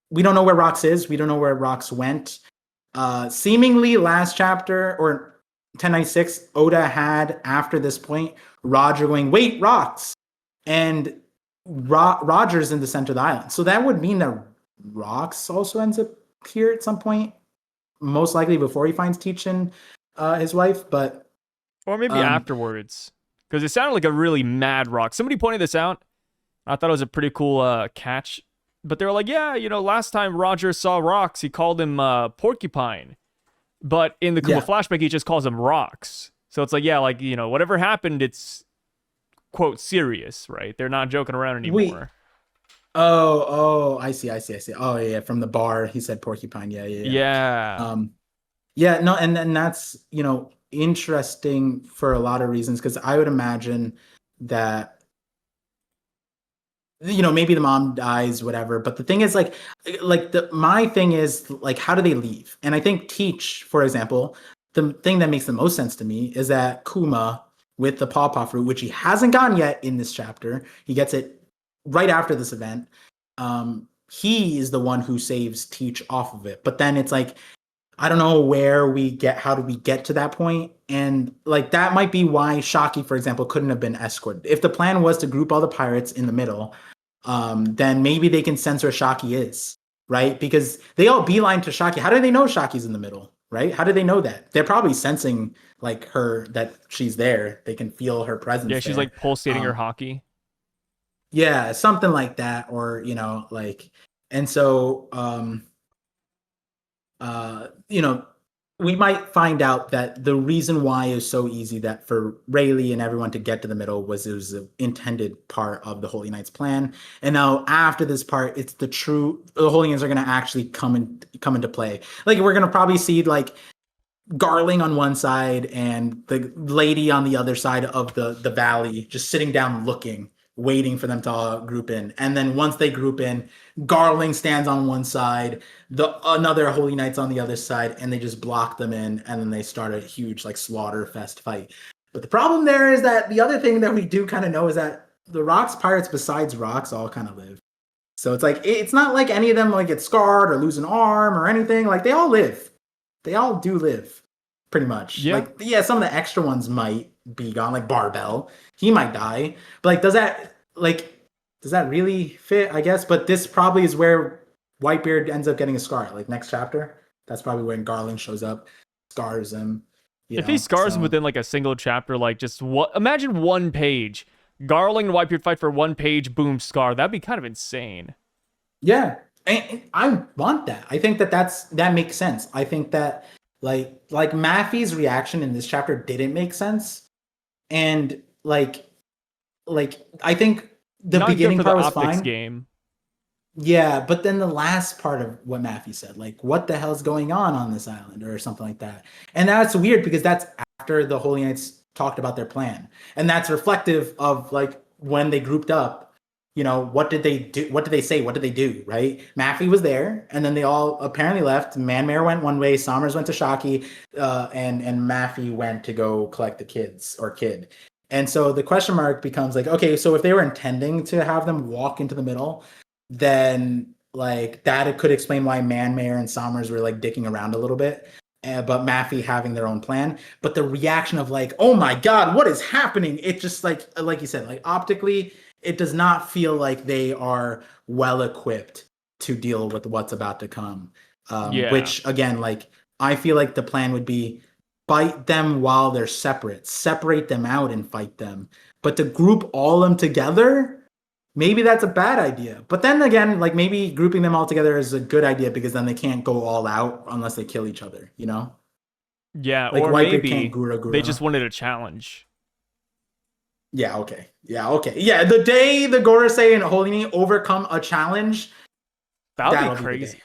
We don't know where Rox is. We don't know where Rox went. Seemingly last chapter or 1096, Oda had after this point Roger going, wait, Rox. And Roger's in the center of the island. So that would mean that Rox also ends up here at some point. Most likely before he finds Teach and his wife. Or maybe afterwards. Because it sounded like a really mad Rox. Somebody pointed this out. I thought it was a pretty cool catch. But they were like, yeah, last time Roger saw Rox, he called him Porcupine. But in the Kuma flashback, he just calls him Rox. So it's like, yeah, like, whatever happened, it's, quote, serious, right? They're not joking around anymore. I see. Oh, yeah, from the bar, he said Porcupine. Yeah. No, and that's, interesting for a lot of reasons, because I would imagine that maybe the mom dies, whatever. But the thing is, my thing is, like, how do they leave? And I think Teach, for example, the thing that makes the most sense to me is that Kuma with the pawpaw fruit, which he hasn't gotten yet in this chapter, he gets it right after this event. He is the one who saves Teach off of it. But then it's like, I don't know how do we get to that point? And like, that might be why Shaki, for example, couldn't have been escorted. If the plan was to group all the pirates in the middle, then maybe they can sense where Shaki is, right? Because they all beeline to Shaki. How do they know Shaki's in the middle, right? How do they know that? They're probably sensing like that she's there. They can feel her presence. Yeah, she's like pulsating her hockey. Yeah, something like that, or and so we might find out that the reason why it was so easy that for Rayleigh and everyone to get to the middle was it was an intended part of the Holy Knights plan. And now after this part, it's the Holy Knights are going to actually come into play. Like, we're going to probably see like Garling on one side and the lady on the other side of the valley just sitting down looking, waiting for them to all group in. And then once they group in, Garling stands on one side, another Holy Knights on the other side, and they just block them in, and then they start a huge like slaughter fest fight. But the problem there is that the other thing that we do kind of know is that the Rox pirates besides Rox all kind of live. So it's like, it's not like any of them like get scarred or lose an arm or anything. Like, they all live. They all do live, pretty much. Yeah. Like, yeah, some of the extra ones might be gone, like Barbell. He might die. But like, does that really fit? I guess. But this probably is where Whitebeard ends up getting a scar. Like, next chapter, that's probably when Garland shows up, scars him. If he scars him within like a single chapter, like just imagine one page, Garland and Whitebeard fight for one page, boom, scar. That'd be kind of insane. Yeah, and I want that. I think that makes sense. I think that Like Maffey's reaction in this chapter didn't make sense, and I think the Not good beginning for the part was optics fine. game. Yeah, but then the last part of what Maffey said, like, what the hell's going on this island or something like that. And that's weird because that's after the Holy Knights talked about their plan. And that's reflective of like when they grouped up, what did they do? What did they say? What did they do? Right? Maffey was there, and then they all apparently left. Manmare went one way, Somers went to Shockey, and Maffey went to go collect the kids or kid. And so the question mark becomes like, okay, so if they were intending to have them walk into the middle, then like that it could explain why Manmare and Somers were like dicking around a little bit, but Maffey having their own plan. But the reaction of like, oh my god, what is happening? It just like you said, like optically, it does not feel like they are well equipped to deal with what's about to come. Yeah. Which again, like I feel like the plan would be fight them while they're separate them out and fight them. But to group all of them together, maybe that's a bad idea. But then again, like maybe grouping them all together is a good idea because then they can't go all out unless they kill each other, Yeah, Like or Whitebeard can't maybe Gura. they just wanted a challenge. Yeah, okay. Yeah, the day the Gorosei and Holini overcome a challenge, That would that'll be be the crazy. day.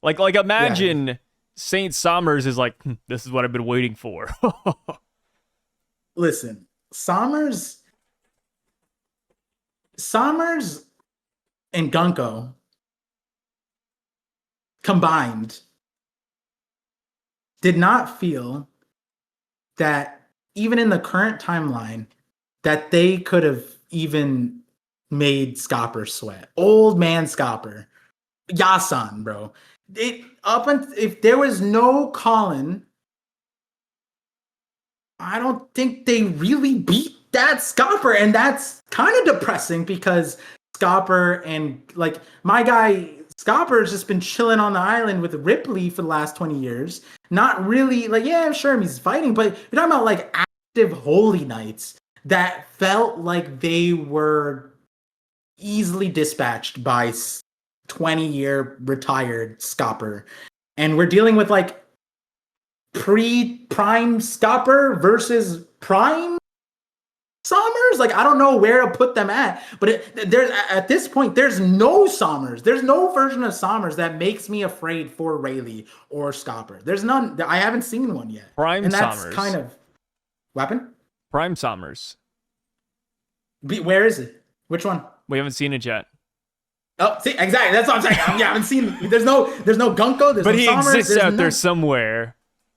Like imagine Saint Somers is like, this is what I've been waiting for. Listen, Somers and Gunko combined did not feel that even in the current timeline that they could have even made Scopper sweat. Old man Scopper. Yasan, bro. If there was no Colin, I don't think they really beat that Scopper, and that's kind of depressing because Scopper and like my guy Scopper has just been chilling on the island with Ripley for the last 20 years. Not really like, yeah, sure, he's fighting, but you're talking about like active Holy Knights that felt like they were easily dispatched by 20-year retired Scopper. And we're dealing with like pre-prime Scopper versus prime Somers. Like I don't know where to put them at, but there's at this point there's no Somers. There's no version of Somers that makes me afraid for Rayleigh or Scopper. There's none. I haven't seen one yet. Prime and that's Somers. kind of weapon. Prime Somers. Where is it? Which one? We haven't seen it yet. Oh, see, exactly. That's what I'm saying. I haven't seen. There's no Gunko. There's but no he Somers, exists out there somewhere.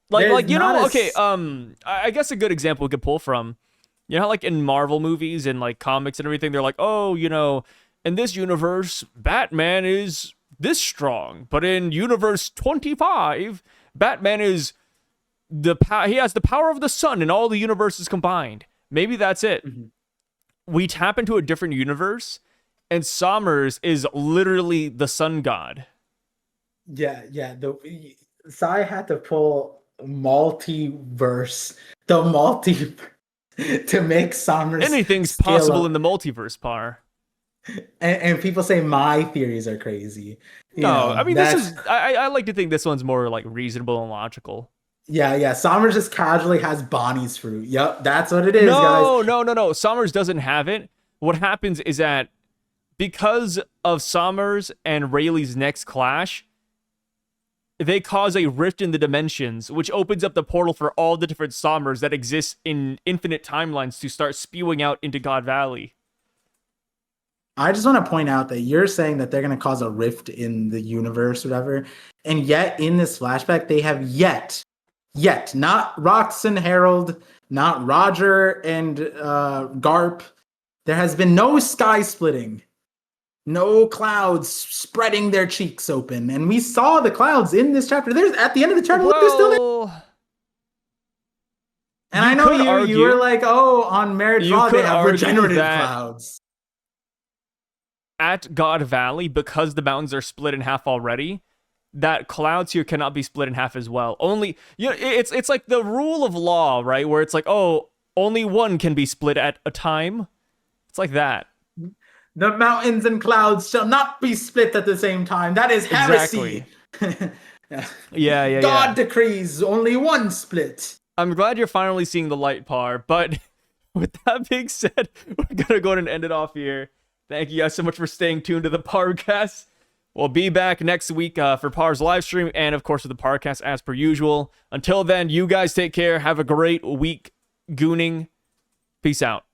Like okay. I guess a good example we could pull from, how like in Marvel movies and like comics and everything, they're like, oh, in this universe, Batman is this strong, but in universe 25, Batman is he has the power of the sun and all the universes combined. Maybe that's it. Mm-hmm. We tap into a different universe, and Somers is literally the sun god. Yeah. Sai had to pull multiverse, to make Somers. Anything's possible in the multiverse, Par. And people say my theories are crazy. I mean, this is. I like to think this one's more like reasonable and logical. Yeah. Somers just casually has Bonnie's fruit. Yep, that's what it is, guys. No. Somers doesn't have it. What happens is that because of Somers and Rayleigh's next clash, they cause a rift in the dimensions, which opens up the portal for all the different Somers that exist in infinite timelines to start spewing out into God Valley. I just want to point out that you're saying that they're going to cause a rift in the universe, whatever, and yet in this flashback, they have yet, not Rox and Harold, not Roger and Garp, there has been no sky splitting. No clouds spreading their cheeks open. And we saw the clouds in this chapter. There's at the end of the chapter, look, they're still there. And I know you were like, oh, on Marriage Law, they have regenerative clouds. At God Valley, because the mountains are split in half already, that clouds here cannot be split in half as well. Only, it's like the rule of law, right? Where it's like, oh, only one can be split at a time. It's like that. The mountains and clouds shall not be split at the same time. That is heresy. Exactly. Yeah. God decrees only one split. I'm glad you're finally seeing the light, Par. But with that being said, we're gonna go ahead and end it off here. Thank you guys so much for staying tuned to the Parcast. We'll be back next week for Par's live stream and, of course, with the Parcast as per usual. Until then, you guys take care. Have a great week gooning. Peace out.